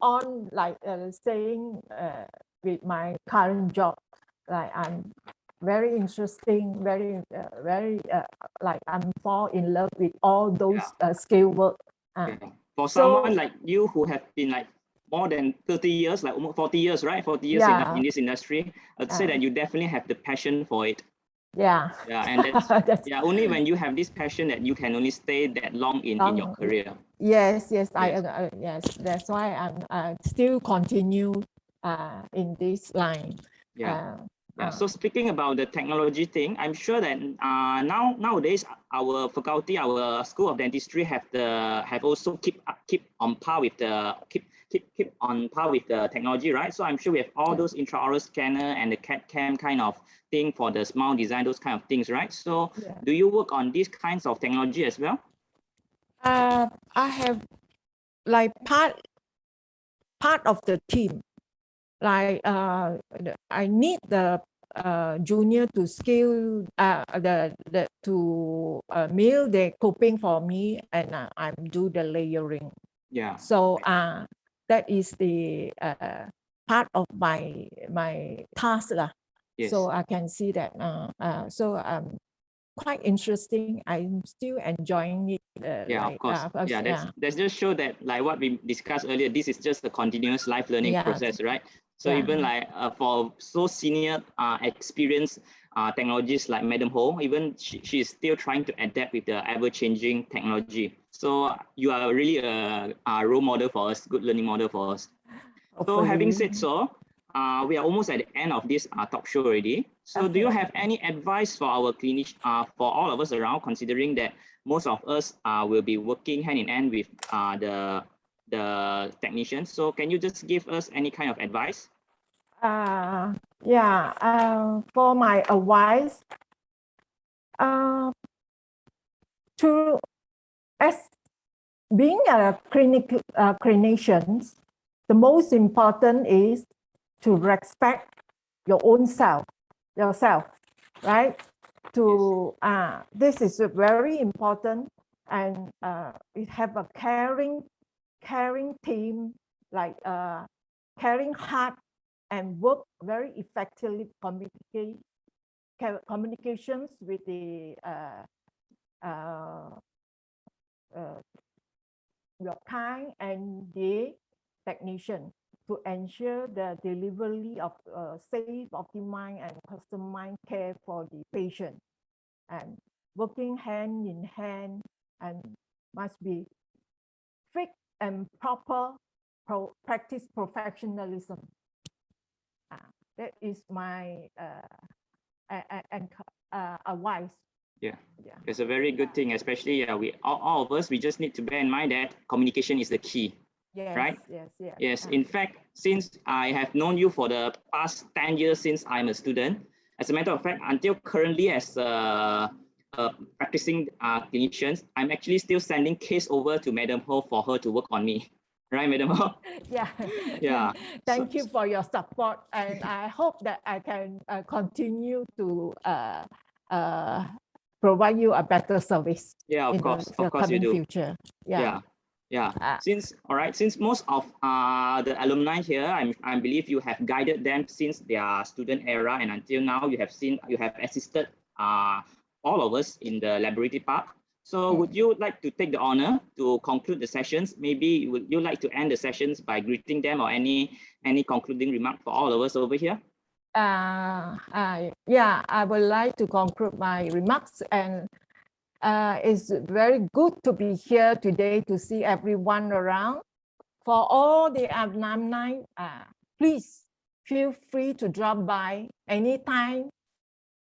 on like staying with my current job. Like I'm very interesting, very like I'm fall in love with all those skill work. For someone like you who have been like more than 30 years, like almost 40 years, right? 40 years in this industry, I'd say that you definitely have the passion for it. And that's only when you have this passion that you can only stay that long in your career. Yes, that's why I'm still continue in this line. So speaking about the technology thing, I'm sure that nowadays our faculty, our School of Dentistry have also keep on par with the technology, right? So I'm sure we have all those intraoral scanner and the CAD/CAM kind of thing for the smile design, those kind of things, right? So do you work on these kinds of technology as well? I have like part of the team. Like I need the junior to skill to mill the coping for me, and I do the layering. So that is the part of my task lah. So I can see that. So quite interesting. I'm still enjoying it. Of course. That's just show that like what we discussed earlier, this is just a continuous life learning process, right? So even like for so senior experienced technologists like Madam Ho, even she is still trying to adapt with the ever-changing technology. So you are really a role model for us, good learning model for us. So having said so, we are almost at the end of this talk show already. So do you have any advice for our for all of us around, considering that most of us will be working hand in hand with the technicians? So can you just give us any kind of advice? For my advice, to as being a clinician, the most important is to respect your own yourself, right? This is very important, and we have a caring team, like caring hard and work very effectively communications with the your kind and the technician to ensure the delivery of safe, optimized, and customized care for the patient, and working hand in hand, and must be strict and proper practice professionalism. That is my advice. Yeah, it's a very good thing, especially we all of us, we just need to bear in mind that communication is the key. Yes, right? Yes. In fact, since I have known you for the past 10 years since I'm a student, as a matter of fact, until currently as practicing clinicians, I'm actually still sending case over to Madam Ho for her to work on me. Right, Madam Ho? Yeah. Thank you for your support, and I hope that I can continue to provide you a better service. Yeah, of course you do. Future. Since most of the alumni here, I believe you have guided them since their student era, and until now you have assisted all of us in the laboratory part. So would you like to take the honor to conclude the sessions? Maybe would you like to end the sessions by greeting them, or any concluding remark for all of us over here? I would like to conclude my remarks, and it's very good to be here today to see everyone around. For all the alumni, please feel free to drop by anytime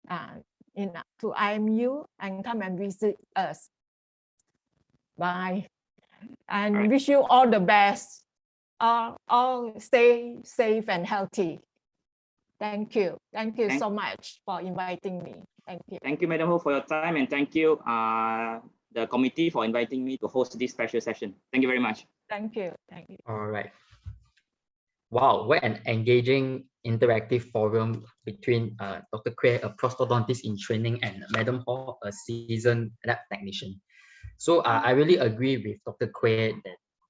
to IMU and come and visit us. Bye. And wish you all the best. All stay safe and healthy. Thank you. Thank you so much for inviting me. Thank you. Thank you, Madam Ho, for your time, and thank you, the committee, for inviting me to host this special session. Thank you very much. Thank you. Thank you. All right. Wow, what an engaging interactive forum between Dr. Quay, a prosthodontist in training, and Madam Ho, a seasoned lab technician. So I really agree with Dr. Quay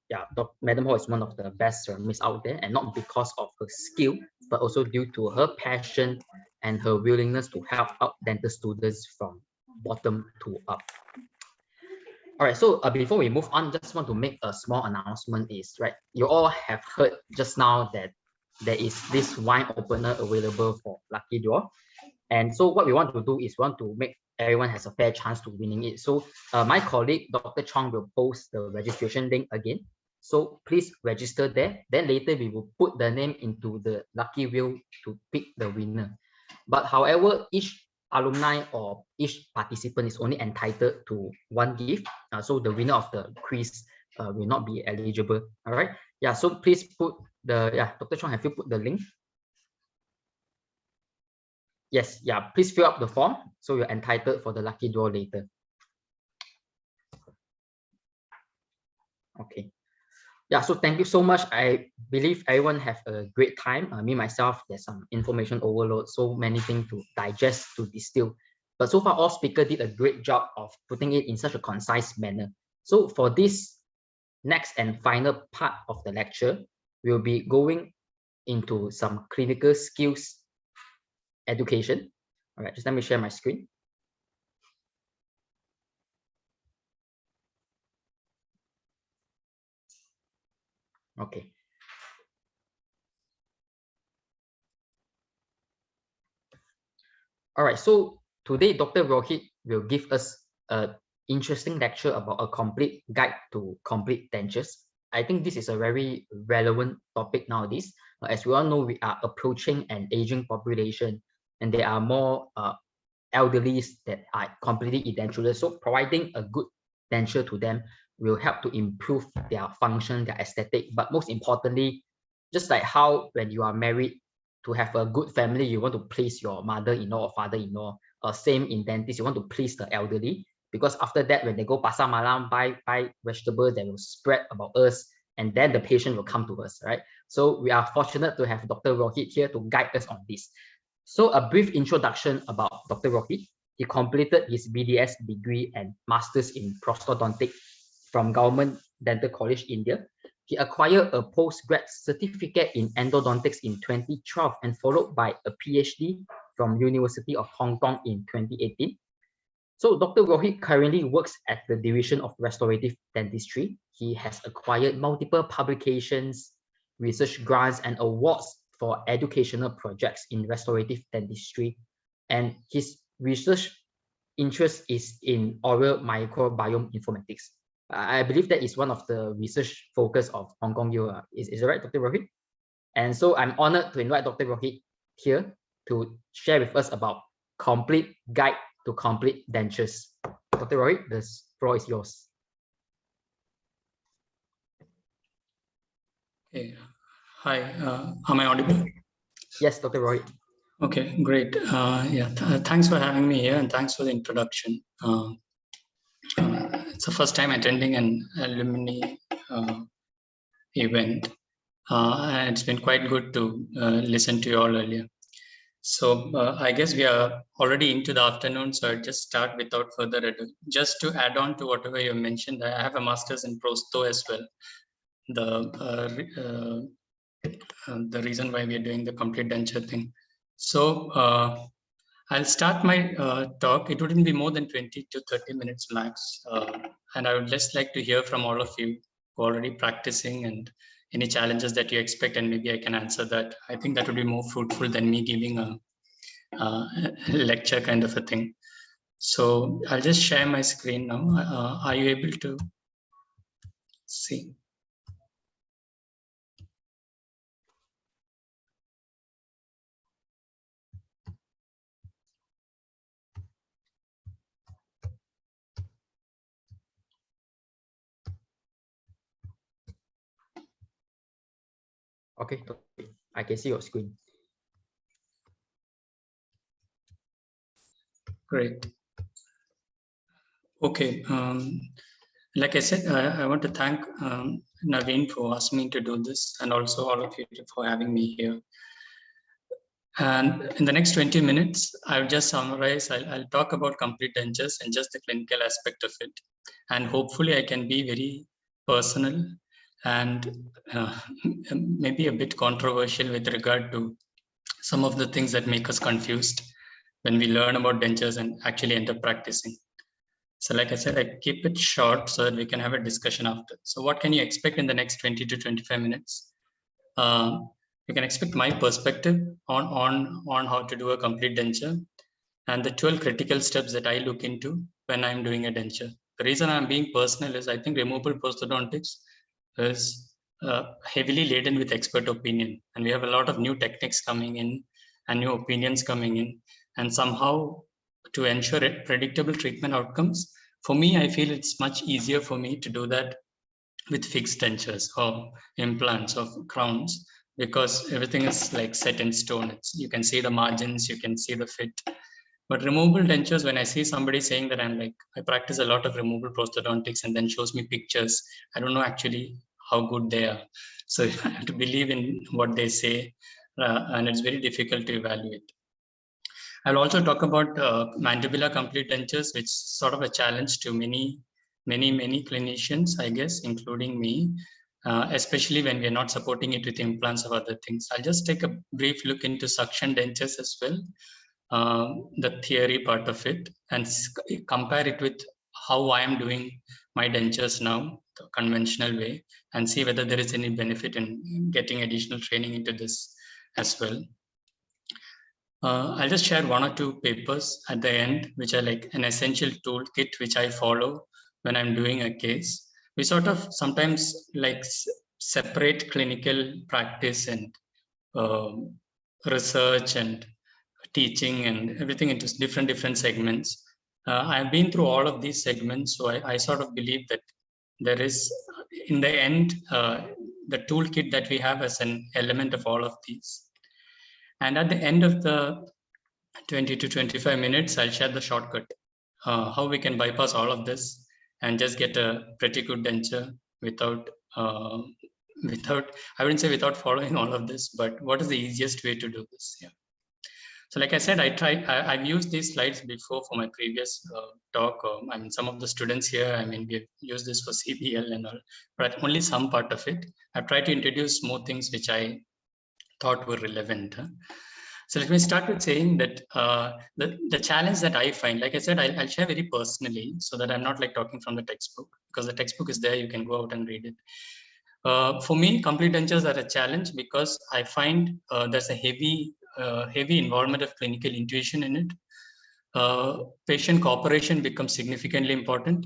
that Madam Ho is one of the best ceramists out there, and not because of her skill, but also due to her passion and her willingness to help out dental students from bottom to up. All right, so before we move on, just want to make a small announcement you all have heard just now that there is this wine opener available for lucky draw. And so what we want to do is we want to make everyone has a fair chance to winning it. So my colleague, Dr. Chong, will post the registration link again. So please register there. Then later we will put the name into the lucky wheel to pick the winner. But however, each alumni or each participant is only entitled to one gift. So the winner of the quiz will not be eligible. All right. Yeah. So please put Dr. Chong, have you put the link? Yes. Yeah. Please fill up the form so you're entitled for the lucky draw later. Okay. Yeah, so thank you so much. I believe everyone have a great time. Me, myself, there's some information overload, so many things to digest, to distill. But so far, all speakers did a great job of putting it in such a concise manner. So for this next and final part of the lecture, we'll be going into some clinical skills education. All right, just let me share my screen. Okay. All right, so today Dr. Rohit will give us an interesting lecture about a complete guide to complete dentures. I think this is a very relevant topic nowadays. As we all know, we are approaching an aging population, and there are more elderlies that are completely edentulous. So providing a good denture to them will help to improve their function, their aesthetic, but most importantly, just like how when you are married to have a good family, you want to please your mother-in-law or father-in-law. Same in dentist, you want to please the elderly, because after that, when they go pasar malam, buy vegetables, they will spread about us, and then the patient will come to us, right? So we are fortunate to have Dr. Rohit here to guide us on this. So a brief introduction about Dr. Rohit. He completed his BDS degree and Masters in Prosthodontics from Government Dental College, India. He acquired a postgrad certificate in endodontics in 2012 and followed by a PhD from University of Hong Kong in 2018. So Dr. Rohit currently works at the Division of Restorative Dentistry. He has acquired multiple publications, research grants, and awards for educational projects in restorative dentistry. And his research interest is in oral microbiome informatics. I believe that is one of the research focus of Hong Kong U. Is it right, Dr. Rohit? And so I'm honored to invite Dr. Rohit here to share with us about Complete Guide to Complete Dentures. Dr. Rohit, the floor is yours. Okay. Hi, am I audible? Yes, Dr. Rohit. Okay, great. Thanks for having me here and thanks for the introduction. It's the first time attending an alumni event. And it's been quite good to listen to you all earlier. So I guess we are already into the afternoon, so I'll just start without further ado. Just to add on to whatever you mentioned, I have a master's in Prosto as well. The reason why we are doing the complete denture thing. So I'll start my talk. It wouldn't be more than 20 to 30 minutes max. And I would just like to hear from all of you who are already practicing and any challenges that you expect, and maybe I can answer that. I think that would be more fruitful than me giving a lecture kind of a thing. So I'll just share my screen now. Are you able to see? Okay, I can see your screen. Great. Okay. Like I said, I want to thank Naveen for asking me to do this, and also all of you for having me here. And in the next 20 minutes, I'll just summarize. I'll talk about complete dentures and just the clinical aspect of it. And hopefully I can be very personal and maybe a bit controversial with regard to some of the things that make us confused when we learn about dentures and actually end up practicing. So like I said, I keep it short so that we can have a discussion after. So what can you expect in the next 20 to 25 minutes? You can expect my perspective on how to do a complete denture and the 12 critical steps that I look into when I'm doing a denture. The reason I'm being personal is I think removable prosthodontics is heavily laden with expert opinion, and we have a lot of new techniques coming in and new opinions coming in, and somehow to ensure predictable treatment outcomes, for me, I feel it's much easier for me to do that with fixed dentures or implants or crowns, because everything is like set in stone. You can see the margins, you can see the fit. But removable dentures, when I see somebody saying that I practice a lot of removable prosthodontics and then shows me pictures, I don't know actually how good they are. So I have to believe in what they say, and it's very difficult to evaluate. I'll also talk about mandibular complete dentures, which is sort of a challenge to many clinicians, I guess, including me, especially when we're not supporting it with implants or other things. I'll just take a brief look into suction dentures as well, the theory part of it, and compare it with how I am doing my dentures now, the conventional way, and see whether there is any benefit in getting additional training into this as well. I'll just share one or two papers at the end, which are like an essential toolkit, which I follow when I'm doing a case. We sort of sometimes like separate clinical practice and research and teaching and everything into different segments. I've been through all of these segments, so I sort of believe that there is, in the end, the toolkit that we have as an element of all of these. And at the end of the 20 to 25 minutes, I'll share the shortcut, how we can bypass all of this and just get a pretty good denture without, I wouldn't say without following all of this, but what is the easiest way to do this? Yeah. So like I said, I've used these slides before for my previous talk. I mean, some of the students here, I mean, we've used this for CBL and all, but only some part of it. I've tried to introduce more things which I thought were relevant. So let me start with saying that the challenge that I find, like I said, I'll share very personally so that I'm not like talking from the textbook, because the textbook is there, you can go out and read it. For me, complete dentures are a challenge because I find there's a heavy involvement of clinical intuition in it. Patient cooperation becomes significantly important.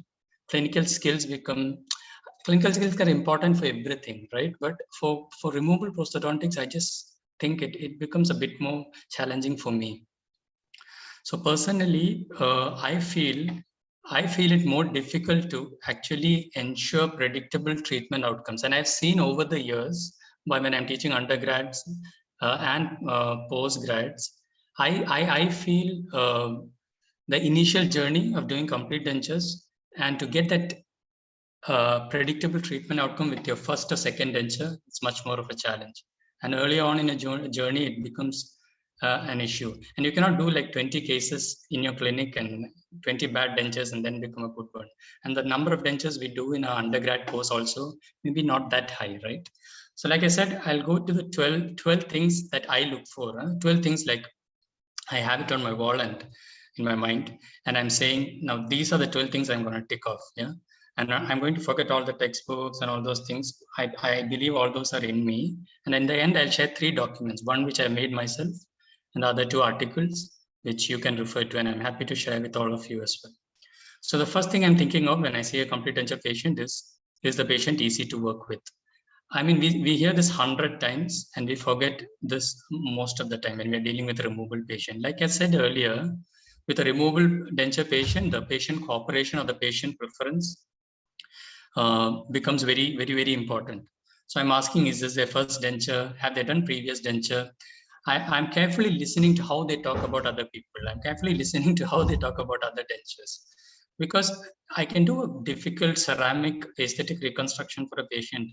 Clinical skills are important for everything, right? But for removable prosthodontics, I just think it becomes a bit more challenging for me. So personally, I feel it more difficult to actually ensure predictable treatment outcomes. And I've seen over the years, when I'm teaching undergrads and postgrads, I feel the initial journey of doing complete dentures and to get that predictable treatment outcome with your first or second denture, it's much more of a challenge. And early on in a journey, it becomes an issue. And you cannot do like 20 cases in your clinic and 20 bad dentures and then become a good one. And the number of dentures we do in our undergrad course also maybe not that high, right? So like I said, I'll go to the 12 things that I look for. 12 things like I have it on my wall and in my mind. And I'm saying, now these are the 12 things I'm going to tick off. Yeah. And I'm going to forget all the textbooks and all those things. I believe all those are in me. And in the end, I'll share 3 documents, one which I made myself and the other 2 articles, which you can refer to. And I'm happy to share with all of you as well. So the first thing I'm thinking of when I see a complete denture patient is the patient easy to work with? I mean, we hear this 100 times and we forget this most of the time when we're dealing with a removable patient. Like I said earlier, with a removable denture patient, the patient cooperation or the patient preference becomes very, very, very important. So I'm asking, is this their first denture? Have they done previous denture? I'm carefully listening to how they talk about other people. I'm carefully listening to how they talk about other dentures. Because I can do a difficult ceramic aesthetic reconstruction for a patient.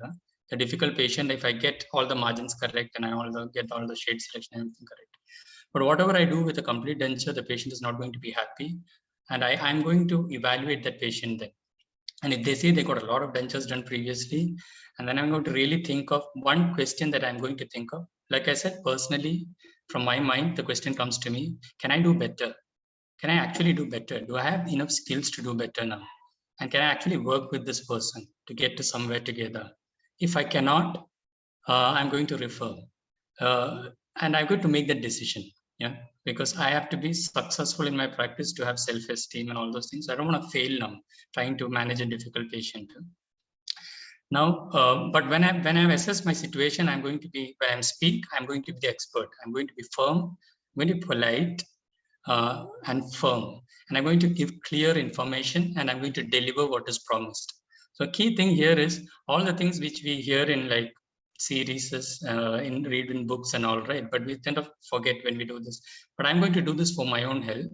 A difficult patient, if I get all the margins correct and I get all the shade selection and everything correct. But whatever I do with a complete denture, the patient is not going to be happy. And I'm going to evaluate that patient then. And if they say they got a lot of dentures done previously, and then I'm going to really think of one question that I'm going to think of. Like I said, personally, from my mind, the question comes to me, can I do better? Can I actually do better? Do I have enough skills to do better now? And can I actually work with this person to get to somewhere together? If I cannot, I'm going to refer. And I'm going to make that decision. Yeah, because I have to be successful in my practice to have self-esteem and all those things. I don't want to fail now trying to manage a difficult patient. Now, but when I assess my situation, I'm going to be, when I speak, I'm going to be the expert. I'm going to be firm, I'm going to be polite and firm. And I'm going to give clear information and I'm going to deliver what is promised. So key thing here is all the things which we hear in like series in reading books and all, right? But we tend to forget when we do this. But I'm going to do this for my own health.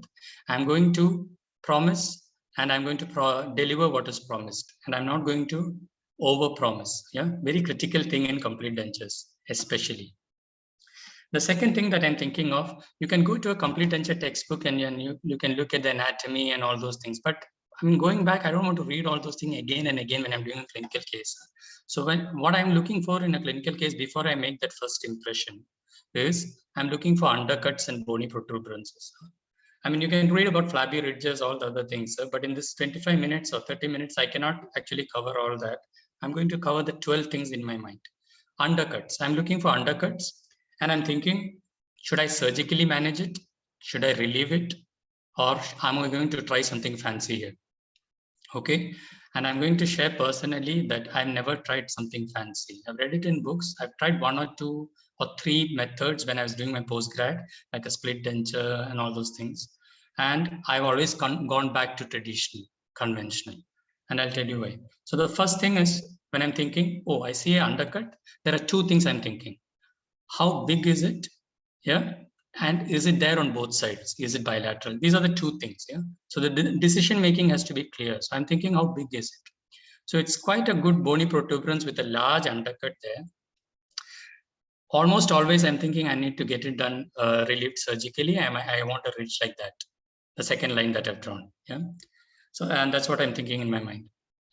I'm going to promise and I'm going to deliver what is promised. And I'm not going to over-promise. Yeah, very critical thing in complete dentures, especially. The second thing that I'm thinking of, you can go to a complete denture textbook and you can look at the anatomy and all those things. But I mean, going back, I don't want to read all those things again and again when I'm doing a clinical case. So what I'm looking for in a clinical case before I make that first impression is I'm looking for undercuts and bony protuberances. I mean, you can read about flabby ridges, all the other things, but in this 25 minutes or 30 minutes, I cannot actually cover all that. I'm going to cover the 12 things in my mind. Undercuts, I'm looking for undercuts and I'm thinking, should I surgically manage it? Should I relieve it? Or am I going to try something fancy here? Okay, and I'm going to share personally that I've never tried something fancy. I've read it in books. I've tried 1 or 2 or 3 methods when I was doing my postgrad, like a split denture and all those things. And I've always gone back to traditional, conventional. And I'll tell you why. So the first thing is when I'm thinking, oh, I see an undercut, there are 2 things I'm thinking. How big is it? Yeah. And is it there on both sides? Is it bilateral? These are the two things. Yeah. So the decision making has to be clear. So I'm thinking, how big is it? So it's quite a good bony protuberance with a large undercut there. Almost always I'm thinking I need to get it done relieved surgically. I want a ridge like that, the second line that I've drawn. Yeah. So, and that's what I'm thinking in my mind.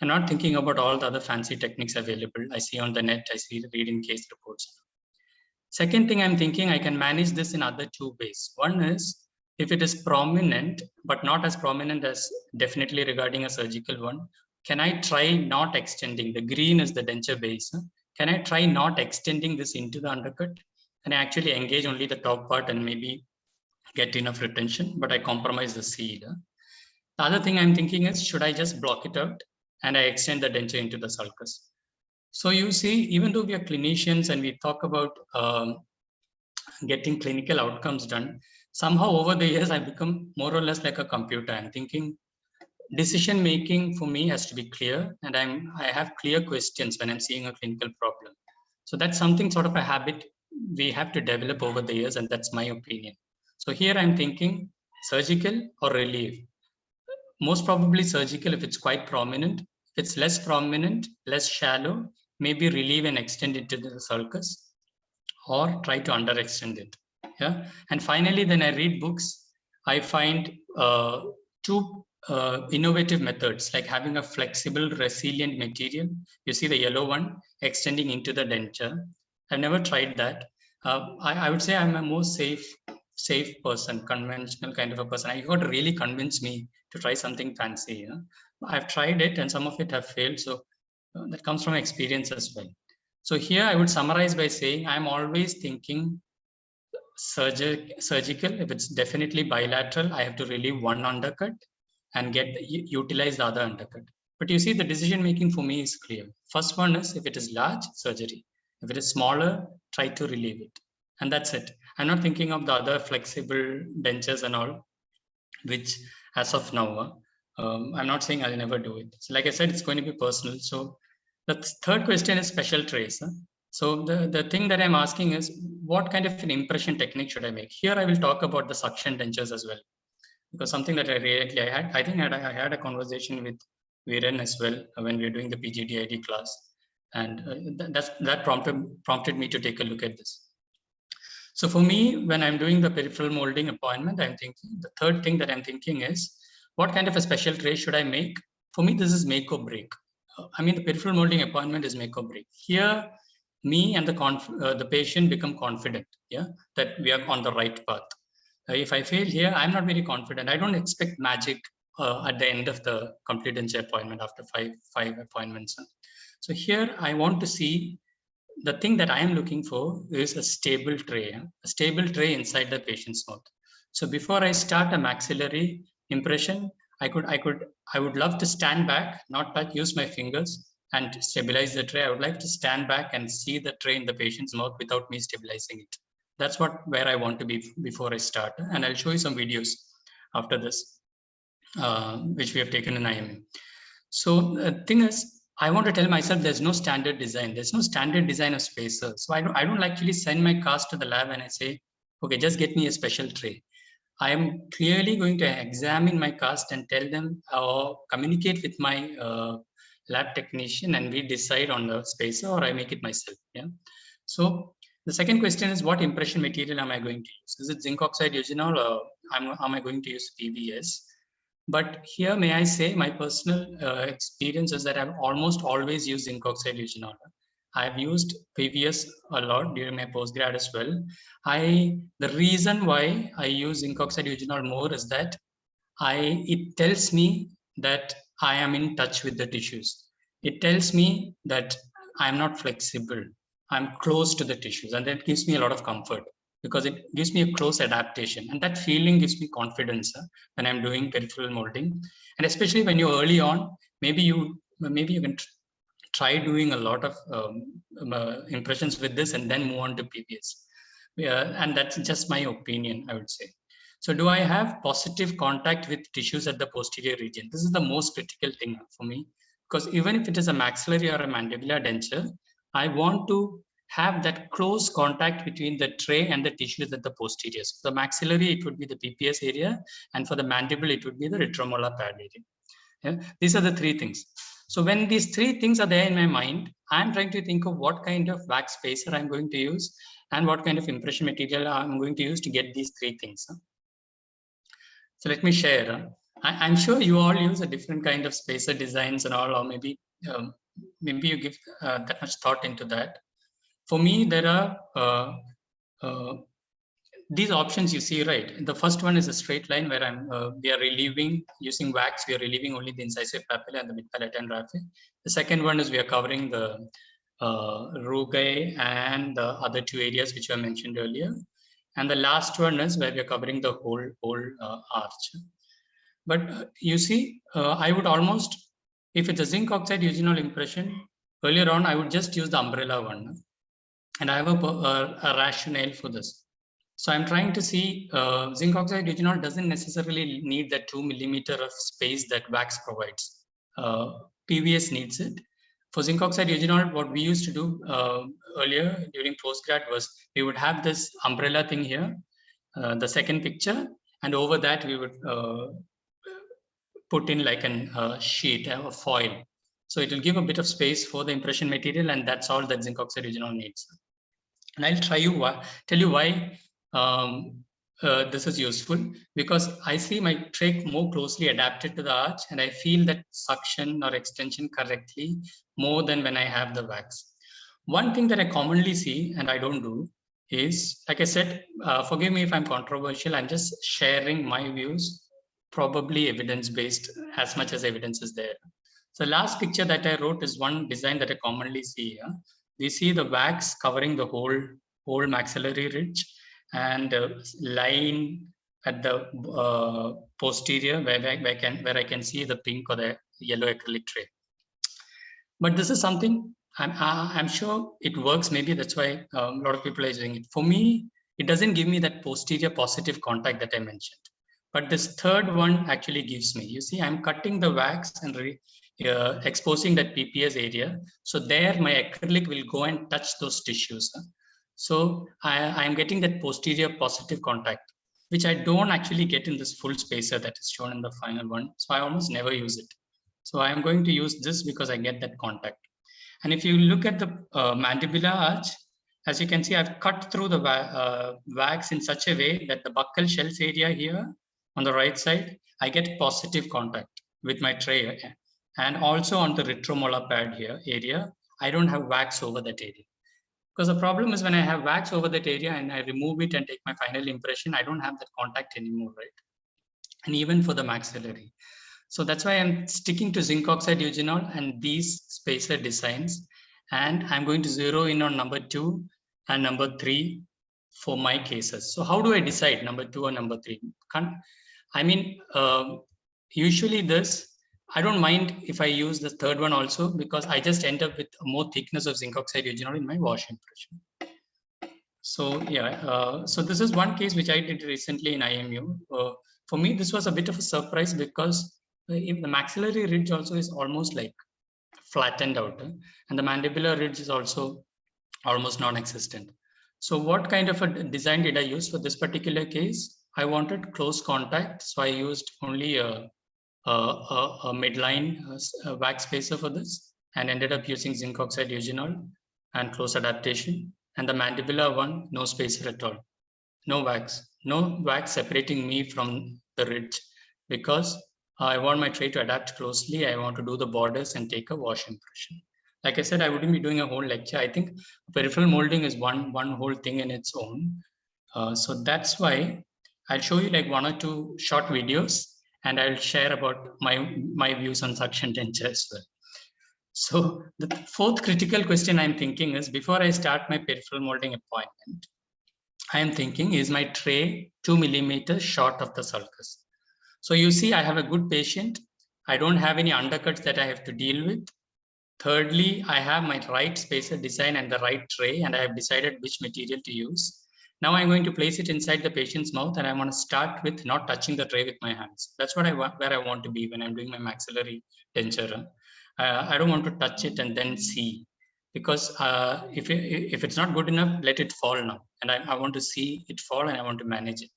I'm not thinking about all the other fancy techniques available. I see on the net, I see reading case reports. Second thing I'm thinking, I can manage this in other two ways. One is if it is prominent, but not as prominent as definitely regarding a surgical one, can I try not extending? The green is the denture base. Can I try not extending this into the undercut? Can I actually engage only the top part and maybe get enough retention, but I compromise the seed? The other thing I'm thinking is, should I just block it out and I extend the denture into the sulcus? So you see, even though we are clinicians and we talk about getting clinical outcomes done, somehow over the years, I've become more or less like a computer. I'm thinking decision making for me has to be clear, and I have clear questions when I'm seeing a clinical problem. So that's something sort of a habit we have to develop over the years, and that's my opinion. So here I'm thinking surgical or relief. Most probably surgical if it's quite prominent. If it's less prominent, less shallow, maybe relieve and extend it to the sulcus, or try to underextend it. Yeah. And finally, then I read books, I find two innovative methods, like having a flexible, resilient material. You see the yellow one extending into the denture. I've never tried that. I would say I'm a more safe person, conventional kind of a person. You got to really convince me to try something fancy. You know? I've tried it and some of it have failed. So that comes from experience as well. So here I would summarize by saying I'm always thinking surgical. If it's definitely bilateral, I have to relieve one undercut and utilize the other undercut. But you see, the decision making for me is clear. First one is, if it is large, surgery. If it is smaller, try to relieve it. And that's it. I'm not thinking of the other flexible dentures and all, which as of now, I'm not saying I'll never do it. So like I said, it's going to be personal. So the third question is special trays. Huh? So the thing that I'm asking is, what kind of an impression technique should I make? Here I will talk about the suction dentures as well, because something that I had a conversation with Viren as well when we were doing the PGDID class, and that prompted me to take a look at this. So for me, when I'm doing the peripheral molding appointment, I'm thinking, the third thing that I'm thinking is, what kind of a special tray should I make? For me, this is make or break. I mean, the peripheral molding appointment is make or break. Here, me and the patient become confident, yeah, that we are on the right path. If I fail here, I'm not very confident. I don't expect magic at the end of the complete denture appointment after five appointments. So here, I want to see, the thing that I am looking for is a stable tray inside the patient's mouth. So before I start a maxillary impression, I would love to stand back, not touch, use my fingers and stabilize the tray. I would like to stand back and see the tray in the patient's mouth without me stabilizing it. That's where I want to be before I start. And I'll show you some videos after this, which we have taken in IMU. So the thing is, I want to tell myself there's no standard design. There's no standard design of spacers. So I don't actually send my cast to the lab and I say, okay, just get me a special tray. I am clearly going to examine my cast and tell them or communicate with my lab technician, and we decide on the spacer, or I make it myself. Yeah. So the second question is, what impression material am I going to use? Is it zinc oxide eugenol, or am I going to use PVS? But here, may I say, my personal experience is that I've almost always used zinc oxide eugenol. I've used PVS a lot during my postgrad as well. The reason why I use zinc oxide eugenol more is that it tells me that I am in touch with the tissues. It tells me that I'm not flexible. I'm close to the tissues, and that gives me a lot of comfort, because it gives me a close adaptation, and that feeling gives me confidence when I'm doing peripheral molding. And especially when you're early on, maybe you can try doing a lot of impressions with this and then move on to PVS. And that's just my opinion, I would say. So do I have positive contact with tissues at the posterior region? This is the most critical thing for me, because even if it is a maxillary or a mandibular denture, I want to have that close contact between the tray and the tissues at the posterior. So the maxillary, it would be the PPS area, and for the mandible, it would be the retromolar pad area. Yeah? These are the three things. So when these three things are there in my mind, I'm trying to think of what kind of wax spacer I'm going to use and what kind of impression material I'm going to use to get these three things. So let me share. I'm sure you all use a different kind of spacer designs and all, or maybe you give that much thought into that. For me, there are these options you see, right? The first one is a straight line where we are relieving using wax. We are relieving only the incisive papilla and the mid-palate and raphe. The second one is we are covering the rugae and the other two areas which I mentioned earlier. And the last one is where we are covering the whole arch. But you see, I would almost, if it's a zinc oxide eugenol impression, earlier on, I would just use the umbrella one. And I have a rationale for this. So I'm trying to see zinc oxide eugenol doesn't necessarily need that 2 millimeter of space that wax provides. PVS needs it. For zinc oxide eugenol, what we used to do earlier during postgrad was we would have this umbrella thing here, the second picture, and over that we would put in like a sheet, a foil. So it will give a bit of space for the impression material, and that's all that zinc oxide eugenol needs. And I'll tell you why this is useful, because I see my tray more closely adapted to the arch, and I feel that suction or extension correctly more than when I have the wax. One thing that I commonly see, and I don't do, is, like I said, forgive me if I'm controversial, I'm just sharing my views, probably evidence-based as much as evidence is there. So last picture that I wrote is one design that I commonly see here. We see the wax covering the whole maxillary ridge and line at the posterior where I can see the pink or the yellow acrylic tray. But this is something I'm sure it works. Maybe that's why a lot of people are using it. For me, it doesn't give me that posterior positive contact that I mentioned. But this third one actually gives me. You see, I'm cutting the wax and exposing that PPS area. So there my acrylic will go and touch those tissues. So I'm getting that posterior positive contact, which I don't actually get in this full spacer that is shown in the final one. So I almost never use it. So I'm going to use this because I get that contact. And if you look at the mandibular arch, as you can see, I've cut through the wax in such a way that the buccal shells area here on the right side, I get positive contact with my tray. And also on the retromolar pad here area, I don't have wax over that area. Because the problem is when I have wax over that area and I remove it and take my final impression, I don't have that contact anymore, right? And even for the maxillary. So that's why I'm sticking to zinc oxide eugenol and these spacer designs. And I'm going to zero in on number 2 and number 3 for my cases. So how do I decide number 2 or number 3? I mean, usually this, I don't mind if I use the third one also, because I just end up with more thickness of zinc oxide eugenol in my wash impression. So yeah, so this is one case which I did recently in IMU. For me, this was a bit of a surprise because the maxillary ridge also is almost like flattened out, and the mandibular ridge is also almost non-existent. So what kind of a design did I use for this particular case? I wanted close contact, so I used only a midline wax spacer for this, and ended up using zinc oxide eugenol and close adaptation. And the mandibular one, no spacer at all, no wax separating me from the ridge, because I want my tray to adapt closely. I want to do the borders and take a wash impression. Like I said, I wouldn't be doing a whole lecture. I think peripheral molding is one whole thing in its own. So that's why I'll show you like 1 or 2 short videos, and I'll share about my views on suction denture as well. So the 4th critical question I'm thinking is, before I start my peripheral molding appointment, I'm thinking, is my tray 2 millimeters short of the sulcus? So you see, I have a good patient. I don't have any undercuts that I have to deal with. Thirdly, I have my right spacer design and the right tray, and I have decided which material to use. Now I'm going to place it inside the patient's mouth, and I want to start with not touching the tray with my hands. That's what where I want to be when I'm doing my maxillary denture. I don't want to touch it and then see. because if it's not good enough, let it fall now. And I want to see it fall and I want to manage it.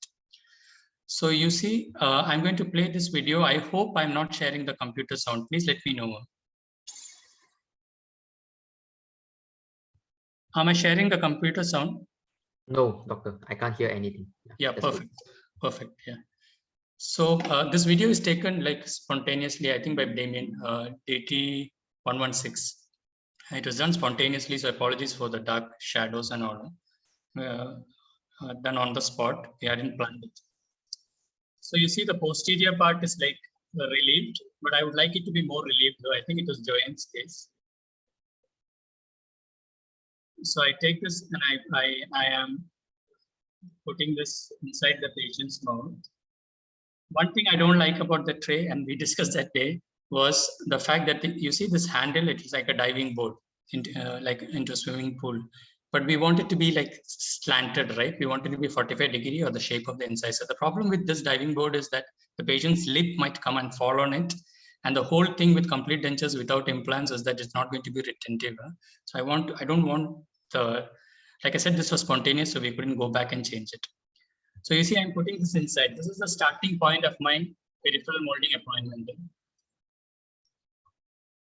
So you see, I'm going to play this video. I hope I'm not sharing the computer sound. Please let me know. Am I sharing the computer sound? No, doctor, I can't hear anything. Yeah, that's perfect. good. Perfect. Yeah. So this video is taken like spontaneously, I think by Damien, DT116. It was done spontaneously, so apologies for the dark shadows and all. Done on the spot. We hadn't planned it. So you see the posterior part is like relieved, but I would like it to be more relieved though. I think it was Joanne's case. So I take this and I am putting this inside the patient's mouth. One thing I don't like about the tray, and we discussed that day, was the fact that you see this handle, it is like a diving board, like into a swimming pool. But we want it to be like slanted, right? We want it to be 45 degree or the shape of the incisor. The problem with this diving board is that the patient's lip might come and fall on it. And the whole thing with complete dentures without implants is that it's not going to be retentive. So I don't want the, like I said, this was spontaneous, so we couldn't go back and change it. So you see, I'm putting this inside. This is the starting point of my peripheral molding appointment.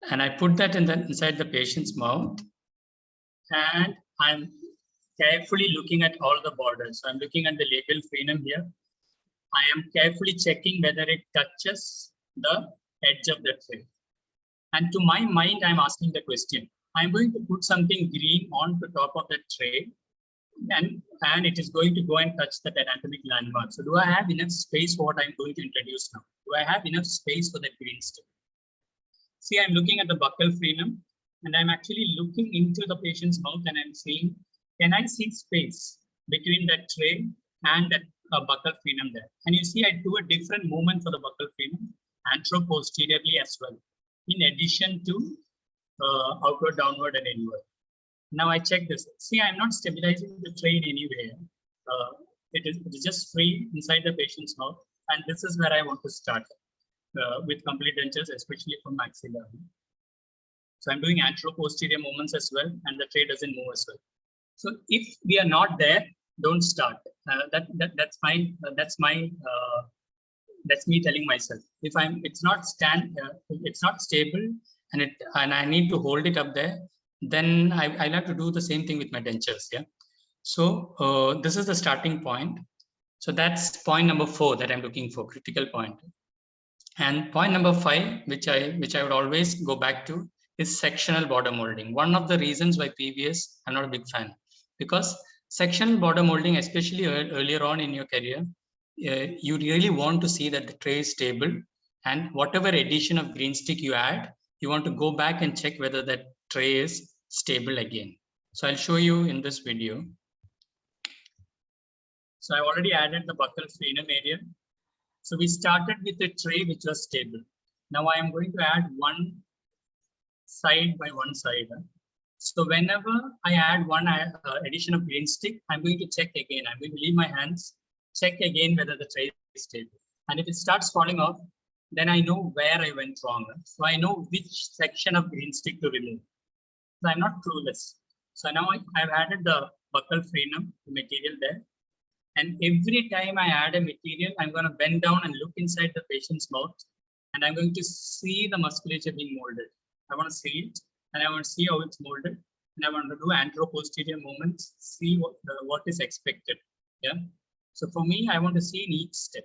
And I put that inside the patient's mouth. And I'm carefully looking at all the borders. So I'm looking at the labial frenum here. I am carefully checking whether it touches the edge of the tray. And to my mind, I'm asking the question. I'm going to put something green on the top of the tray. And it is going to go and touch that anatomic landmark. So do I have enough space for what I'm going to introduce now? Do I have enough space for that green stick? See, I'm looking at the buccal frenum and I'm actually looking into the patient's mouth and I'm saying, can I see space between that tray and that buccal frenum there? And you see, I do a different movement for the buccal frenum, anteroposteriorly as well, in addition to outward, downward, and inward. Now I check this. See, I'm not stabilizing the tray in any way. It is just free inside the patient's mouth. And this is where I want to start with complete dentures, especially for maxilla. So I'm doing anteroposterior movements as well, and the tray doesn't move as well. So if we are not there, don't start. That's me telling myself. If it's not stable, and I need to hold it up there, then I'll have to do the same thing with my dentures. Yeah. So this is the starting point. So that's point number 4 that I'm looking for, critical point. And point number 5, which I would always go back to, is sectional border molding. One of the reasons why PVS, I'm not a big fan, because sectional border molding, especially earlier on in your career, you really want to see that the tray is stable, and whatever addition of green stick you add, you want to go back and check whether that tray is stable again. So I'll show you in this video. So I already added the buccal frenum area. So we started with a tray which was stable. Now I am going to add one side by one side. So whenever I add one addition of green stick, I'm going to check again. I'm going to leave my hands, check again whether the tray is stable. And if it starts falling off, then I know where I went wrong. So I know which section of green stick to remove. So I'm not clueless. So now I've added the buccal frenum material there. And every time I add a material, I'm going to bend down and look inside the patient's mouth. And I'm going to see the musculature being molded. I want to see it, and I want to see how it's molded. And I want to do anteroposterior movements, see what is expected. Yeah. So for me, I want to see in each step.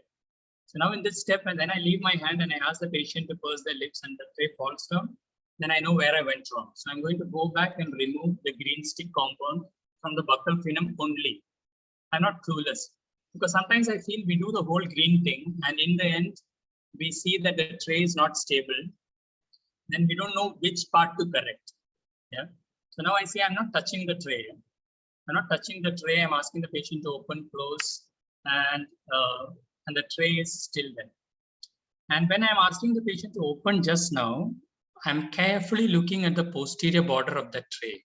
So now in this step, and then I leave my hand and I ask the patient to purse their lips and the tray falls down. Then I know where I went wrong. So I'm going to go back and remove the green stick compound from the buccal frenum only. I'm not clueless, because sometimes I feel we do the whole green thing, and in the end, we see that the tray is not stable. Then we don't know which part to correct. Yeah. So now I say I'm not touching the tray. I'm not touching the tray. I'm asking the patient to open, close, and the tray is still there. And when I'm asking the patient to open just now, I'm carefully looking at the posterior border of the tray.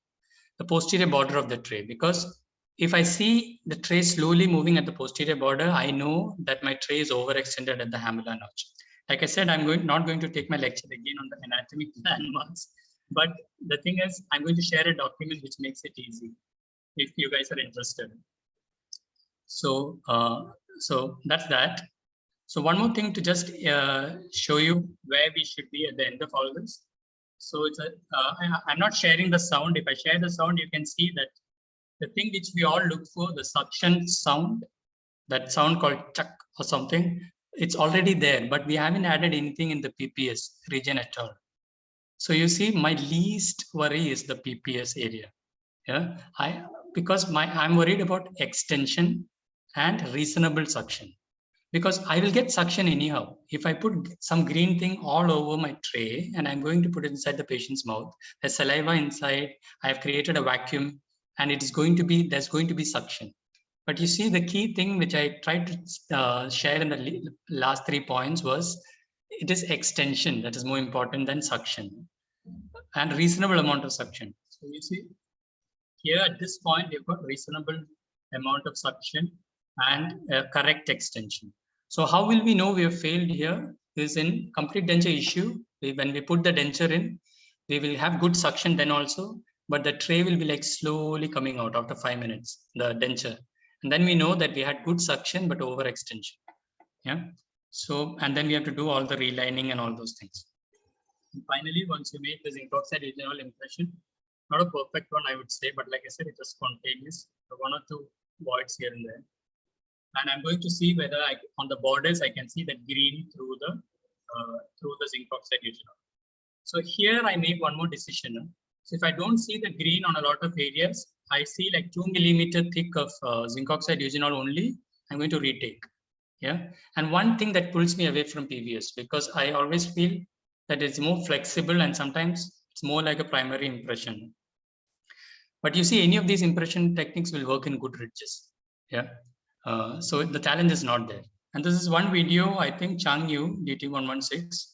The posterior border of the tray, because if I see the tray slowly moving at the posterior border, I know that my tray is overextended at the hamula notch. Like I said, I'm not going to take my lecture again on the anatomic landmarks, But the thing is, I'm going to share a document which makes it easy if you guys are interested. So, so that's that. So one more thing to just show you where we should be at the end of all this. So it's I'm not sharing the sound. If I share the sound, you can see that the thing which we all look for, the suction sound, that sound called chuck or something, it's already there, but we haven't added anything in the PPS region at all. So you see, my least worry is the PPS area. Yeah, because I'm worried about extension and reasonable suction, because I will get suction anyhow. If I put some green thing all over my tray and I'm going to put it inside the patient's mouth, there's saliva inside, I have created a vacuum, and it is going to be, there's going to be suction. But you see, the key thing which I tried to share in the last 3 points was, it is extension that is more important than suction, and reasonable amount of suction. So you see, here at this point, we've got reasonable amount of suction and correct extension. So how will we know we have failed here? Is in complete denture issue. When we put the denture in, we will have good suction then also, but the tray will be like slowly coming out after 5 minutes, the denture. And then we know that we had good suction, but over extension. Yeah. So, and then we have to do all the relining and all those things. And finally, once you make the zinc oxide regional impression, not a perfect one, I would say, but like I said, it's just spontaneous. So 1 or 2 voids here and there. And I'm going to see whether on the borders, I can see that green through the zinc oxide regional. So here I make one more decision. So if I don't see the green on a lot of areas, I see like 2 millimeter thick of zinc oxide eugenol only, I'm going to retake. Yeah. And one thing that pulls me away from PVS, because I always feel that it's more flexible and sometimes it's more like a primary impression. But you see, any of these impression techniques will work in good ridges. Yeah. So the challenge is not there. And this is one video, I think Chang Yu, DT116,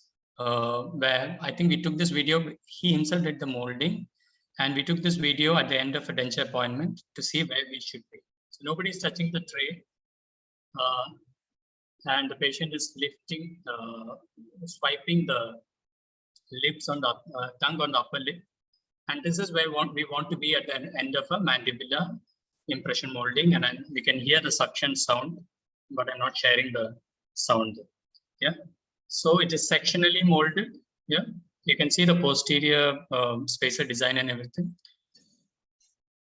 where I think we took this video, he himself did the molding, and we took this video at the end of a denture appointment to see where we should be. So nobody's touching the tray, and the patient is lifting, swiping the lips on the tongue on the upper lip. And this is where we want to be at the end of a mandibular impression molding, and we can hear the suction sound, but I'm not sharing the sound. Yeah. So it is sectionally molded. Yeah. You can see the posterior spacer design and everything.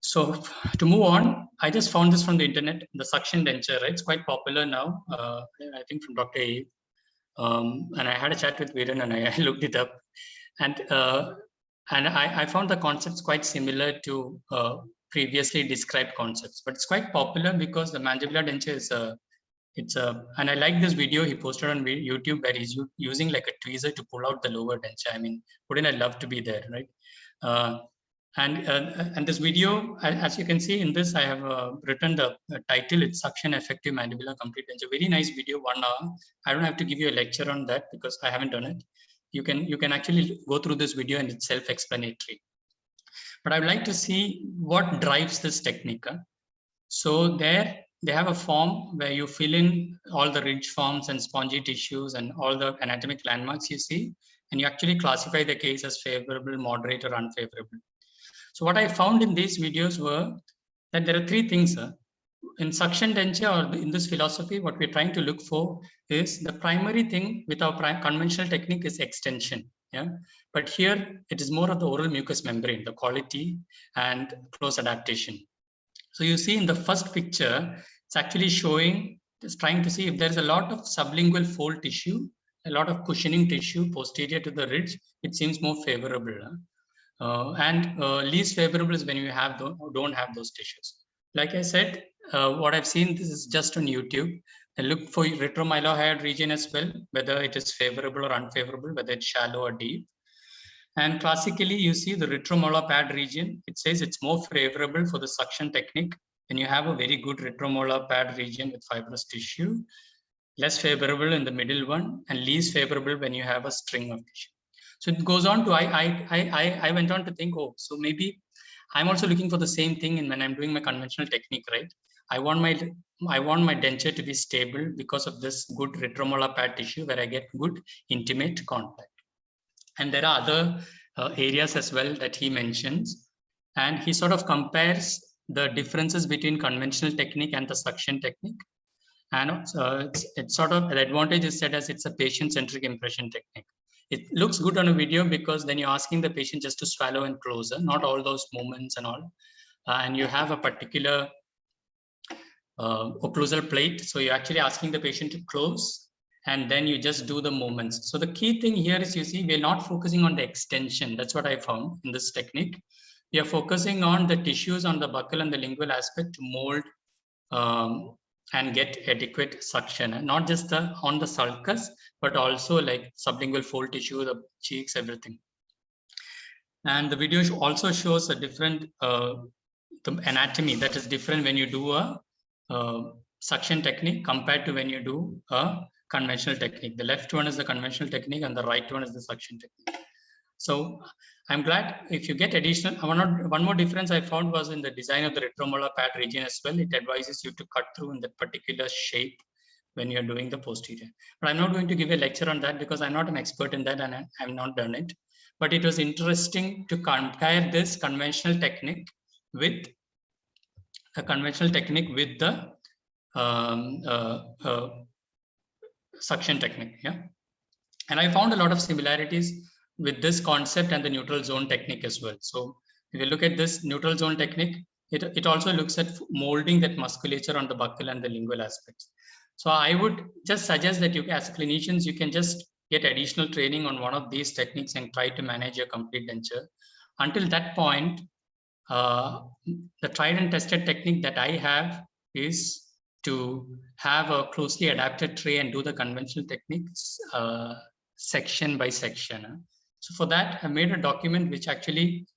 So to move on, I just found this from the internet, the suction denture, right? It's quite popular now, I think from Dr. A. And I had a chat with Viren and I looked it up. And I found the concepts quite similar to previously described concepts, but it's quite popular because the mandibular denture is and I like this video he posted on YouTube where he's using like a tweezer to pull out the lower denture. I mean, wouldn't I love to be there, right? And this video, as you can see in this, I have written the title, it's Suction Effective Mandibular Complete Denture. Very nice video, 1 hour. I don't have to give you a lecture on that because I haven't done it. You can actually go through this video and it's self-explanatory. But I would like to see what drives this technique. So there they have a form where you fill in all the ridge forms and spongy tissues and all the anatomic landmarks you see, and you actually classify the case as favorable, moderate, or unfavorable. So what I found in these videos were that there are 3 things. In suction denture, or in this philosophy, what we're trying to look for is the primary thing with our conventional technique is extension. Yeah, but here it is more of the oral mucous membrane, the quality and close adaptation. So you see in the first picture, it's actually showing, it's trying to see if there's a lot of sublingual fold tissue, a lot of cushioning tissue posterior to the ridge, it seems more favorable. Least favorable is when you don't have those tissues. Like I said, what I've seen, this is just on YouTube. I look for retromylohyoid region as well, whether it is favorable or unfavorable, whether it's shallow or deep. And classically, you see the retromolar pad region, it says it's more favorable for the suction technique when you have a very good retromolar pad region with fibrous tissue, less favorable in the middle one, and least favorable when you have a string of tissue. So it goes on to, I went on to think, oh, so maybe I'm also looking for the same thing when I'm doing my conventional technique, right? I want my denture to be stable because of this good retromolar pad tissue where I get good intimate contact. And there are other areas as well that he mentions. And he sort of compares the differences between conventional technique and the suction technique. And it's sort of, the advantage is said as it's a patient-centric impression technique. It looks good on a video because then you're asking the patient just to swallow and close, not all those movements and all. And you have a particular occlusal plate. So you're actually asking the patient to close and then you just do the movements. So the key thing here is, you see, we're not focusing on the extension. That's what I found in this technique. We are focusing on the tissues on the buccal and the lingual aspect to mold and get adequate suction, and not just on the sulcus, but also like sublingual fold tissue, the cheeks, everything. And the video also shows a different the anatomy that is different when you do a suction technique compared to when you do a conventional technique. The left one is the conventional technique and the right one is the suction technique. So I'm glad if you get additional, one more difference I found was in the design of the retromolar pad region as well. It advises you to cut through in that particular shape when you're doing the posterior. But I'm not going to give a lecture on that because I'm not an expert in that and I've not done it. But it was interesting to compare this conventional technique with the suction technique. Yeah, and I found a lot of similarities with this concept and the neutral zone technique as well. So if you look at this neutral zone technique, it also looks at molding that musculature on the buccal and the lingual aspects. So I would just suggest that you, as clinicians, you can just get additional training on one of these techniques and try to manage your complete denture. Until that point, the tried and tested technique that I have is to have a closely adapted tray and do the conventional techniques section by section. So for that, I made a document which actually,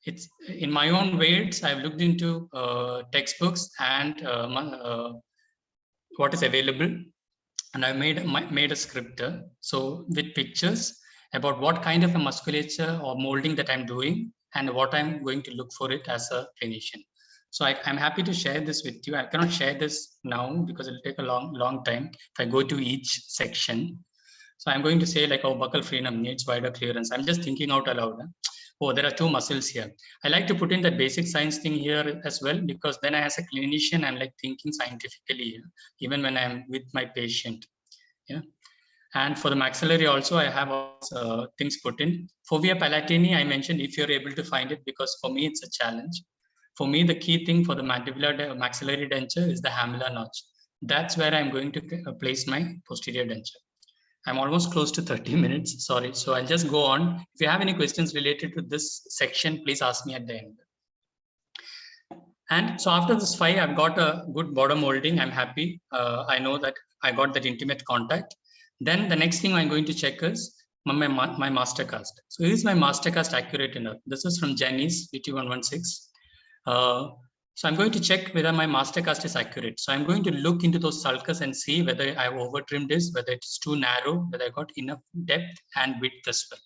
it's in my own words, I've looked into textbooks and what is available, and I made a script. So with pictures about what kind of a musculature or molding that I'm doing and what I'm going to look for it as a clinician. So I'm happy to share this with you. I cannot share this now because it'll take a long time if I go to each section. So I'm going to say like, oh, buccal frenum needs wider clearance. I'm just thinking out aloud. Oh, there are two muscles here. I like to put in that basic science thing here as well, because then as a clinician, I'm like thinking scientifically, even when I'm with my patient. Yeah. And for the maxillary also, I have things put in. Fovea palatini, I mentioned if you're able to find it, because for me, it's a challenge. For me, the key thing for the maxillary denture is the hamular notch. That's where I'm going to place my posterior denture. I'm almost close to 30 minutes, sorry. So I'll just go on. If you have any questions related to this section, please ask me at the end. And so after this 5, I've got a good border molding. I'm happy. I know that I got that intimate contact. Then the next thing I'm going to check is my master cast. So is my master cast accurate enough? This is from Jenny's DT116. So I'm going to check whether my master cast is accurate. So I'm going to look into those sulcus and see whether I've over trimmed this, whether it's too narrow, whether I got enough depth and width as well.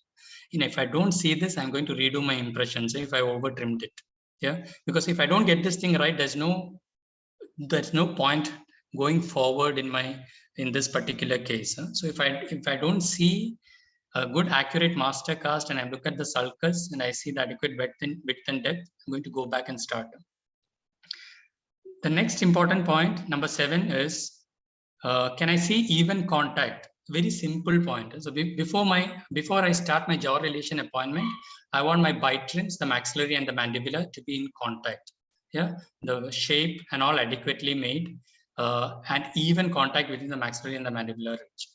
And if I don't see this, I'm going to redo my impressions if I over trimmed it. Yeah, because if I don't get this thing right, there's no point going forward in this particular case. So if I don't see a good accurate master cast and I look at the sulcus and I see the adequate width and depth, I'm going to go back and start. The next important point, number 7, is can I see even contact? Very simple point. So before I start my jaw relation appointment, I want my bite trims, the maxillary and the mandibular, to be in contact. Yeah, the shape and all adequately made, and even contact within the maxillary and the mandibular ridge.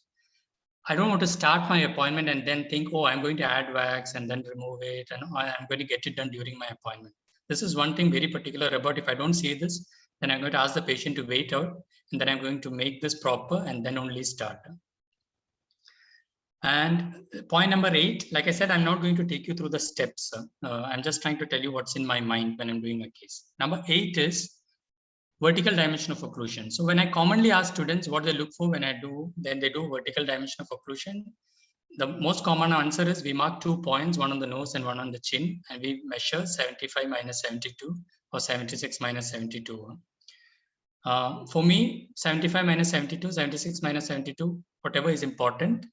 I don't want to start my appointment and then think, oh, I'm going to add wax and then remove it, and I'm going to get it done during my appointment. This is one thing very particular about. If I don't see this, then I'm going to ask the patient to wait out, and then I'm going to make this proper and then only start. And point number 8, like I said, I'm not going to take you through the steps. I'm just trying to tell you what's in my mind when I'm doing a case. Number 8 is vertical dimension of occlusion. So when I commonly ask students what they look for when then they do vertical dimension of occlusion. The most common answer is we mark 2 points, one on the nose and one on the chin, and we measure 75 minus 72 or 76 minus 72. For me, 75 minus 72, 76 minus 72, whatever is important.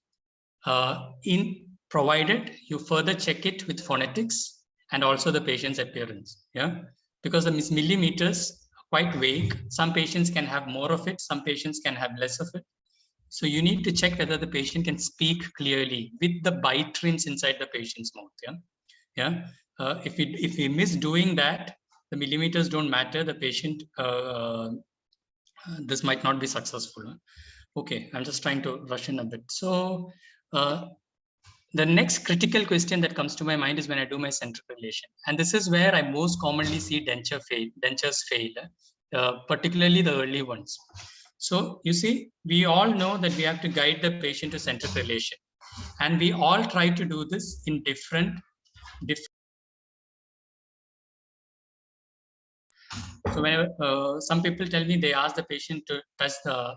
In provided you further check it with phonetics and also the patient's appearance. Yeah, because the millimeters are quite vague. Some patients can have more of it, some patients can have less of it. So you need to check whether the patient can speak clearly with the bitrins inside the patient's mouth. Yeah, yeah. If we miss doing that, the millimeters don't matter. The patient, this might not be successful. Okay, I'm just trying to rush in a bit. So the next critical question that comes to my mind is when I do my central relation, and this is where I most commonly see dentures fail, particularly the early ones. So you see, we all know that we have to guide the patient to central relation, and we all try to do this in different. So when some people tell me they ask the patient to touch the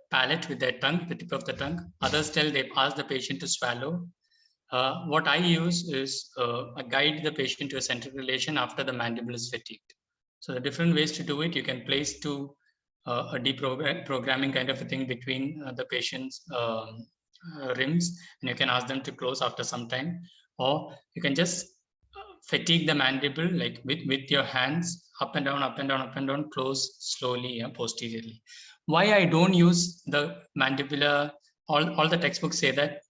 palate with their tongue, the tip of the tongue. Others tell they ask the patient to swallow. What I use is I guide the patient to a central relation after the mandible is fatigued. So the different ways to do it, you can place to a deprogramming kind of a thing between the patient's rims, and you can ask them to close after some time, or you can just fatigue the mandible like with your hands up and down, up and down, up and down, close slowly posteriorly. Why I don't use the mandibular, all the textbooks say that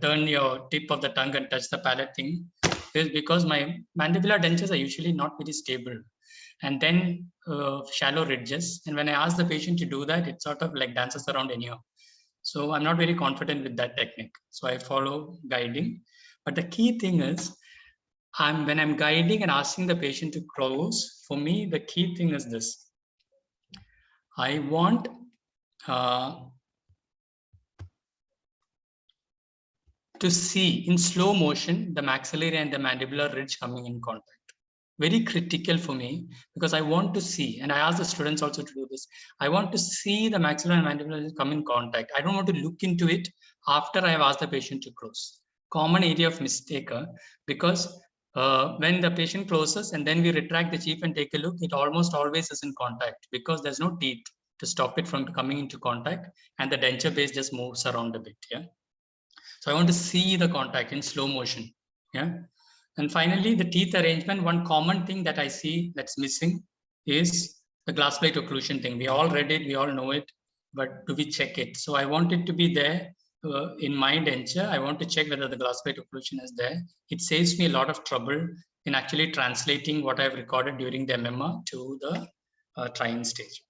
turn your tip of the tongue and touch the palate thing, is because my mandibular dentures are usually not very stable, and then shallow ridges. And when I ask the patient to do that, it sort of like dances around anyhow. So I'm not very confident with that technique. So I follow guiding. But the key thing is, when I'm guiding and asking the patient to close, for me, the key thing is this. I want to see in slow motion the maxillary and the mandibular ridge coming in contact. Very critical for me, because I want to see, and I ask the students also to do this, I want to see the maxillary and mandibular ridge come in contact. I don't want to look into it after I have asked the patient to close. Common area of mistake, because when the patient closes and then we retract the cheek and take a look, it almost always is in contact because there's no teeth to stop it from coming into contact, and the denture base just moves around a bit. Yeah. So I want to see the contact in slow motion. Yeah. And finally, the teeth arrangement. One common thing that I see that's missing is the glass plate occlusion thing. We all read it, we all know it, but do we check it? So I want it to be there in my denture. I want to check whether the glass plate occlusion is there. It saves me a lot of trouble in actually translating what I've recorded during the MMR to the trying stage.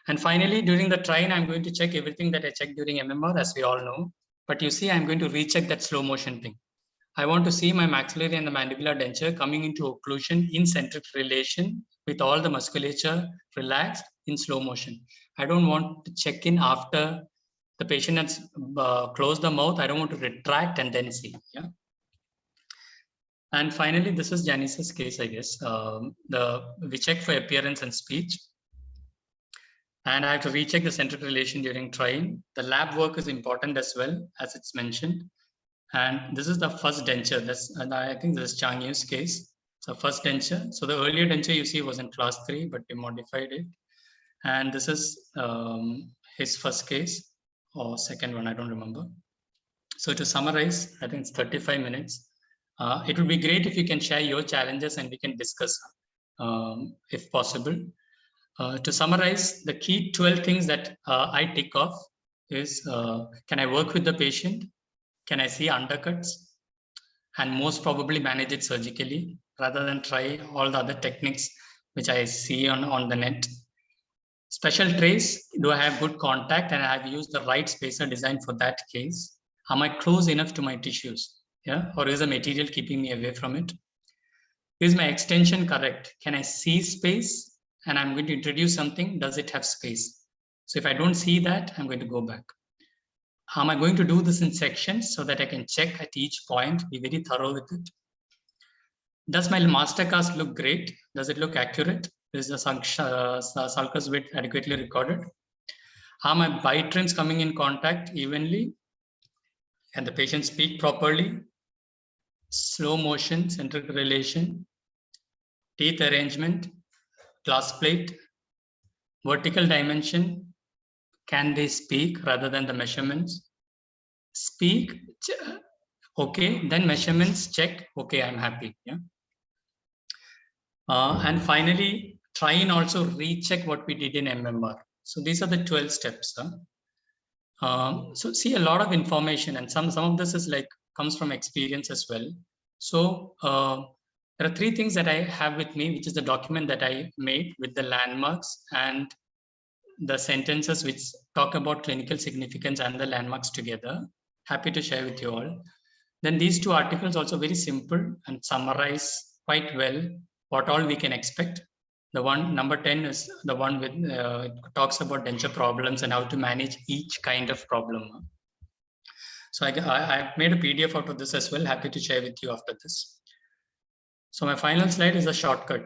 And finally, during the trying, I'm going to check everything that I checked during MMR, as we all know. But you see, I'm going to recheck that slow motion thing. I want to see my maxillary and the mandibular denture coming into occlusion in centric relation with all the musculature relaxed in slow motion. I don't want to check in after the patient has closed the mouth. I don't want to retract and then see. Yeah. And finally, this is Janice's case, I guess. We check for appearance and speech. And I have to recheck the centric relation during trying. The lab work is important as well, as it's mentioned. And this is the first denture. And I think this is Chang Yu's case. So first denture. So the earlier denture you see was in class 3, but we modified it. And this is his first case or second one, I don't remember. So to summarize, I think it's 35 minutes. It would be great if you can share your challenges and we can discuss if possible. To summarize, the key 12 things that I tick off is, can I work with the patient? Can I see undercuts? And most probably manage it surgically rather than try all the other techniques which I see on the net. Special trays, do I have good contact and I have used the right spacer design for that case? Am I close enough to my tissues? Yeah, or is the material keeping me away from it? Is my extension correct? Can I see space? And I'm going to introduce something, does it have space? So if I don't see that, I'm going to go back. Am I going to do this in sections so that I can check at each point, be very thorough with it? Does my master cast look great? Does it look accurate? Is the sulcus width adequately recorded? Are my bitrins coming in contact evenly? Can the patient speak properly? Slow motion, centric relation, teeth arrangement, glass plate, vertical dimension. Can they speak rather than the measurements? Speak okay, then measurements check, okay, I'm happy. Yeah. And finally, try and also recheck what we did in MMR. So these are the 12 steps. So see a lot of information, and some of this is like comes from experience as well. So there are 3 things that I have with me, which is the document that I made with the landmarks and the sentences which talk about clinical significance and the landmarks together. Happy to share with you all. Then these 2 articles also very simple and summarize quite well what all we can expect. The one, number 10, is the one with talks about denture problems and how to manage each kind of problem. So I made a PDF out of this as well. Happy to share with you after this. So my final slide is a shortcut.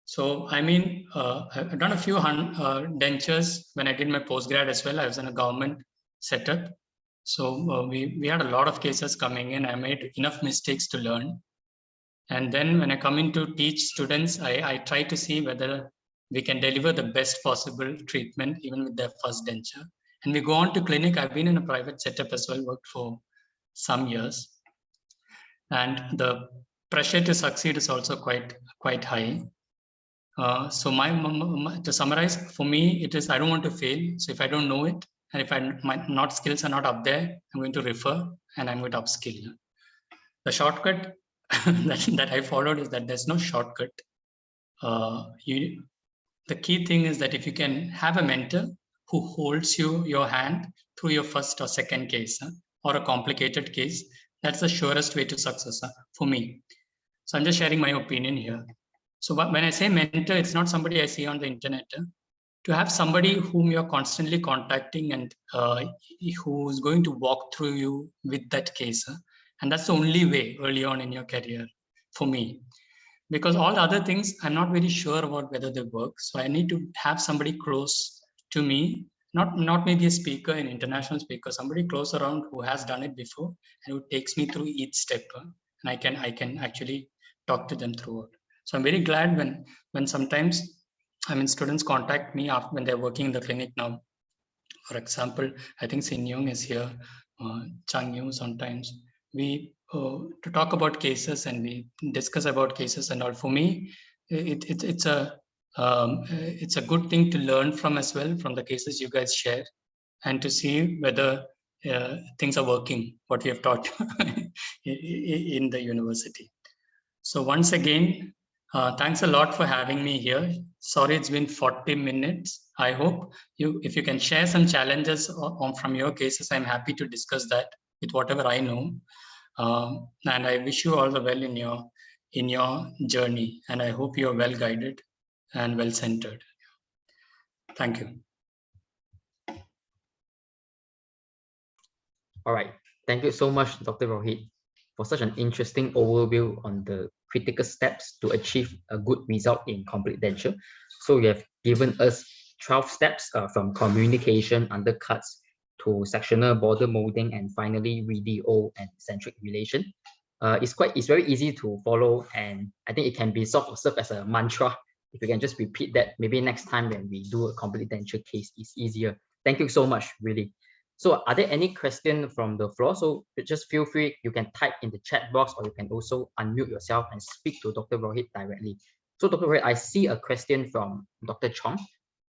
So I mean, I've done a few dentures when I did my postgrad as well. I was in a government setup. So we had a lot of cases coming in. I made enough mistakes to learn. And then when I come in to teach students, I try to see whether we can deliver the best possible treatment, even with their first denture. And we go on to clinic. I've been in a private setup as well, worked for some years. And the pressure to succeed is also quite high. So to summarize, for me, it is I don't want to fail. So if I don't know it, and if my skills are not up there, I'm going to refer and I'm going to upskill. The shortcut that I followed is that there's no shortcut. The key thing is that if you can have a mentor who holds your hand through your first or second case or a complicated case, that's the surest way to success for me. So I'm just sharing my opinion here. So when I say mentor, it's not somebody I see on the internet. To have somebody whom you're constantly contacting and who's going to walk through you with that case. And that's the only way early on in your career for me. Because all the other things, I'm not very sure about whether they work. So I need to have somebody close to me, not maybe a speaker, an international speaker, somebody close around who has done it before and who takes me through each step. And I can actually talk to them throughout. So I'm very glad when sometimes, I mean, students contact me after when they're working in the clinic now. For example, I think Sin Young is here, Chang Yu sometimes. We to talk about cases and we discuss about cases and all. For me, it's a good thing to learn from as well, from the cases you guys share, and to see whether things are working, what we have taught in the university. So once again, thanks a lot for having me here. Sorry, it's been 40 minutes. I hope if you can share some challenges from your cases, I'm happy to discuss that with whatever I know. And I wish you all the well in your journey. And I hope you're well guided and well centered. Thank you. All right. Thank you so much, Dr. Rohit, for such an interesting overview on the critical steps to achieve a good result in complete denture. So you have given us 12 steps from communication, undercuts, to sectional border molding, and finally RDO and centric relation. It's very easy to follow, and I think it can be serve as a mantra. If you can just repeat that, maybe next time when we do a complete denture case, it's easier. Thank you so much, really. So are there any questions from the floor? So just feel free, you can type in the chat box, or you can also unmute yourself and speak to Dr. Rohit directly. So Dr. Rohit, I see a question from Dr. Chong.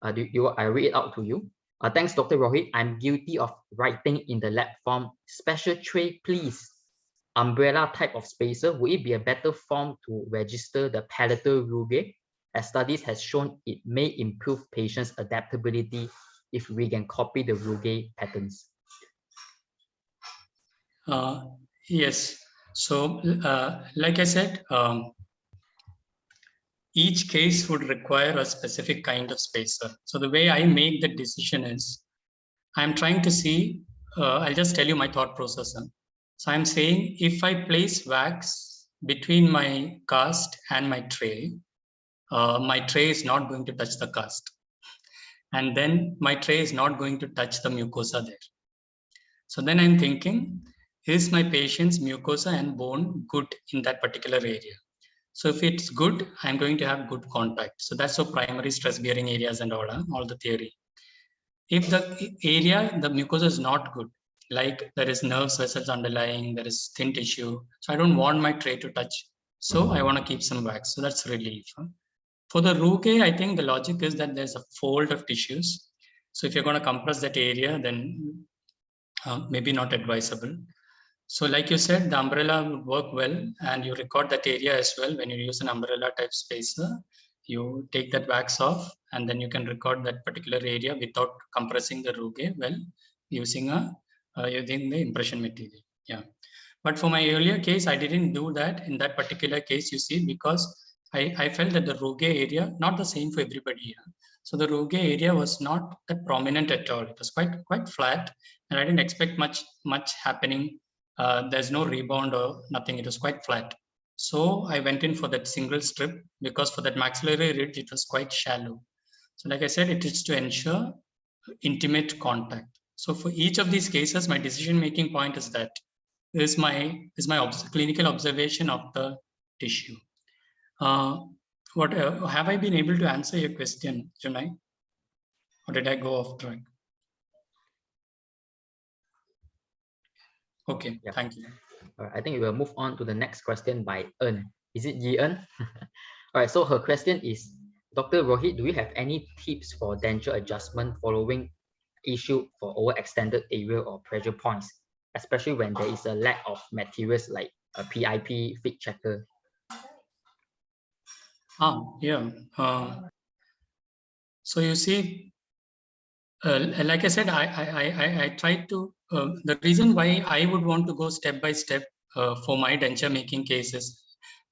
I read it out to you. Thanks, Dr. Rohit. I'm guilty of writing in the lab form, special tray, please. Umbrella type of spacer, would it be a better form to register the palatal rugae? As studies has shown, it may improve patients' adaptability if we can copy the rugae patterns. Yes. So, like I said, each case would require a specific kind of spacer. So the way I make the decision is, I'm trying to see, I'll just tell you my thought process. So I'm saying, if I place wax between my cast and my tray is not going to touch the cast. And then my tray is not going to touch the mucosa there. So then I'm thinking, is my patient's mucosa and bone good in that particular area? So if it's good, I'm going to have good contact. So that's the primary stress bearing areas and all the theory. If the area, the mucosa is not good, like there is nerve vessels underlying, there is thin tissue. So I don't want my tray to touch. So I want to keep some wax. So that's relief. For the rugae, I think the logic is that there's a fold of tissues. So if you're going to compress that area, then maybe not advisable. So like you said, the umbrella would work well, and you record that area as well. When you use an umbrella type spacer, you take that wax off, and then you can record that particular area without compressing the rugae well, using using the impression material. Yeah. But for my earlier case, I didn't do that in that particular case, you see, because I felt that the rugae area, not the same for everybody here. So the rugae area was not that prominent at all. It was quite flat, and I didn't expect much happening. There's no rebound or nothing. It was quite flat. So I went in for that single strip because for that maxillary ridge, it was quite shallow. So like I said, it is to ensure intimate contact. So for each of these cases, my decision-making point is that is my clinical observation of the tissue. What have I been able to answer your question, Junai? Or did I go off track? Okay, yeah. Thank you. All right, I think we will move on to the next question by Eun. Is it Yi Eun? All right, so her question is, Dr. Rohit, do you have any tips for denture adjustment following issue for overextended area or pressure points, especially when there is a lack of materials like a PIP, fit checker? Yeah. So you see, like I said, I tried to, the reason why I would want to go step by step for my denture making cases,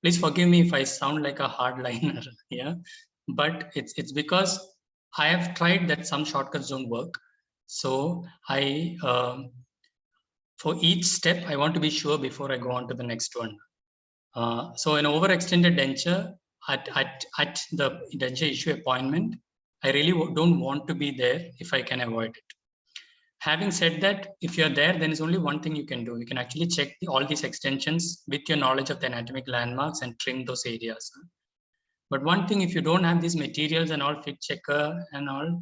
please forgive me if I sound like a hardliner, yeah, but it's because I have tried that some shortcuts don't work. So for each step, I want to be sure before I go on to the next one. So an overextended denture at the denture issue appointment, I really don't want to be there if I can avoid it. Having said that, if you're there, then there's only one thing you can do. You can actually check all these extensions with your knowledge of the anatomic landmarks and trim those areas. But one thing, if you don't have these materials and all, fit checker and all,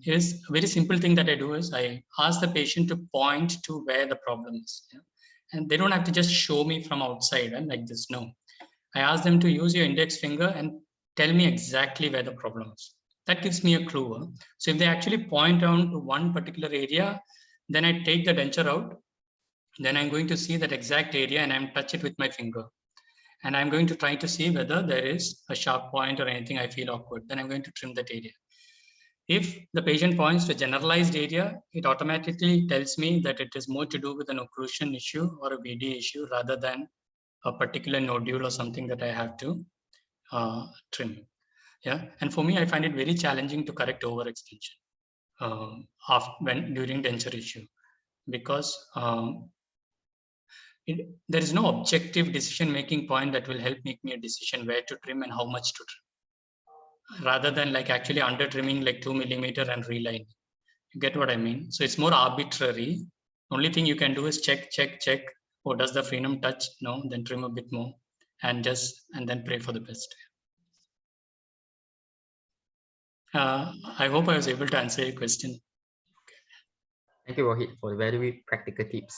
is a very simple thing that I do is I ask the patient to point to where the problem is. Yeah? And they don't have to just show me from outside like this, no. I ask them to use your index finger and tell me exactly where the problem is. That gives me a clue. So if they actually point down to one particular area, then I take the denture out. Then I'm going to see that exact area and I'm touch it with my finger. And I'm going to try to see whether there is a sharp point or anything I feel awkward. Then I'm going to trim that area. If the patient points to a generalized area, it automatically tells me that it is more to do with an occlusion issue or a BD issue rather than a particular nodule or something that I have to trim. Yeah, and for me, I find it very challenging to correct overextension during denture issue, because there is no objective decision-making point that will help make me a decision where to trim and how much to trim, rather than like actually under trimming like 2 millimeter and relining. You get what I mean? So it's more arbitrary. Only thing you can do is check. Oh, does the frenum touch? No, then trim a bit more, and then pray for the best. I hope I was able to answer your question. Thank you, Rohit, for the very practical tips.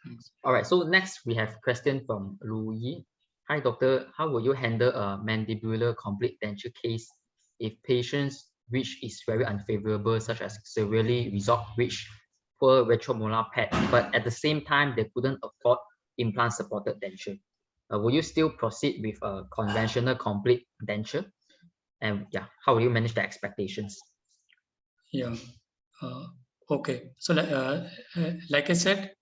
Thanks. All right, so next we have a question from Lu Yi. Hi, doctor. How will you handle a mandibular complete denture case if patient's ridge is very unfavorable, such as severely resorped ridge, poor retromolar pad, but at the same time they couldn't afford implant-supported denture? Will you still proceed with a conventional complete denture? And yeah, how will you manage the expectations? Yeah. Okay. So like I said,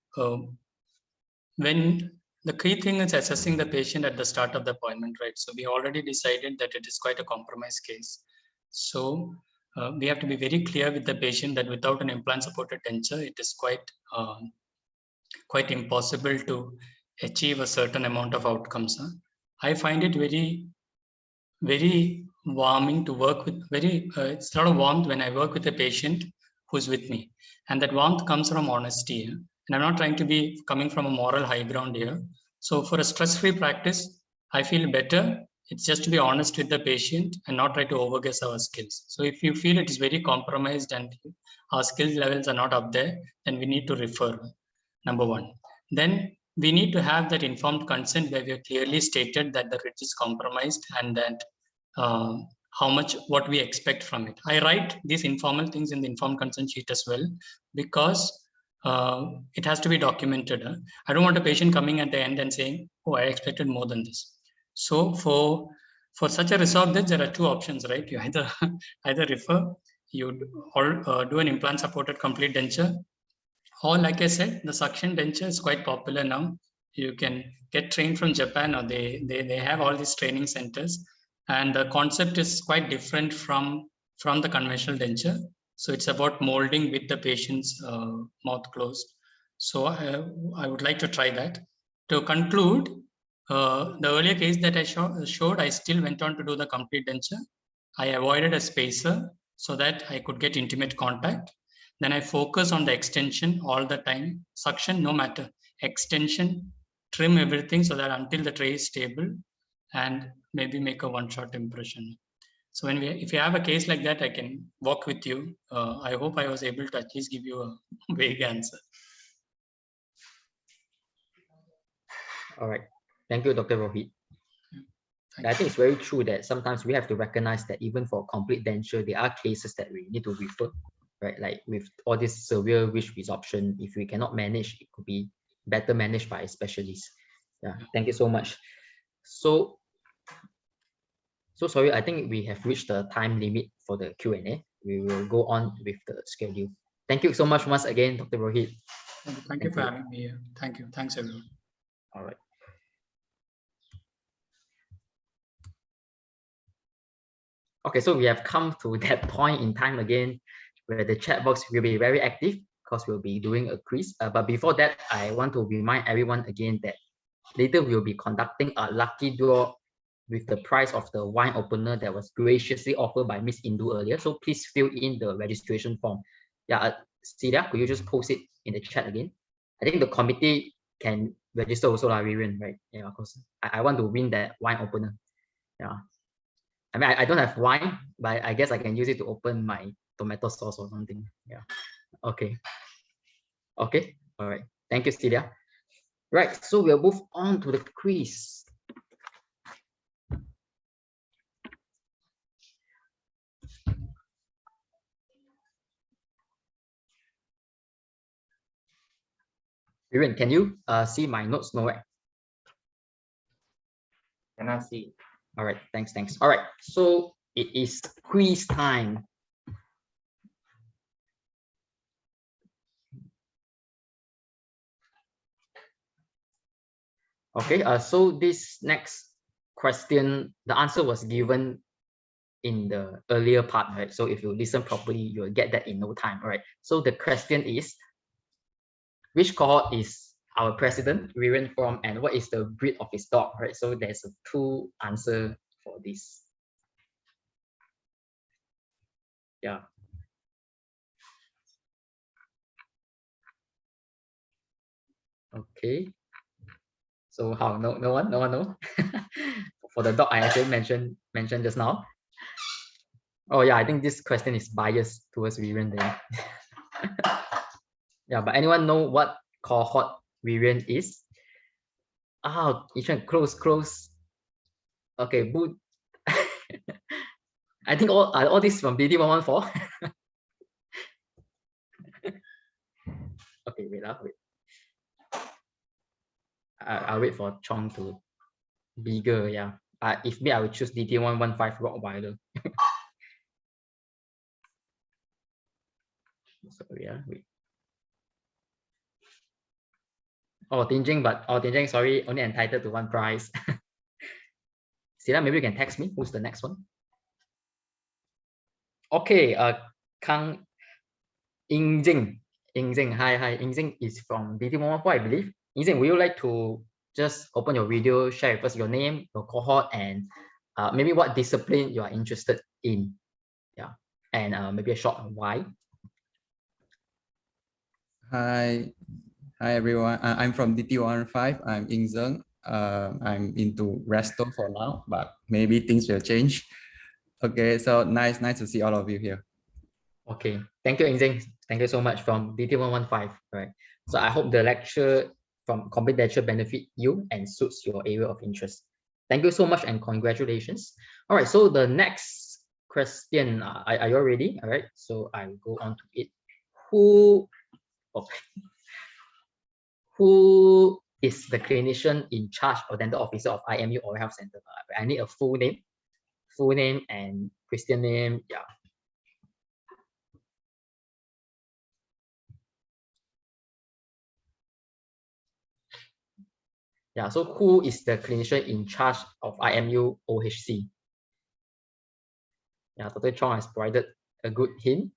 when the key thing is assessing the patient at the start of the appointment, right? So we already decided that it is quite a compromised case. So we have to be very clear with the patient that without an implant-supported denture, it is quite impossible to achieve a certain amount of outcomes. I find it very, very warming to work with. It's a lot of warmth when I work with a patient who's with me, and that warmth comes from honesty. And I'm not trying to be coming from a moral high ground here. So for a stress-free practice, I feel better It's just to be honest with the patient and not try to overguess our skills. So if you feel it is very compromised and our skill levels are not up there, then we need to refer, number one. Then we need to have that informed consent where we have clearly stated that the ridge is compromised and that how much, what we expect from it. I write these informal things in the informed consent sheet as well, because it has to be documented. I don't want a patient coming at the end and saying, oh, I expected more than this. So for such a resorption, there are two options, right? You either refer, you do an implant supported complete denture, or like I said, the suction denture is quite popular now. You can get trained from Japan, or they have all these training centers, and the concept is quite different from the conventional denture. So it's about molding with the patient's mouth closed. So I would like to try that. To conclude, the earlier case that I showed, I still went on to do the complete denture. I avoided a spacer so that I could get intimate contact. Then I focus on the extension all the time, suction no matter, extension, trim everything so that until the tray is stable, and maybe make a one-shot impression. So if you have a case like that, I can walk with you. I hope I was able to at least give you a vague answer. All right. Thank you, Dr. Rohit. I think it's very true that sometimes we have to recognize that even for complete denture, there are cases that we need to refer, right? Like with all this severe ridge resorption, if we cannot manage, it could be better managed by a specialist. Yeah, thank you so much. So sorry, I think we have reached the time limit for the Q&A. We will go on with the schedule. Thank you so much once again, Dr. Rohit. Thank you for having me here. Thank you. Thanks, everyone. All right. Okay, so we have come to that point in time again where the chat box will be very active because we'll be doing a quiz. But before that, I want to remind everyone again that later we'll be conducting a lucky draw with the prize of the wine opener that was graciously offered by Miss Indu earlier. So please fill in the registration form. Yeah, Celia, could you just post it in the chat again? I think the committee can register also, Vivian, right? Yeah, of course. I want to win that wine opener. Yeah. I mean, I don't have wine, but I guess I can use it to open my tomato sauce or something. Yeah. Okay. Okay. All right. Thank you, Celia. Right. So we'll move on to the quiz. Vivian, can you see my notes? No, right? Can I see? All right. Thanks. All right. So it is quiz time. Okay. So this next question, the answer was given in the earlier part, right? So if you listen properly, you'll get that in no time. All right. So the question is, which cohort is our president Viren from, and what is the breed of his dog? Right. So there's two answers for this. Yeah. Okay. So how? No one know. For the dog, I actually mentioned just now. Oh yeah, I think this question is biased towards Viren then. Yeah, but anyone know what cohort Viren is? Ah, Ishan, close. Okay, boot. I think all this from DD114. Okay, wait. I'll wait for Chong to bigger. Yeah. If me, I would choose DD115 Rottweiler. So yeah, wait. Oh, Tingjing, but Tingjing, sorry, only entitled to one prize. Sila, maybe you can text me. Who's the next one? Okay, Kang Ingjing. Hi. Ingjing is from DD114, I believe. Ingjing, would you like to just open your video, share with us your name, your cohort, and maybe what discipline you are interested in? Yeah, and maybe a short why. Hi everyone. I'm from DT115. I'm Ying Zeng. I'm into resto for now, but maybe things will change. Okay, so nice to see all of you here. Okay, thank you, Inzing. Thank you so much from DT115. Right. So I hope the lecture from confidential benefit you and suits your area of interest. Thank you so much and congratulations. All right, so the next question, are you all ready? All right, so I go on to it. Who is the clinician in charge or dental officer of IMU Oral Health Center? I need a full name and Christian name. Yeah. Yeah, so who is the clinician in charge of IMU OHC? Yeah, Dr. Chong has provided a good hint.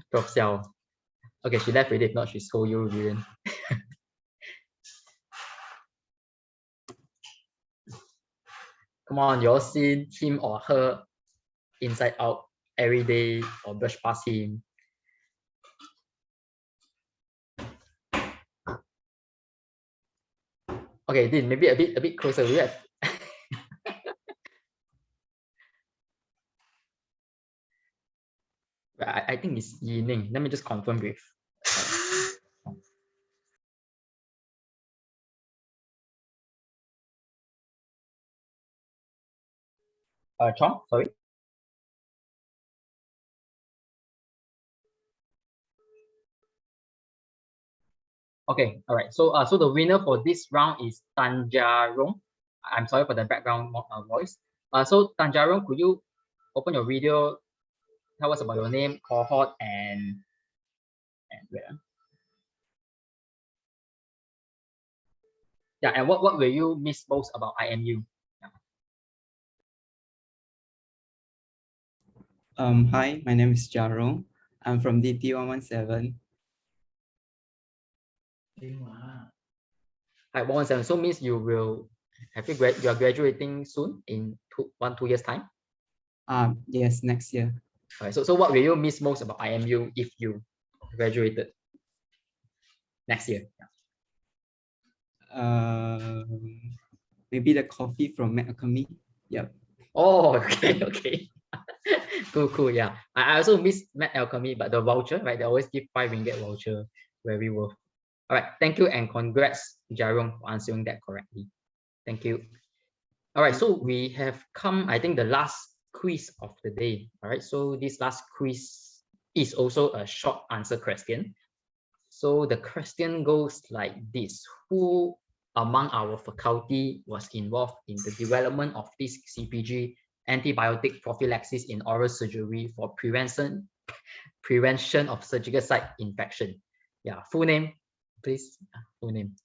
Prof. Xiao. Okay, she left already. If not, she scold you, Vivian. Come on, you all seen him or her inside out every day or brush past him. Okay, Dean, maybe a bit closer. We have I think it's Yining. Let me just confirm with Chong, sorry. Okay, all right. So so the winner for this round is Tanjarong. I'm sorry for the background voice. So Tanjarong, could you open your video, tell us about your name, cohort, and where? Yeah, and what will you miss most about IMU? Hi, my name is Jarong. I'm from DT117. Hi, 117. So means you will you are graduating soon in 2 years time? Yes, next year. All right, so what will you miss most about IMU if you graduated next year? Maybe the coffee from McAlchemy. Yep. Oh, okay, okay. Cool, yeah. I also miss Met Alchemy, but the voucher, right? They always give 5 ringgit voucher, very worth. All right, thank you and congrats, Jarong, for answering that correctly. Thank you. All right, so we have come, I think, the last quiz of the day. All right, so this last quiz is also a short answer question. So the question goes like this: who among our faculty was involved in the development of this CPG antibiotic prophylaxis in oral surgery for prevention of surgical site infection? Yeah, full name, please. Full name.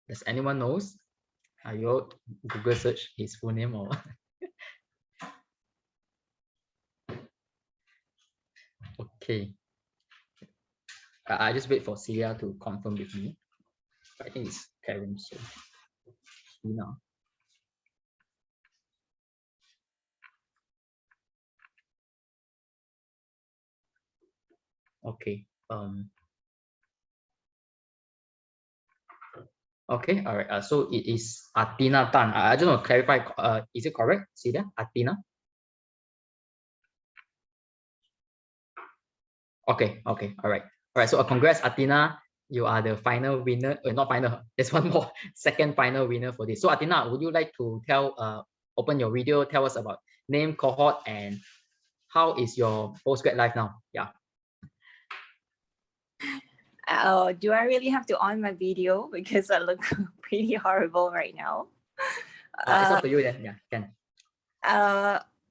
Does anyone knows? Are you Google search his full name or? Okay. I just wait for Celia to confirm with me. I think it's Karen. So, no. Okay. Okay. All right. So it is Athena Tan. I just want to clarify. Is it correct, Celia? Athena. Okay. Okay. All right. All right. So congrats, Athena. You are the final winner. Not final. There's one more. Second final winner for this. So Athena, would you like to open your video, tell us about name, cohort, and how is your postgrad life now? Yeah. Oh, do I really have to on my video because I look pretty horrible right now? It's up to you then. Yeah, can.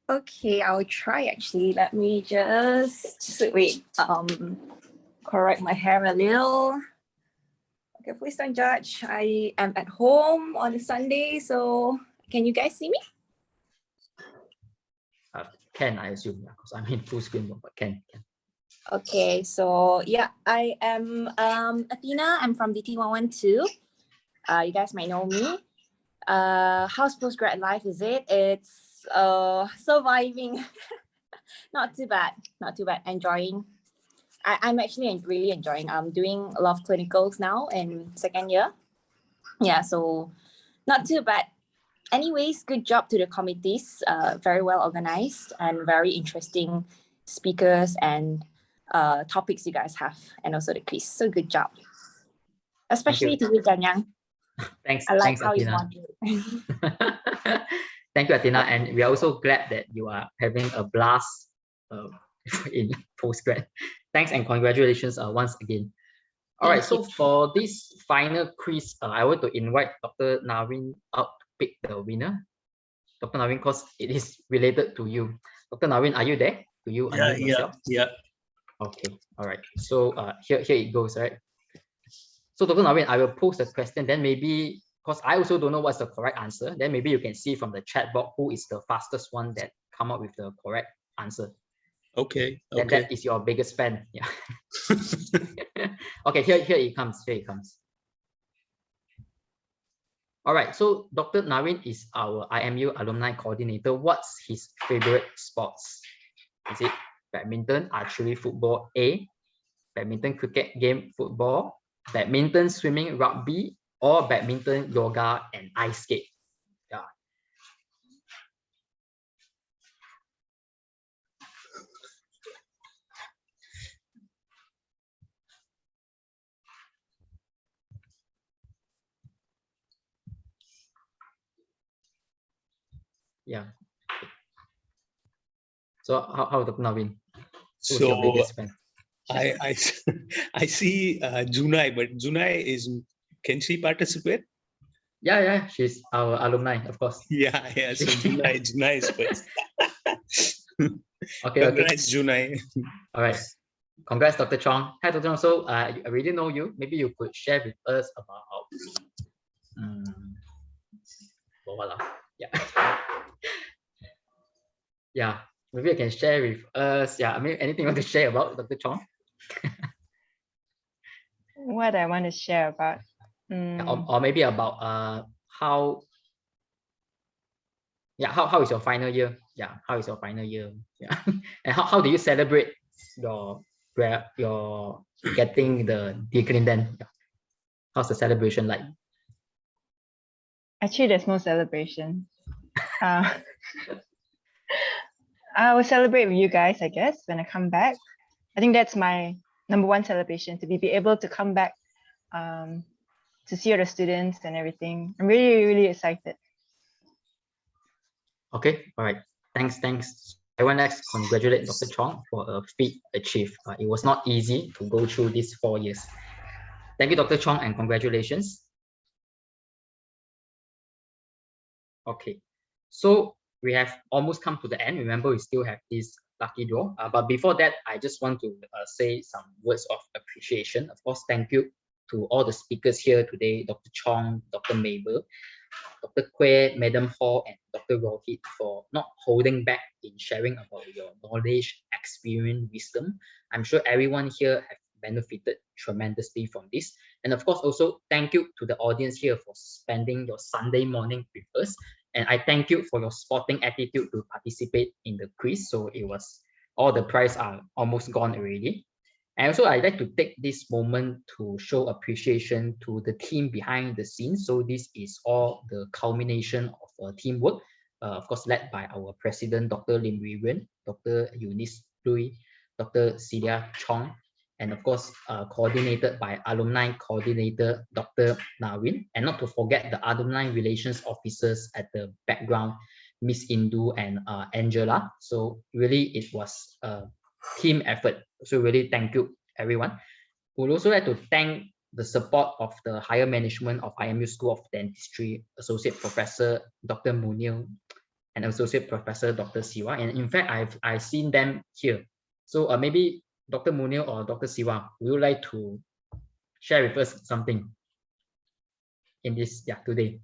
Okay, I'll try actually. Let me just wait. Correct my hair a little. Okay, please don't judge. I am at home on a Sunday, so can you guys see me? Can, I assume, because I'm in full screen mode, but can. Okay, so yeah, I am Athena. I'm from DT112. You guys might know me. How's post-grad life is it? It's surviving. Not too bad, not too bad. Enjoying. I'm actually really enjoying. I'm doing a lot of clinicals now in second year. Yeah, so not too bad. Anyways, good job to the committees. Very well organized and very interesting speakers and topics you guys have, and also the quiz. So good job. Especially to you, Danyang. Thanks. I like Thanks, how you Athena. moderate. Thank you, Athena. And we are also glad that you are having a blast in postgrad. Thanks and congratulations once again. All right, so for this final quiz, I want to invite Dr. Naveen out to pick the winner. Dr. Naveen, because it is related to you. Dr. Naveen, are you there? Do you unmute yourself? Yeah. Okay, all right. So here it goes, right? So Dr. Naveen, I will pose the question, then maybe, because I also don't know what's the correct answer, then maybe you can see from the chat box who is the fastest one that come up with the correct answer. Okay. Then that is your biggest fan. Yeah. Okay, here it comes. Here it comes. All right. So Dr. Naveen is our IMU alumni coordinator. What's his favorite sports? Is it badminton, archery, football? A. Badminton, cricket, game, football. Badminton, swimming, rugby, or badminton, yoga, and ice skate. Yeah. Yeah. So how Dr. Naveen? Who's your biggest fan? I see Junai, but Junai can she participate? Yeah, she's our alumni, of course. Yeah. So Junai is first. Okay. Congrats, Junai. All right. Congrats, Dr. Chong. Hi, Dr. Chong. So I really know you. Maybe you could share with us about yeah. Yeah. Maybe you can share with us. Yeah. I mean, anything you want to share about Dr. Chong? What I want to share about. Or maybe about how is your final year? Yeah, how is your final year? Yeah. And how do you celebrate your getting the degree then? Yeah. How's the celebration like? Actually, there's no celebration. I will celebrate with you guys, I guess, when I come back. I think that's my #1 celebration, to be able to come back to see all the students and everything. I'm really, really excited. Okay, all right. Thanks. I want to congratulate Dr. Chong for a feat achieved. It was not easy to go through these 4 years. Thank you, Dr. Chong, and congratulations. Okay, so we have almost come to the end. Remember, we still have this lucky draw. But before that, I just want to say some words of appreciation. Of course, thank you to all the speakers here today, Dr. Chong, Dr. Mabel, Dr. Quay, Madam Hall, and Dr. Rohit for not holding back in sharing about your knowledge, experience, wisdom. I'm sure everyone here have benefited tremendously from this. And of course, also thank you to the audience here for spending your Sunday morning with us. And I thank you for your sporting attitude to participate in the quiz. So it was, all the prize are almost gone already. And also I'd like to take this moment to show appreciation to the team behind the scenes. So this is all the culmination of teamwork, of course, led by our president, Dr. Lim Wee Wen, Dr. Eunice Lui, Dr. Celia Chong, and of course, coordinated by alumni coordinator, Dr. Naveen, and not to forget the alumni relations officers at the background, Miss Indu and Angela. So really, it was a team effort. So really, thank you, everyone. We'd also like to thank the support of the higher management of IMU School of Dentistry, Associate Professor Dr. Munil, and Associate Professor Dr. Siwa. And in fact, I've seen them here. So maybe Dr. Munil or Dr. Siwa, would you like to share with us something in this today?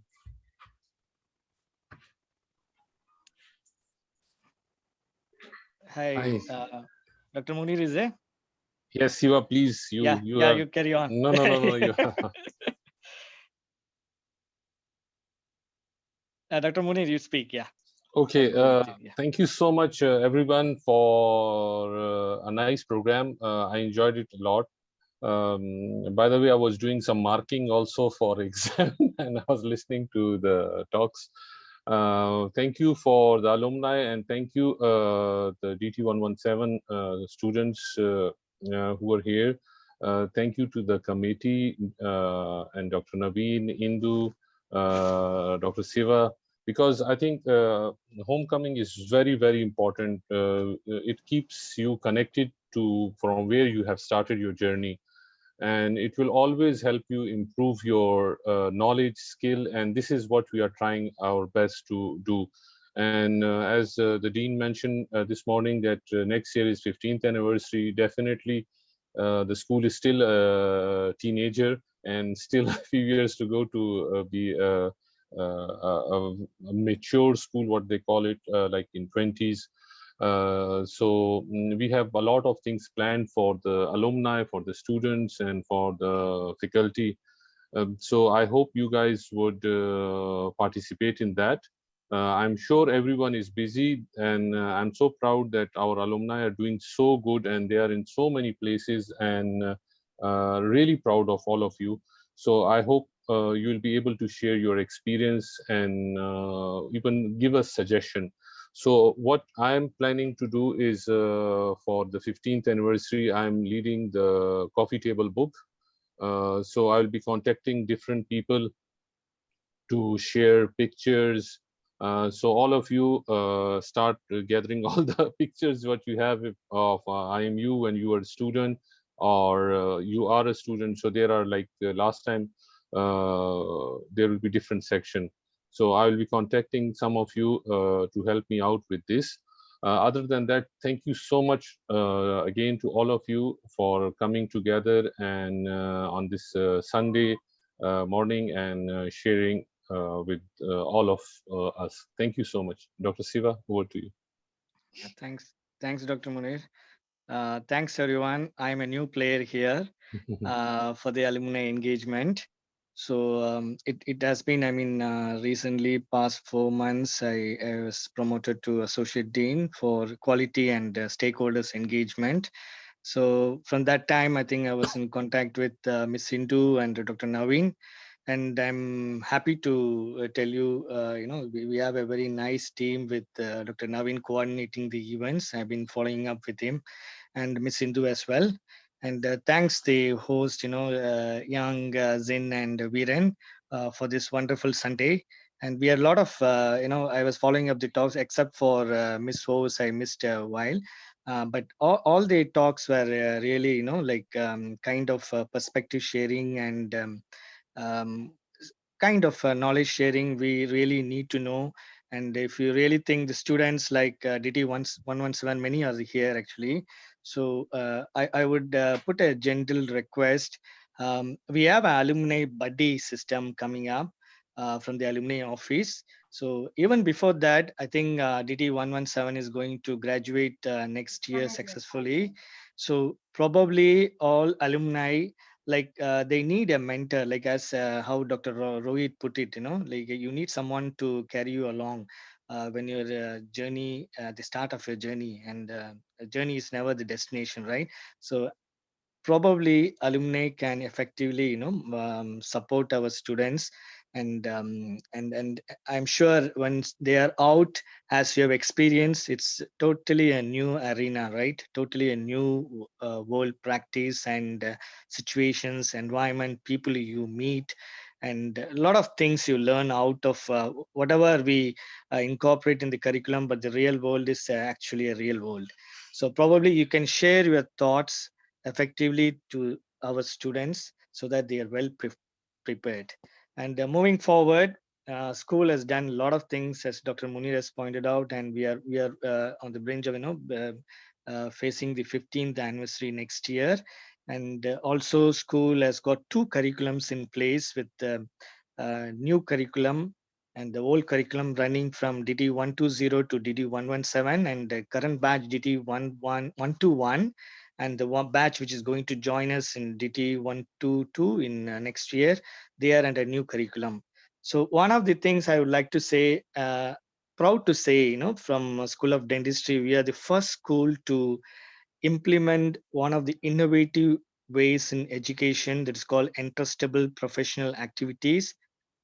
Hi. Dr. Munir is there? Yes, Siwa, please. You you carry on. No. You. Dr. Munir, you speak. Yeah. Okay, Yeah. thank you so much, everyone, for a nice program. I enjoyed it a lot. By the way, I was doing some marking also for exam, and I was listening to the talks. Thank you for the alumni, and thank you the DT117 students who are here. Thank you to the committee and Dr. Naveen, Indu, Dr. Siva, because I think homecoming is very, very important. It keeps you connected to from where you have started your journey, and it will always help you improve your knowledge, skill, and this is what we are trying our best to do. And as the dean mentioned this morning, that next year is 15th anniversary. Definitely the school is still a teenager and still a few years to go to be a mature school, what they call it, like in 20s. We have a lot of things planned for the alumni, for the students, and for the faculty. So I hope you guys would participate in that. I'm sure everyone is busy, and I'm so proud that our alumni are doing so good, and they are in so many places, and really proud of all of you. So I hope you'll be able to share your experience and even give us suggestion. So what I'm planning to do is for the 15th anniversary, I'm leading the coffee table book. So I'll be contacting different people to share pictures. So all of you start gathering all the pictures what you have of IMU when you are a student, or you are a student. So there are like last time, there will be different section. So I will be contacting some of you to help me out with this. Other than that, thank you so much again to all of you for coming together and on this Sunday morning and sharing with all of us. Thank you so much. Dr. Siva, over to you. Yeah, thanks, Dr. Munir. Thanks, everyone. I'm a new player here for the alumni engagement. So it has been, I mean, recently past 4 months, I was promoted to Associate Dean for Quality and Stakeholders Engagement. So from that time, I think I was in contact with Ms. Sindhu and Dr. Naveen. And I'm happy to tell you, we have a very nice team with Dr. Naveen coordinating the events. I've been following up with him and Ms. Sindhu as well. And thanks the host, Young, Zin and Viren for this wonderful Sunday. And we had a lot of, I was following up the talks except for Miss Hose, I missed a while. But all the talks were really, kind of perspective sharing and kind of knowledge sharing we really need to know. And if you really think the students like DT117, many are here actually. So I would put a gentle request. We have an alumni buddy system coming up from the alumni office. So even before that, I think DT117 is going to graduate next year successfully. So probably all alumni, they need a mentor, like as how Dr. Rohit put it, like you need someone to carry you along when your journey, the start of your journey, and a journey is never the destination, right? So probably alumni can effectively support our students, and I'm sure once they are out, as you have experienced, it's totally a new arena, right? Totally a new world practice and situations, environment, people you meet, and a lot of things you learn out of whatever we incorporate in the curriculum, but the real world is actually a real world. So probably you can share your thoughts effectively to our students so that they are well prepared. And moving forward, school has done a lot of things, as Dr. Munir has pointed out, and we are on the brink of facing the 15th anniversary next year. And also, school has got 2 curriculums in place with new curriculum and the old curriculum running from DT120 to DT117, and the current batch DT121, and the one batch which is going to join us in DT122 in next year, they are under new curriculum. So one of the things I would like to say, proud to say, from School of Dentistry, we are the first school to implement one of the innovative ways in education that is called entrustable professional activities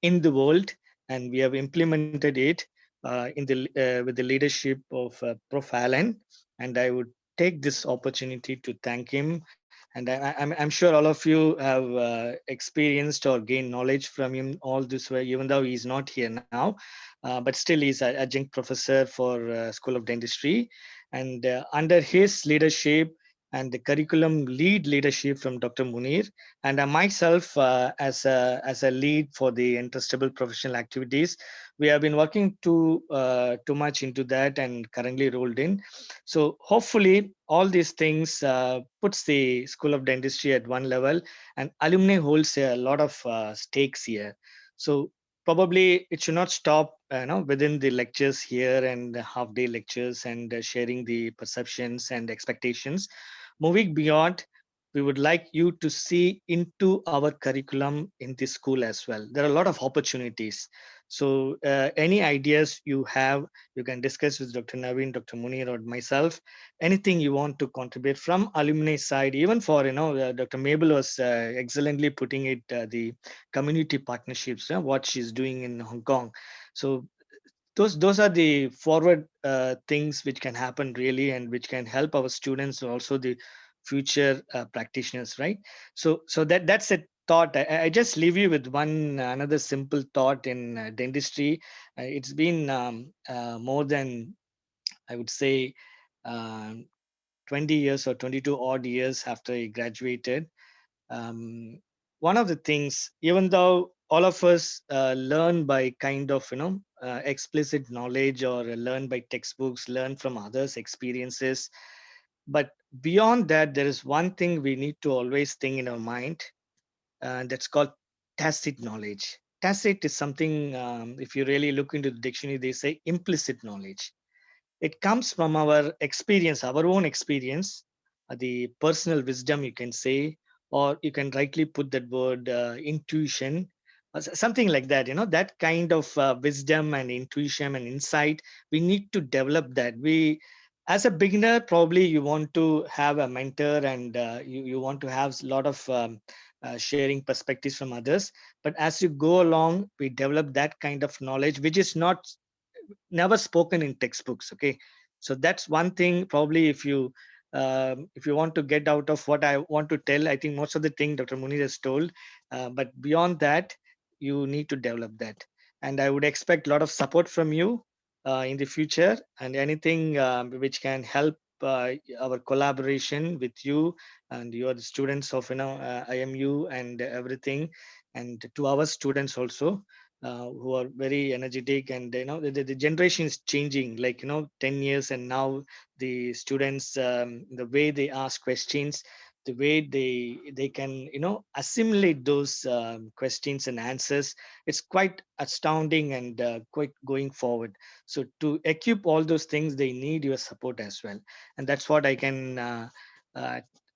in the world, and we have implemented it with the leadership of Prof. Alan, and I would take this opportunity to thank him. And I'm sure all of you have experienced or gained knowledge from him all this way, even though he's not here now, but still he's an adjunct professor for School of Dentistry. And under his leadership and the curriculum leadership from Dr. Munir, and myself as a lead for the entrustable professional activities, we have been working too much into that and currently rolled in. So hopefully all these things puts the School of Dentistry at one level, and alumni holds a lot of stakes here. So probably it should not stop within the lectures here and the half-day lectures and sharing the perceptions and expectations. Moving beyond, we would like you to see into our curriculum in this school as well. There are a lot of opportunities. So any ideas you have, you can discuss with Dr. Naveen, Dr. Munir, or myself. Anything you want to contribute from alumni side, even for, Dr. Mabel was excellently putting it, the community partnerships, what she's doing in Hong Kong. So those are the forward things which can happen really, and which can help our students, also the future practitioners, right? So that's a thought. I just leave you with another simple thought in dentistry. It's been more than, I would say, 20 years or 22 odd years after I graduated. One of the things, even though all of us learn by kind of explicit knowledge, or learn by textbooks, learn from others' experiences, but beyond that, there is one thing we need to always think in our mind, that's called tacit knowledge. Tacit is something, if you really look into the dictionary, they say implicit knowledge. It comes from our experience, our own experience, the personal wisdom, you can say, or you can rightly put that word, intuition, something like that. That kind of wisdom and intuition and insight, we need to develop that. As a beginner, probably you want to have a mentor, and you want to have a lot of sharing perspectives from others. But as you go along, we develop that kind of knowledge, which is never spoken in textbooks. Okay, so that's one thing. Probably if you want to get out of what I want to tell, I think most of the thing Dr. Munir has told, but beyond that, you need to develop that. And I would expect a lot of support from you in the future, and anything which can help our collaboration with you, and you are the students of IMU and everything, and to our students also, who are very energetic. And the generation is changing, like 10 years, and now the students, the way they ask questions, the way they can assimilate those questions and answers, it's quite astounding and quite going forward. So to equip all those things, they need your support as well. And that's what I can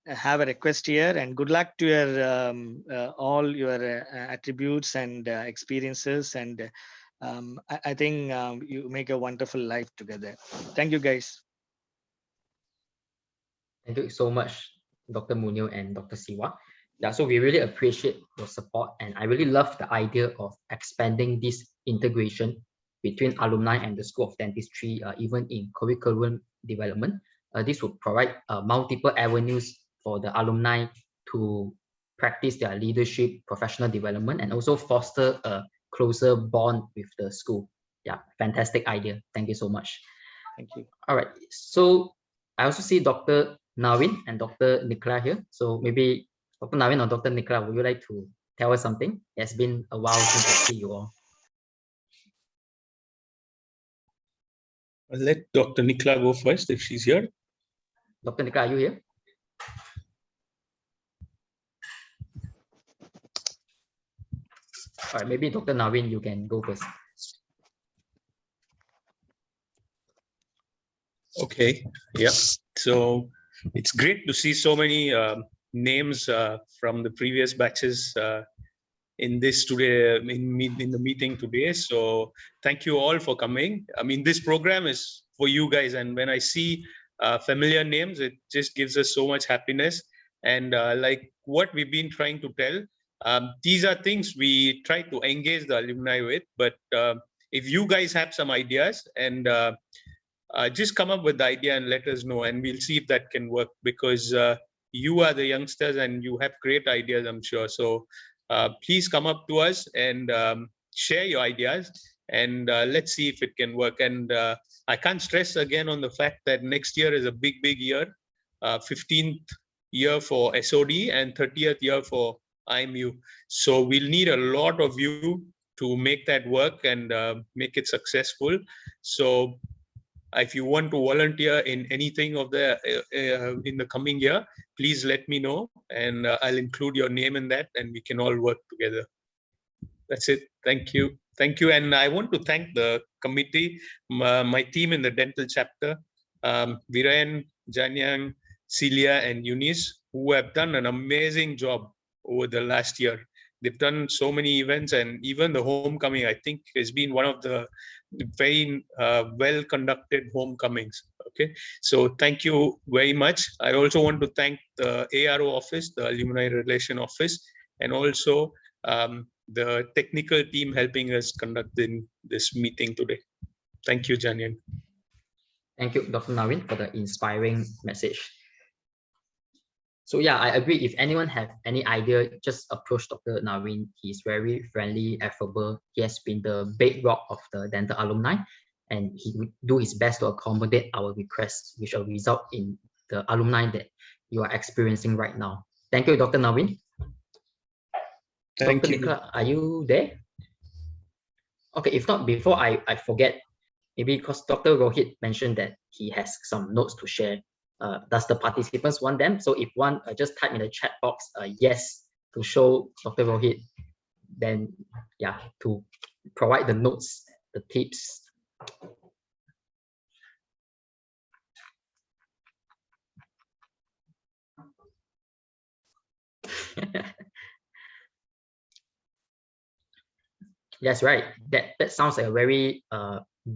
have a request here. And good luck to your all your attributes and experiences. And I think you make a wonderful life together. Thank you, guys. Thank you so much, Dr. Munir and Dr. Siwa. Yeah, so we really appreciate your support, and I really love the idea of expanding this integration between alumni and the School of Dentistry, even in curriculum development. This would provide multiple avenues for the alumni to practice their leadership, professional development, and also foster a closer bond with the school. Yeah, fantastic idea. Thank you so much. Thank you. All right, so I also see Dr. Naveen and Dr. Nikla here. So maybe Dr. Naveen or Dr. Nikla, would you like to tell us something? It's been a while since I see you all. I'll let Dr. Nikla go first if she's here. Dr. Nikla, are you here? All right, maybe Dr. Naveen, you can go first. Okay, yeah. So it's great to see so many names from the previous batches in this today in the meeting today. So thank you all for coming. I mean, this program is for you guys, and when I see familiar names, it just gives us so much happiness. And like what we've been trying to tell, these are things we try to engage the alumni with. But if you guys have some ideas, and just come up with the idea and let us know, and we'll see if that can work, because you are the youngsters and you have great ideas, I'm sure. So please come up to us and share your ideas, and let's see if it can work. And I can't stress again on the fact that next year is a big year, 15th year for SOD and 30th year for IMU. So we'll need a lot of you to make that work and make it successful. So if you want to volunteer in anything of the in the coming year, please let me know, and I'll include your name in that, and we can all work together. That's it. Thank you. Thank you. And I want to thank the committee, my team in the dental chapter, Viren, Janyang, Celia, and Eunice, who have done an amazing job over the last year. They've done so many events, and even the homecoming, I think, has been one of the very well-conducted homecomings. Okay, so thank you very much. I also want to thank the ARO office, the Alumni Relation Office, and also the technical team helping us conducting this meeting today. Thank you, Janyan. Thank you, Dr. Naveen, for the inspiring message. So yeah, I agree. If anyone have any idea, just approach Dr. Naveen. He's very friendly, affable. He has been the bedrock of the dental alumni, and he will do his best to accommodate our requests, which will result in the alumni that you are experiencing right now. Thank you, Dr. Naveen. Thank Dr. you. Nicola, are you there? Okay, if not, before I forget, maybe because Dr. Rohit mentioned that he has some notes to share. Does the participants want them? So if one, just type in the chat box yes to show Dr. Rohit, then yeah, to provide the notes, the tips. That's right. That sounds like a very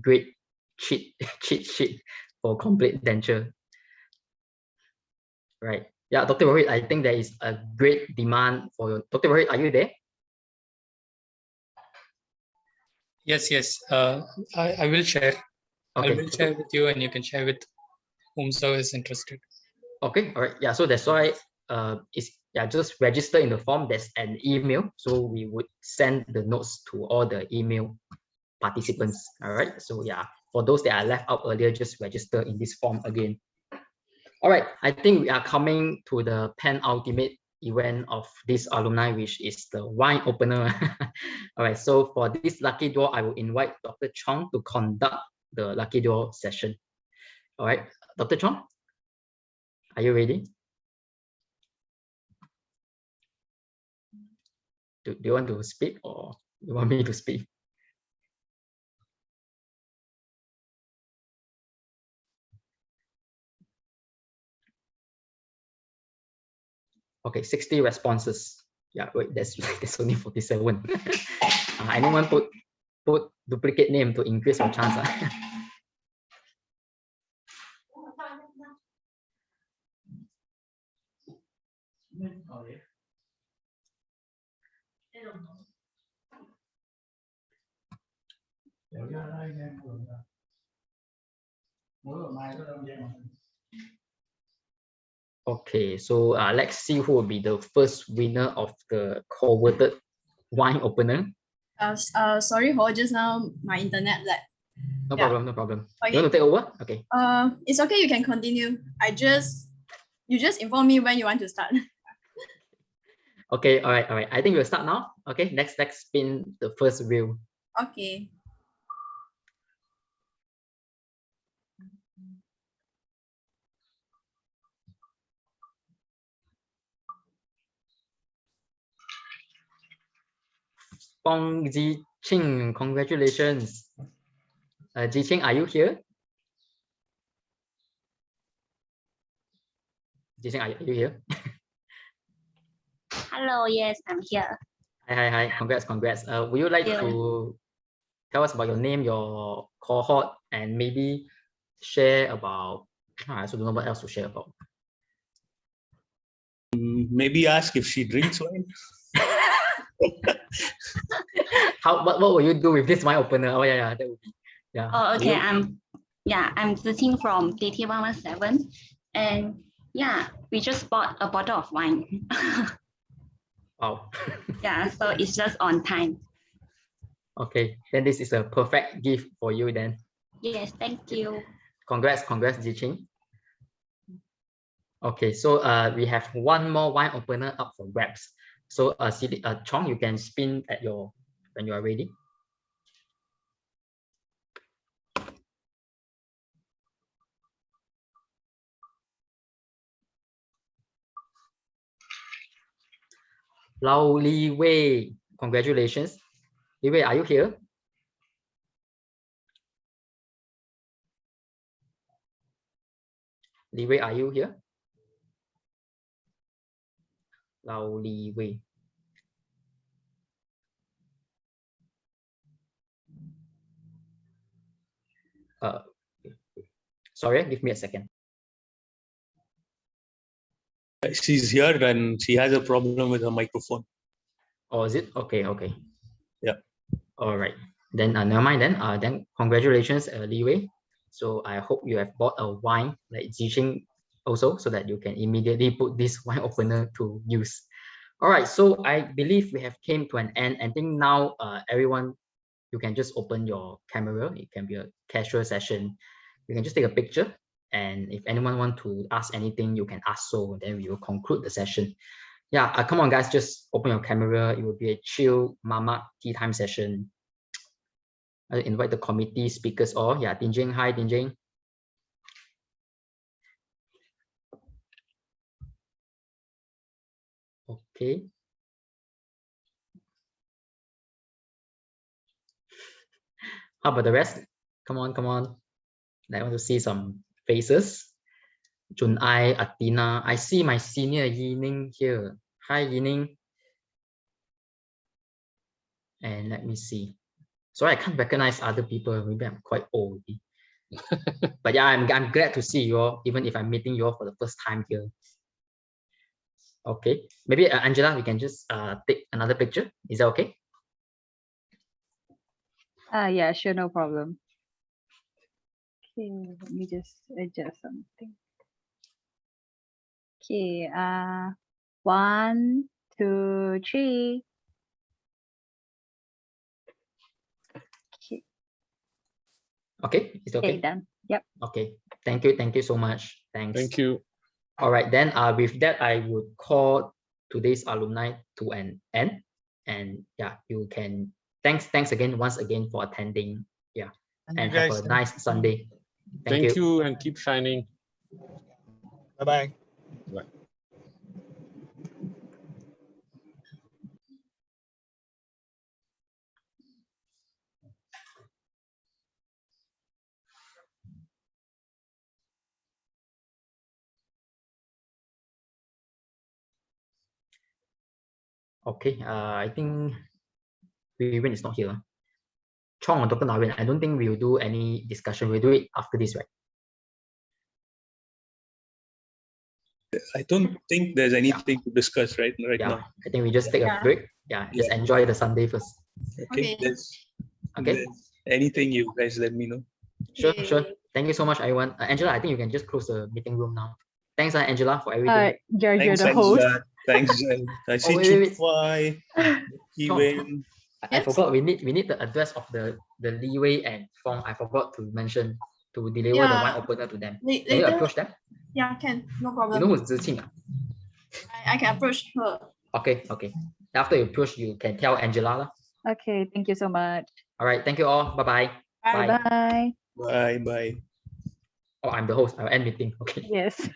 great cheat sheet for complete denture. Right. Yeah, Dr. Rohit, I think there is a great demand for your. Dr. Rohit, are you there? Yes. I will share. Okay. I will share with you, and you can share with whomsoever is interested. Okay. All right. Yeah. So that's why just register in the form. There's an email, so we would send the notes to all the email participants. All right. So yeah, for those that are left out earlier, just register in this form again. All right, I think we are coming to the penultimate event of this alumni, which is the wine opener. All right, so for this lucky draw, I will invite Dr. Chong to conduct the lucky draw session. All right, Dr. Chong, are you ready? Do you want to speak, or you want me to speak? Okay, 60 responses. Yeah, wait, that's only 47. Anyone put duplicate name to increase your chance? Okay, so let's see who will be the first winner of the coveted wine opener. Sorry, just now my internet lag. No problem, no problem. Okay. You want to take over? Okay. It's okay, you can continue. You just inform me when you want to start. Okay, all right. I think we'll start now. Okay, let's spin the first wheel. Okay. Fong Ji Ching, congratulations. Ji Ching, are you here? Ji Ching, are you here? Hello, yes, I'm here. Hi. Congrats. Would you like to tell us about your name, your cohort, and maybe share about, I also don't know what else to share about. Maybe ask if she drinks wine. What will you do with this wine opener? Oh yeah, that would be, yeah. Oh, okay. I'm Ziqing from DT 117, and yeah, we just bought a bottle of wine. Wow. Yeah, so it's just on time. Okay, then this is a perfect gift for you then. Yes, thank you. Congrats, Ziqing. Okay, so we have one more wine opener up for grabs. So Chong, you can spin at when you are ready. Lao Li Wei, congratulations. Li Wei, are you here? Li Wei, are you here? Lao Li Wei. Sorry, give me a second. She's here and she has a problem with her microphone. Oh, is it? Okay. Yeah. All right. Then never mind then. Then congratulations, Li Wei. So I hope you have bought a wine like Ziqing also, so that you can immediately put this wine opener to use. All right. So I believe we have came to an end. I think now everyone, you can just open your camera. It can be a casual session. You can just take a picture. And if anyone want to ask anything, you can ask so. Then we will conclude the session. Yeah, come on, guys, just open your camera. It will be a chill mama tea time session. I invite the committee speakers all. Yeah, Dinjing, hi, Dinjing. Okay. How about the rest? Come on. I want to see some faces. Jun Ai, Athena. I see my senior Yining here. Hi, Yining. And let me see. Sorry, I can't recognize other people. Maybe I'm quite old. But yeah, I'm glad to see you all, even if I'm meeting you all for the first time here. Okay, maybe Angela, we can just take another picture. Is that okay? Yeah, sure, no problem. Okay, let me just adjust something. Okay, 1, 2, 3. Okay, it's okay. Done. Yep. Okay, thank you so much. Thanks. Thank you. All right, then with that, I would call today's alumni to an end. And yeah, you can thanks again once again for attending. Yeah, and have a nice Sunday. Thank you and keep shining. Bye-bye. Bye. Okay, I think Vivian is not here. Chong or Dr. Narwin, I don't think we'll do any discussion. We'll do it after this, right? I don't think there's anything to discuss right now. I think we just take a break. Yeah, just enjoy the Sunday first. Okay. Okay. Anything, you guys let me know. Sure. Thank you so much, everyone. Angela, I think you can just close the meeting room now. Thanks, Angela, for everything. You're the host. Thanks, Jen. I see Chupwai, Kiwin. I forgot we need the address of the Leeway and Fong. I forgot to mention to deliver the wine opener to them. Can you approach them? Yeah, can. No problem. You know who's Ziqing? I can approach her. Okay. After you approach, you can tell Angela. Okay, thank you so much. All right, thank you all. Bye-bye. Bye. Bye. Oh, I'm the host. I'll end meeting. Okay. Yes.